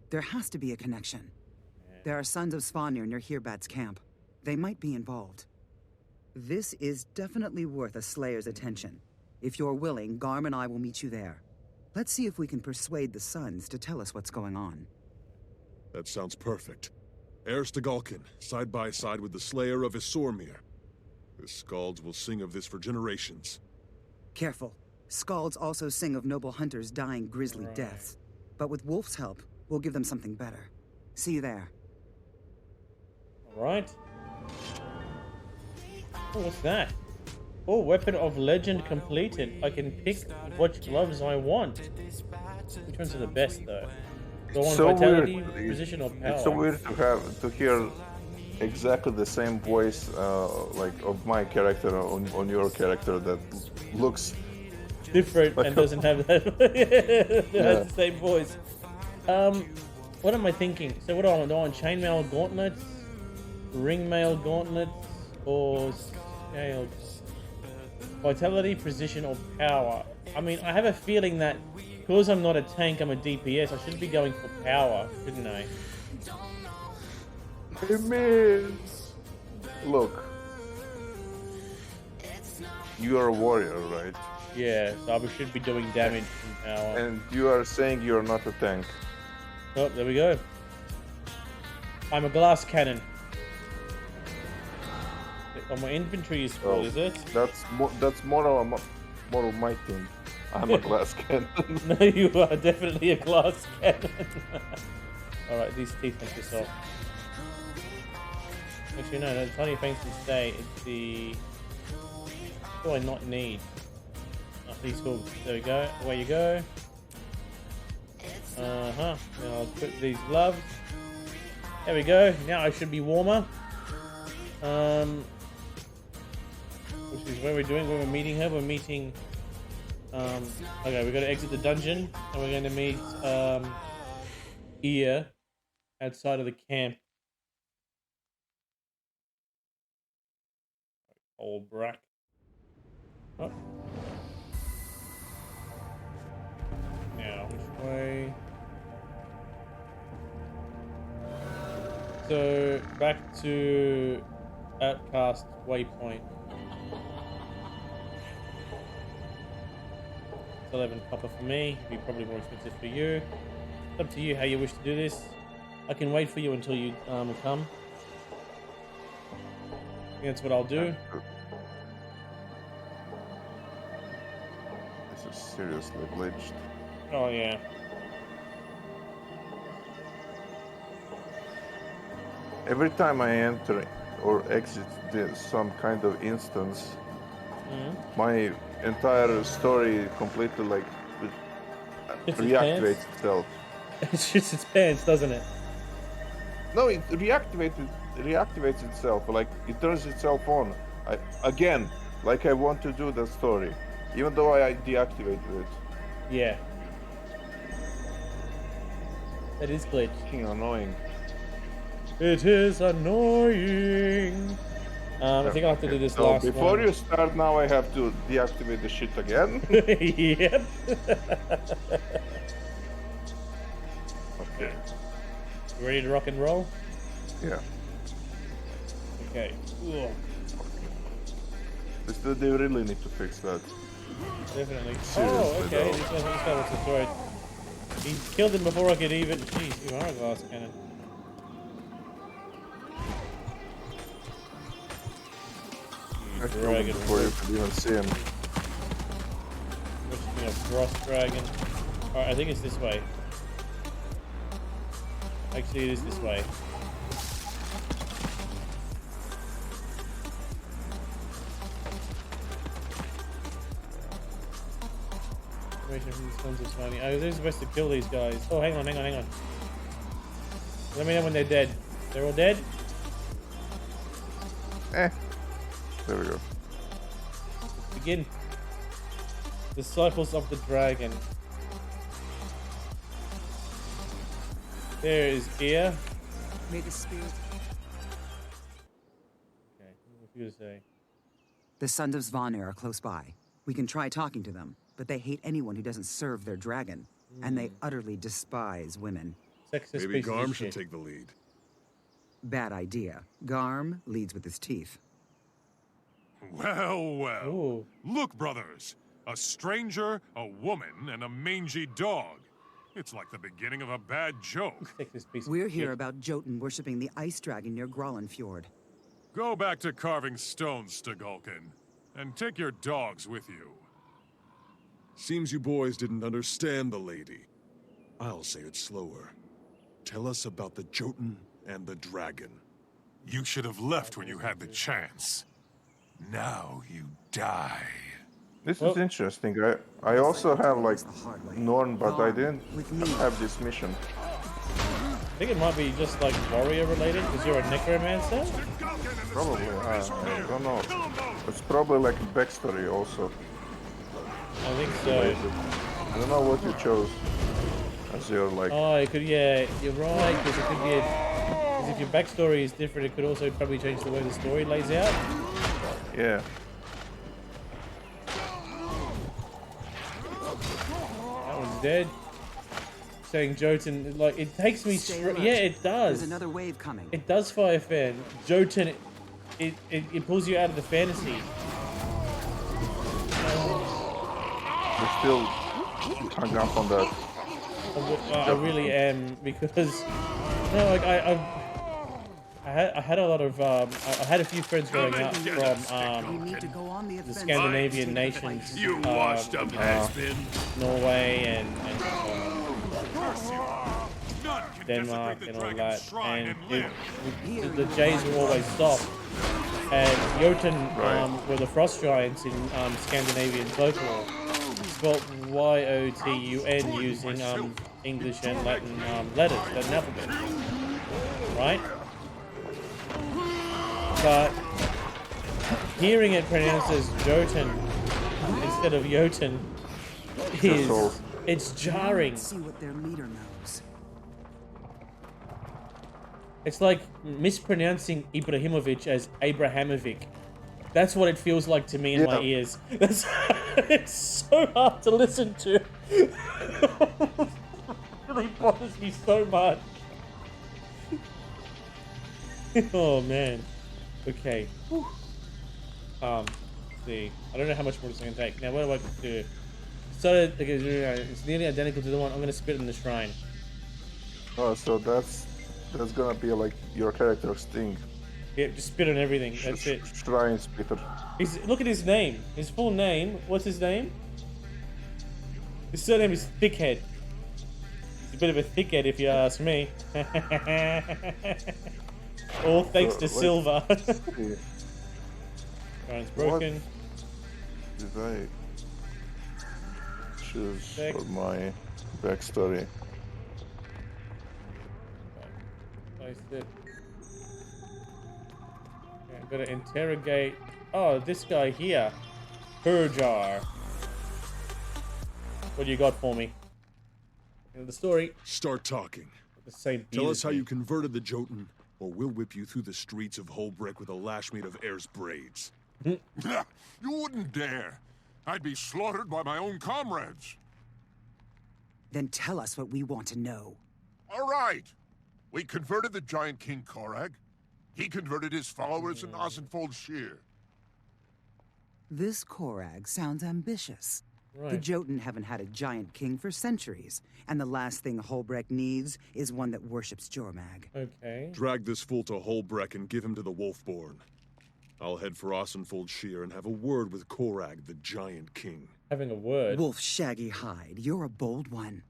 There has to be a connection. There are Sons of Svanir near Hirbat's camp. They might be involved. This is definitely worth a Slayer's attention. If you're willing, Garm and I will meet you there. Let's see if we can persuade the Sons to tell us what's going on. That sounds perfect. Erstegalkin, side by side with the Slayer of Isormir. The Skalds will sing of this for generations. Careful. Skalds also sing of noble hunters dying grisly deaths. But with Wolf's help, we'll give them something better. See you there. Alright. Oh, what's that? Oh, weapon of legend completed. I can pick what gloves I want. Which ones are the best though? The one So vitality, weird. position, or power? It's so weird to hear exactly the same voice, like of my character on your character that looks Different and doesn't have that. It has the same voice. What am I thinking? So what do I want? Do I want chainmail gauntlets, ringmail gauntlets, or scaled? Vitality, precision, or power? I mean, I have a feeling that because I'm not a tank, I'm a DPS, I should be going for power, shouldn't I? It means, look, you are a warrior, right? Yeah, so I should be doing damage from power. And you are saying you are not a tank. Oh, there we go. I'm a glass cannon. Oh, my infantry is full, is it? That's more of my thing. I'm a glass cannon. No, you are definitely a glass cannon. Alright, these teeth can piss off. Actually, no, the tiny fangs can stay. It's the... What do I not need? Oh, these hooves. There we go. Away you go. Uh-huh. Now I'll put these gloves. There we go. Now I should be warmer. Which is where we're doing, where we're meeting her. We're meeting... okay, we're going to exit the dungeon. And we're going to meet, here. Outside of the camp. Old Brack. Oh. Now, which way? So, back to Outcast Waypoint. It's 11 copper for me. It'd be probably more expensive for you. It's up to you how you wish to do this. I can wait for you until you come. I think that's what I'll do. This is seriously glitched. Oh yeah. Every time I enter or exit some kind of instance, my entire story completely like It's reactivates its itself. It shits its pants, doesn't it? No, it reactivated reactivates itself. Like it turns itself on. Again, like I want to do the story, even though I deactivated it. Yeah. That is glitch. Fucking annoying. It is annoying. I think I'll have to do this So last before one. you start now, I have to deactivate the shit again. Yep. Okay. You ready to rock and roll? Yeah. Okay. Ugh, They really need to fix that. definitely. Seriously, okay. though. This guy was destroyed. He killed him before I could even. Jeez, you are a glass cannon. I killed him Dragon before you Wolf. could even see him. Worshipping a frost dragon. Alright, I think it's this way. Actually, it is this way. Information from the Sons of Swanee. Oh, they're supposed to kill these guys. Oh, hang on. Let me know when they're dead. They're all dead? There we go. Begin. Disciples of the Dragon. There is Gia. May the spirit. Okay, what you gonna say? The Sons of Svanir are close by. We can try talking to them, but they hate anyone who doesn't serve their dragon, and they utterly despise women. Sexist Maybe pieces of Garm should shit. take the lead. Bad idea. Garm leads with his teeth. Well, well. Ooh. Look, brothers. A stranger, a woman, and a mangy dog. It's like the beginning of a bad joke. Take this piece of We're here shit. about Jotun worshipping the ice dragon near Grollen Fjord. Go back to carving stones, Stagulkin, and take your dogs with you. Seems you boys didn't understand the lady. I'll say it slower. Tell us about the Jotun and the dragon. You should have left when you had the chance. Now you die. This is interesting. I also have like Norn, but I didn't have this mission. I think it might be just like warrior related because you're a necromancer. Probably. I don't know. It's probably like a backstory also. I think so. I don't know what you chose as your like. Oh, it could. Yeah, you're right. Because it could be. Because if your backstory is different, it could also probably change the way the story lays out. Yeah. That one's dead. Saying Jotun, like it takes me straight. Yeah, it does. There's another wave coming. It does, Fire Fan. Jotun, it pulls you out of the fantasy. You're still hung up on that. I really am because no, like I had a lot of I had a few friends growing up from We need to go on the the offensive. Scandinavian nations, You washed up has-been. Norway and None can Denmark desecrate and the all dragon's that, shrine and live. the Jays were always soft. And Jotun were the frost giants in Scandinavian folklore. Spelled Y-O-T-U-N using English and Latin letters, Latin alphabet, right? But hearing it pronounced as Jotun instead of Jotun is it's jarring. Let's see what their leader knows. It's like mispronouncing Ibrahimovic as Abrahamovic. That's what it feels like to me in my ears. It's so hard to listen to. It really bothers me so much. Oh man. Okay. Let's see. I don't know how much more it's gonna take. Now what do I do? So it's nearly identical to the one I'm gonna spit in the shrine. Oh, so that's gonna be like your character's thing. Yeah, just spit on everything. That's it. Shrine spitter. Look at his name. His full name. What's his name? His surname is Thickhead. He's a bit of a thickhead, if you ask me. All thanks to Silver. Shrine's broken. Did I choose for my backstory? Place it. Gotta interrogate. Oh, this guy here. Purjar. What do you got for me? The story. Start talking. The same. Tell us how you converted the Jotun, or we'll whip you through the streets of Holbreck with a lash made of Heir's braids. You wouldn't dare. I'd be slaughtered by my own comrades. Then tell us what we want to know. All right. We converted the giant King Korag. He converted his followers in Ozenfold Shear. This Korag sounds ambitious. Right. The Jotun haven't had a giant king for centuries, and the last thing Holbreck needs is one that worships Jormag. Okay. Drag this fool to Holbreck and give him to the Wolfborn. I'll head for Ozenfold Shear and have a word with Korag, the giant king. Having a word. Wolf Shaggy Hide, you're a bold one.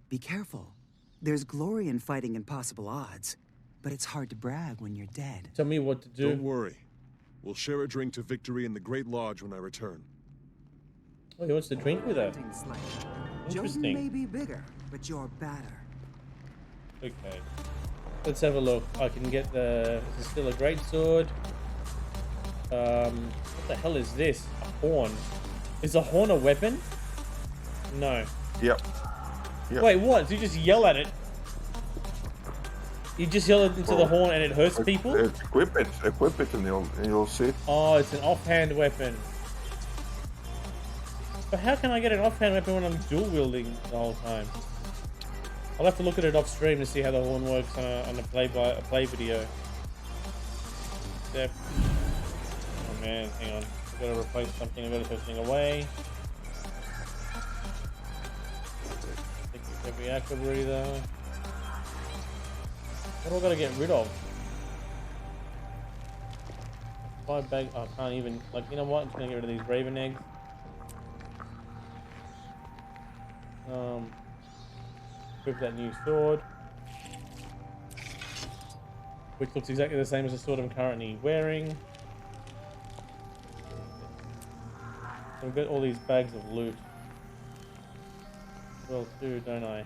Be careful. There's glory in fighting impossible odds, but it's hard to brag when you're dead. Tell me what to do. Don't worry. We'll share a drink to victory in the Great Lodge when I return. Oh, he wants to drink with her. Jotun Interesting. may be bigger, but you're badder. Okay. Let's have a look. I can get the... This is still a great sword. What the hell is this? A horn. Is a horn a weapon? No. Yep. Yep. Wait, what? So you just yell at it? You just yell it into the horn and it hurts people? Equip it, and you'll see. Oh, it's an offhand weapon. But how can I get an offhand weapon when I'm dual wielding the whole time? I'll have to look at it off stream to see how the horn works on a play video. Step. Oh man, hang on. I've got to replace something. I've got to throw something away. Take every aqua breather. What do I got to get rid of? 5 bags. Oh, I can't even. Like, you know what? I'm just gonna get rid of these raven eggs. Equip that new sword, which looks exactly the same as the sword I'm currently wearing. I've got all these bags of loot. Well, too, don't I?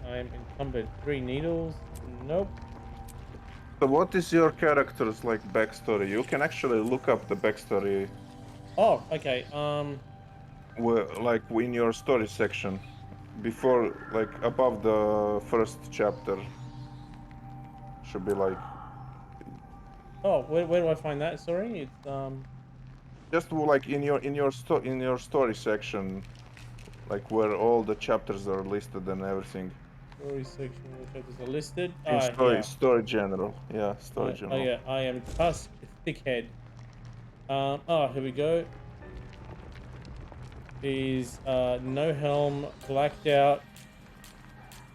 I'm encumbered. 3 needles. Nope. So what is your character's like backstory? You can actually look up the backstory. Oh, okay. Like in your story section, before, like above the first chapter, should be like. Oh, where do I find that? Sorry, it's Just like in your story section, like where all the chapters are listed and everything. Story section, where chapters are listed. In story Yeah. general, yeah, story Oh general. yeah, I am Tusk Thickhead. Oh, here we go. Is no helm, blacked out,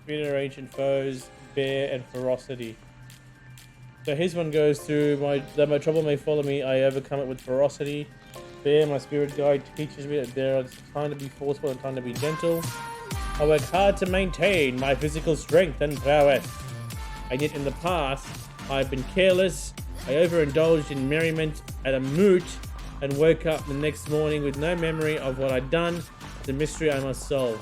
fear ancient foes, bear, and ferocity. So his one goes through that my trouble may follow me, I overcome it with ferocity. Bear, my spirit guide, teaches me that there is time to be forceful and time to be gentle. I work hard to maintain my physical strength and prowess. And yet in the past, I've been careless, I overindulged in merriment at a moot, and woke up the next morning with no memory of what I'd done, the mystery I must solve.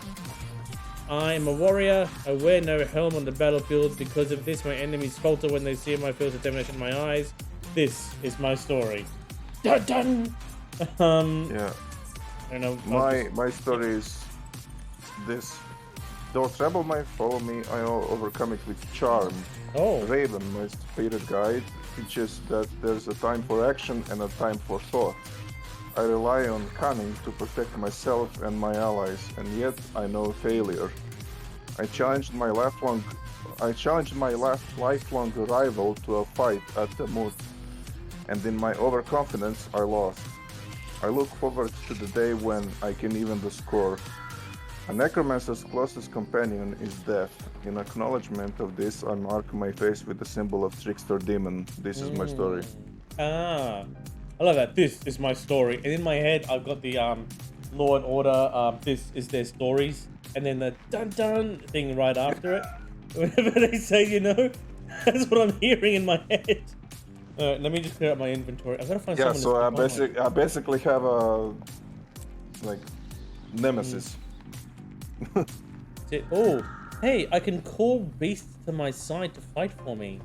I am a warrior, I wear no helm on the battlefield, because of this my enemies falter when they see my fierce determination in my eyes. This is my story. Dun dun! Yeah. I don't know. My story is this. Though trouble might follow me, I overcome it with charm. Oh. Raven, my spirit guide, teaches that there's a time for action and a time for thought. I rely on cunning to protect myself and my allies, and yet I know failure. I challenged my lifelong rival to a fight at the moot, and in my overconfidence I lost. I look forward to the day when I can even the score. A necromancer's closest companion is death. In acknowledgement of this, I mark my face with the symbol of trickster demon. This is my story. Ah, I love that. This is my story. And in my head, I've got the Law and Order, this is their stories. And then the dun-dun thing right after it. Whenever they say, you know, that's what I'm hearing in my head. Let me just clear up my inventory. I've got to find Yeah, someone so I basically have a like nemesis. Oh, Hey, I can call beasts to my side to fight for me.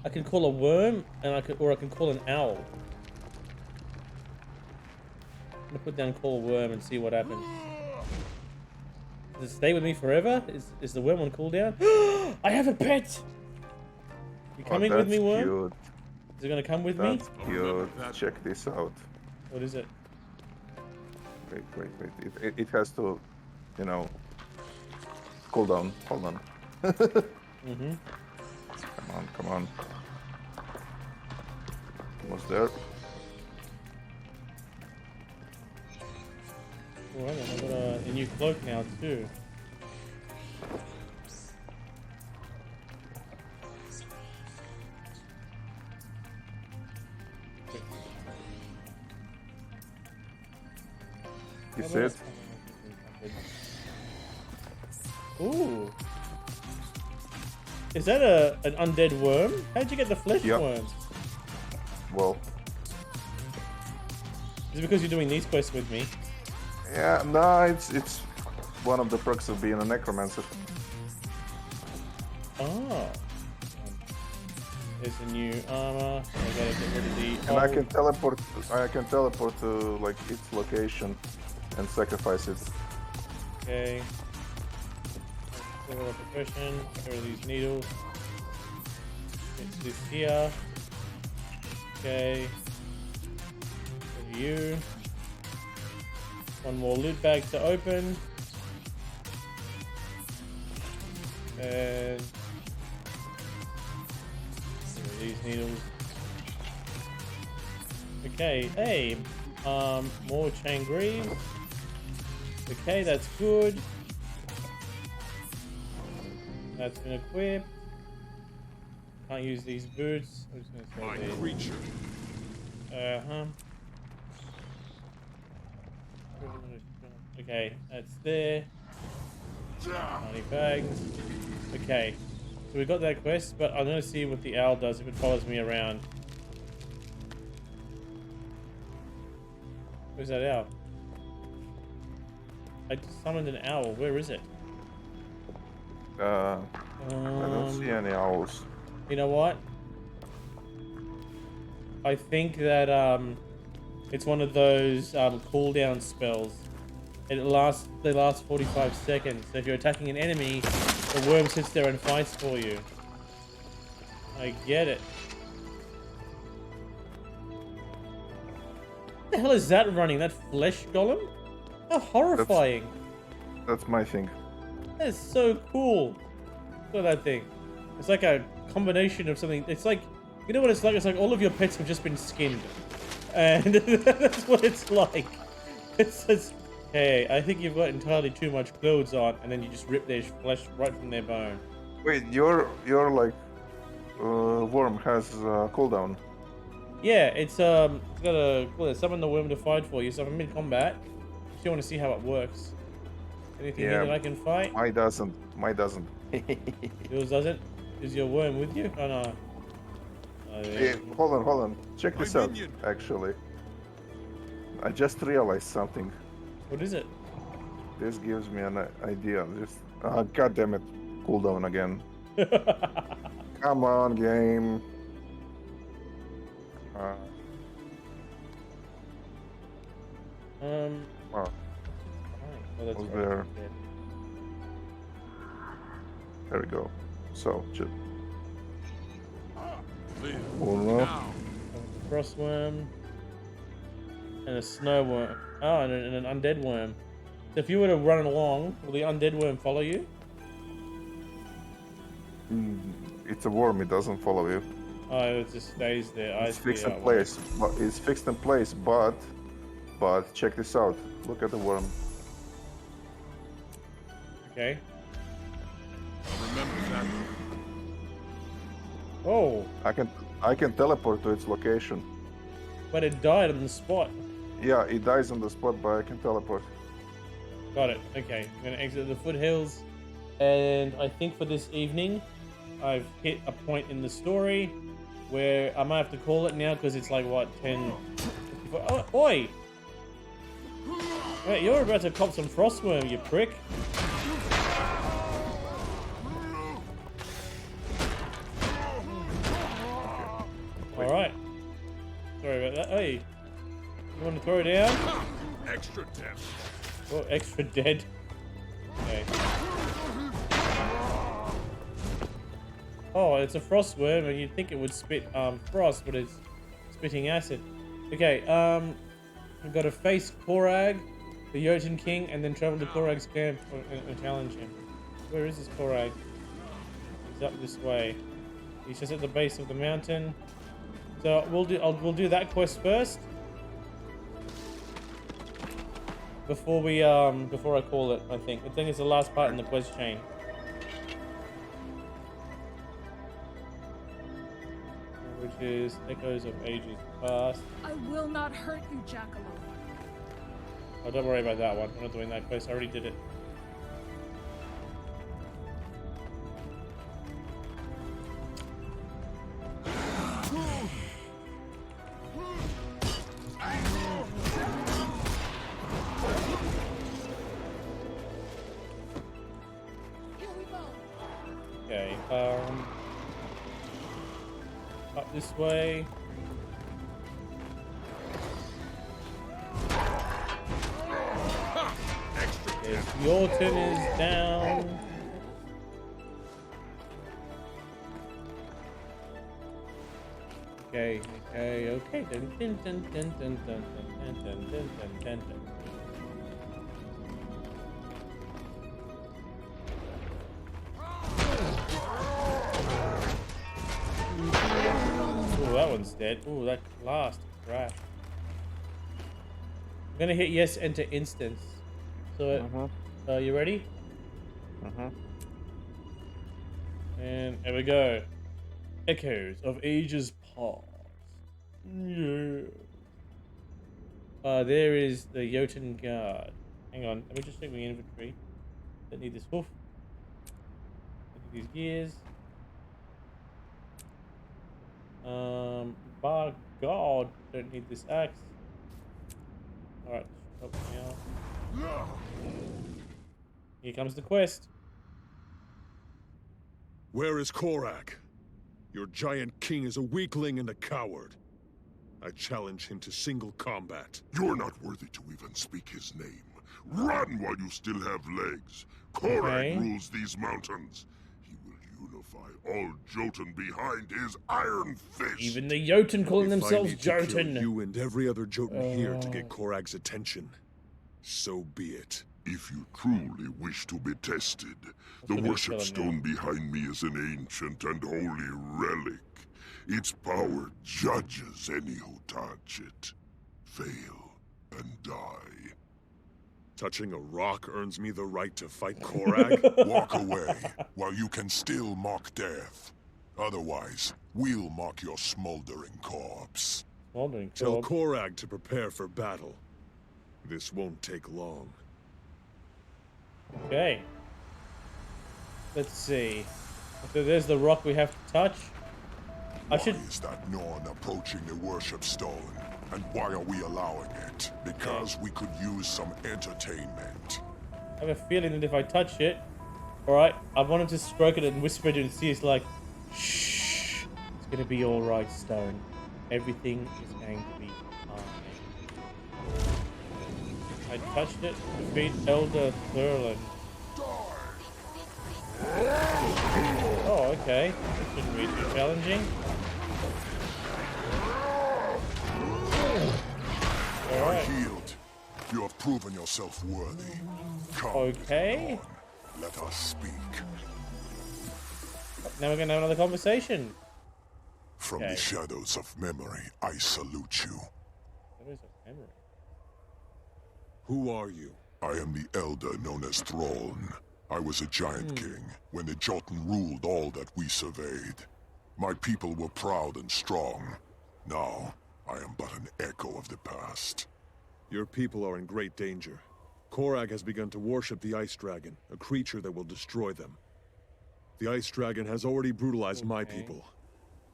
I can call a worm, and I can call an owl. I'm gonna put down call a worm and see what happens. Does it stay with me forever? Is the worm on cooldown? I have a pet! You coming with me, worm? Cute. Is it gonna come with me? That's cute. Check this out. What is it? Wait. It has to, you know, cool down. Hold on. Mm-hmm. Come on. Almost there. Oh, I've got a new cloak now too. You see it? Ooh. Is that an undead worm? How'd you get the flesh worms? Well. Is it because you're doing these quests with me? Yeah, no, it's one of the perks of being a necromancer. Oh. There's a new armor. I gotta get rid of the And I can teleport to like its location and sacrifice it. Okay. Level up profession. There are these needles. It's this here. Okay. For you. One more loot bag to open. And these needles. Okay, hey, more chain greaves. Okay, that's good. That's been equipped. Can't use these boots. I'm just gonna sell these. Creature. Okay, that's there. 90 bags. Okay, so we got that quest, but I'm gonna see what the owl does if it follows me around. Where's that owl? I just summoned an owl. Where is it? I don't see any owls. You know what? I think that it's one of those cooldown spells. They last 45 seconds. So if you're attacking an enemy, the worm sits there and fights for you. I get it. What the hell is that running? That flesh golem? How horrifying. That's my thing. That's so cool. Look at that thing. It's like a combination of something. It's like, you know what it's like? It's like all of your pets have just been skinned. And that's what it's like. It's hey, I think you've got entirely too much clothes on, and then you just rip their flesh right from their bone. Wait, your like worm has cooldown. Yeah, it's got a summon the worm to fight for you. So I'm in combat. If you want to see how it works. Anything here that I can fight? Mine doesn't. Yours doesn't? Is your worm with you? Oh no. Oh, yeah. Hey, hold on. Check this out. Actually, I just realized something. What is it? This gives me an idea. Just god damn it, cooldown again. Come on, game. Wow. Oh, that's there. There we go. So, just frost worm and a snow worm. Oh, and an undead worm. So if you were to run along, will the undead worm follow you? It's a worm. It doesn't follow you. Oh, it just stays there. It's fixed in place. It's fixed in place, but check this out. Look at the worm. Okay. I'll remember that. Oh. I can teleport to its location. But it died on the spot. Yeah, it dies on the spot, but I can teleport. Got it. Okay. I'm gonna exit the foothills, and I think for this evening, I've hit a point in the story where I might have to call it now because it's like what 10. Oh, oi! Wait, you're about to cop some frostworm, you prick. Hey, you want to throw it down? Extra death. Oh, extra dead. Okay. Oh, it's a frost worm, and you'd think it would spit frost, but it's spitting acid. Okay, we've got to face Korag, the Jotun King, and then travel to Korag's camp and challenge him. Where is this Korag? He's up this way. He's just at the base of the mountain. So we'll do that quest first. Before I call it, I think it's the last part in the quest chain. Which is Echoes of Ages Past. I will not hurt you, Jackalope. Oh, don't worry about that one. I'm not doing that quest. I already did it. Okay, up this way. Okay, Jotun is down. Okay. Dun, dun, dun, dun, dun, dun, dun, dun, dun, dun, dun, dun. Oh, that one's dead. Oh, that last crash. I'm gonna hit yes, enter instance. So, you ready? And there we go. Echoes of Ages Past. Yeah. There is the Jotun Guard. Hang on, let me just check my inventory. Don't need this hoof. Don't need these gears. By God, don't need this axe. Alright, help me out. Here comes the quest. Where is Korag? Your giant king is a weakling and a coward. I challenge him to single combat. You're not worthy to even speak his name. Run while you still have legs. Korag Okay. rules these mountains. He will unify all Jotun behind his iron fist. Even the Jotun calling If I themselves need to kill Jotun. you and every other Jotun here to get Korag's attention, so be it. If you truly wish to be tested, the what he's worship telling stone behind me is an ancient and holy relic. Its power judges any who touch it, fail, and die. Touching a rock earns me the right to fight Korag? Walk away while you can still mock death. Otherwise, we'll mock your smoldering corpse. Smoldering Tell corpse. Korag to prepare for battle. This won't take long. Okay. Let's see. So there's the rock we have to touch. Why is that Norn approaching the worship stone? And why are we allowing it? Because we could use some entertainment. I have a feeling that if I touch it, alright, I want him to stroke it and whisper it and see it's like, shh, it's gonna be alright, Stone. Everything is going to be fine. I touched it, defeat Elder Thurland. Oh, okay. This shouldn't be too challenging. Are Alright. healed. You have proven yourself worthy. Come, Okay. Norn, let us speak. Now we're gonna have another conversation. From Okay. the shadows of memory, I salute you. Shadows of memory. Who are you? I am the elder known as Thralln. I was a giant king when the Jotun ruled all that we surveyed. My people were proud and strong. Now, I am but an echo of the past. Your people are in great danger. Korag has begun to worship the Ice Dragon, a creature that will destroy them. The Ice Dragon has already brutalized my people.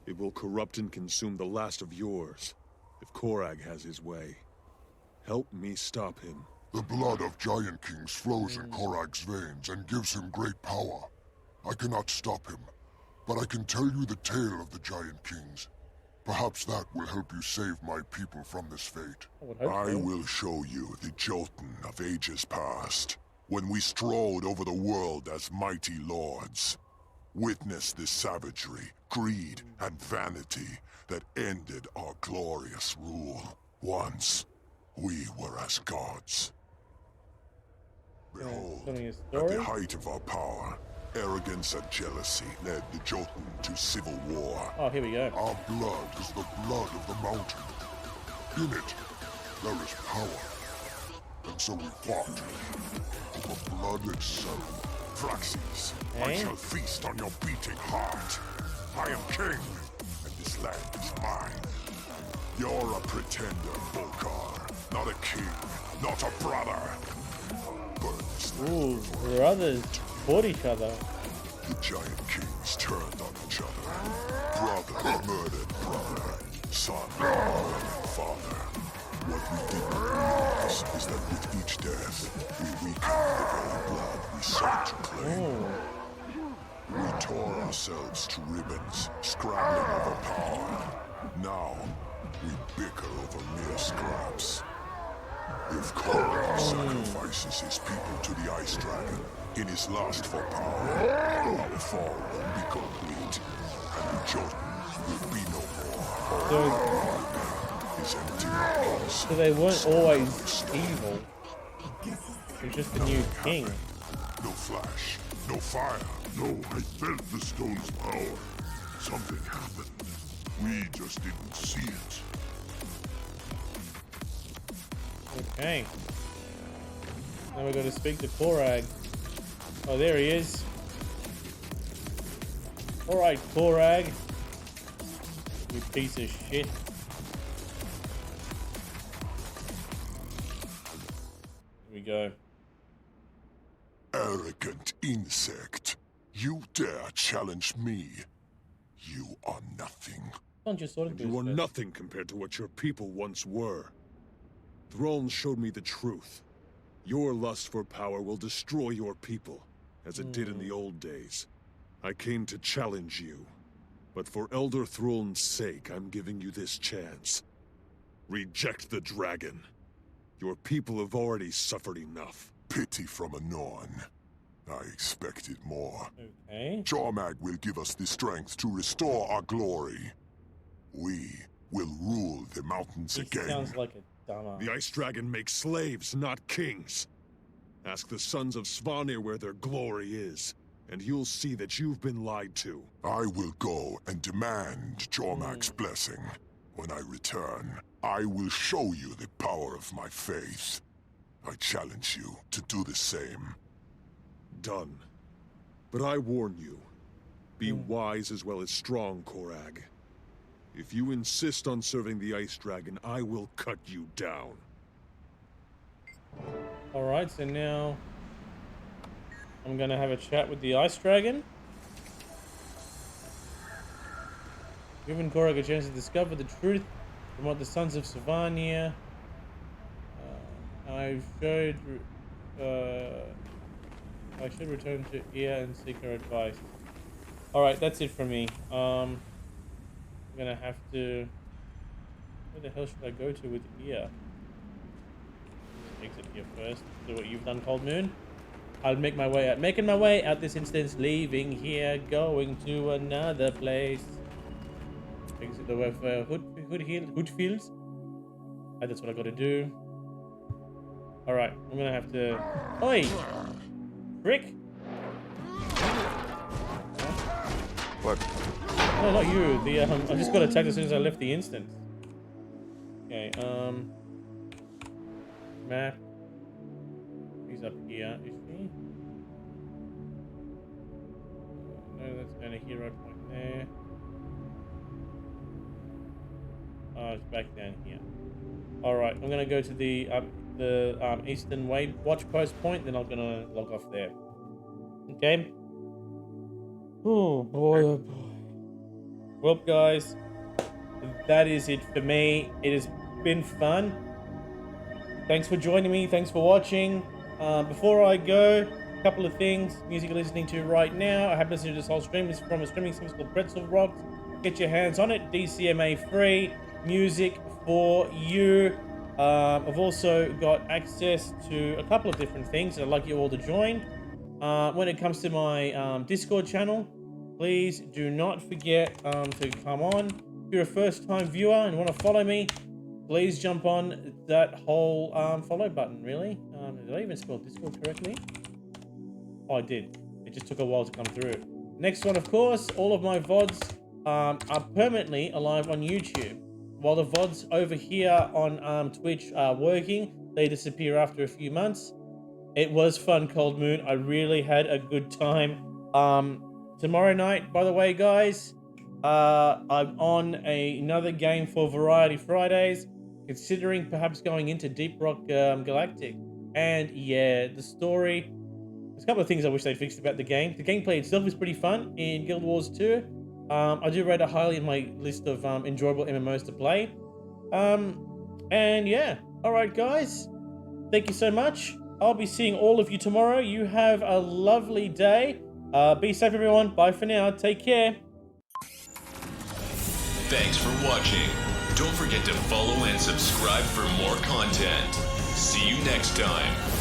It will corrupt and consume the last of yours, if Korag has his way. Help me stop him. The blood of giant kings flows in Korag's veins and gives him great power. I cannot stop him, but I can tell you the tale of the giant kings. Perhaps that will help you save my people from this fate. I will show you the Jotun of ages past, when we strode over the world as mighty lords. Witness the savagery, greed, and vanity that ended our glorious rule. Once, we were as gods. Behold, at the height of our power, arrogance and jealousy led the Jotun to civil war. Oh, here we go. Our blood is the blood of the mountain. In it, there is power. And so we fought over blood itself. Praxis, I shall feast on your beating heart. I am king, and this land is mine. You're a pretender, Volkar. Not a king, not a brother. Ooh, brothers fought each other. The giant kings turned on each other. Brother murdered brother. Son murdered father. What we did not realize is that with each death, we weakened the very blood we sought to claim. We tore ourselves to ribbons, scrabbling over power. Now, we bicker over mere scraps. If Korag sacrifices his people to the Ice Dragon in his lust for power, our fall will be complete, and the Jotun will be no more. His empty arms. So they weren't always evil. It was just a new king. No flash, no fire. No, I felt the stone's power. Something happened. We just didn't see it. Okay. Now we're going to speak to Korag. Oh, there he is. Alright, Korag. You piece of shit. Here we go. Arrogant insect. You dare challenge me. You are nothing. You are nothing compared to what your people once were. Throne showed me the truth. Your lust for power will destroy your people, as it did in the old days. I came to challenge you, but for Elder Thrall's sake, I'm giving you this chance. Reject the dragon. Your people have already suffered enough. Pity from a Norn. I expected more. Okay. Jormag will give us the strength to restore our glory. We will rule the mountains again. Sounds like a dumbass. The Ice Dragon makes slaves, not kings. Ask the sons of Svanir where their glory is, and you'll see that you've been lied to. I will go and demand Jormag's blessing. When I return, I will show you the power of my faith. I challenge you to do the same. Done. But I warn you, be wise as well as strong, Korag. If you insist on serving the Ice Dragon, I will cut you down. Alright, so now I'm gonna have a chat with the Ice Dragon. Giving Korag a chance to discover the truth from what the Sons of Svanir. I should return to Ear and seek her advice. Alright, that's it from me. I'm gonna have to... Where the hell should I go to with Ear? Exit here first. Do what you've done, Cold Moon. I'll make my way out. Making my way out this instance, leaving here, going to another place. Exit the way for Hoodfields. That's what I gotta do. Alright, I'm gonna have to... Oi! Rick? What? No, not you. The I just got attacked as soon as I left the instance. Okay, map. She's up here, is she? No, that's kind of hero point there. Oh, it's back down here. Alright, I'm gonna go to the Eastern Watch Post point, then I'm gonna log off there. Okay? Oh boy, oh boy. Well, guys, that is it for me. It has been fun. Thanks for joining me. Thanks for watching. Before I go, a couple of things. Music you're listening to right now, I have listened to this whole stream. It's from a streaming service called Pretzel Rocks. get your hands on it. DCMA free music for you. I've also got access to a couple of different things that I'd like you all to join. When it comes to my Discord channel, please do not forget to come on. If you're a first-time viewer and want to follow me, please jump on that whole follow button, really. Did I even spell Discord correctly? Oh, I did. It just took a while to come through. Next one, of course, all of my VODs are permanently alive on YouTube. While the VODs over here on Twitch are working, they disappear after a few months. It was fun, Cold Moon. I really had a good time. Tomorrow night, by the way, guys, I'm on another game for Variety Fridays, considering perhaps going into Deep Rock Galactic. And yeah, the story, there's a couple of things I wish they'd fixed about the game. The gameplay itself is pretty fun in Guild Wars 2. I do rate it highly in my list of enjoyable MMOs to play. And yeah, all right, guys, thank you so much. I'll be seeing all of you tomorrow. You have a lovely day. Be safe, everyone. Bye for now. Take care. Thanks for watching. Don't forget to follow and subscribe for more content. See you next time.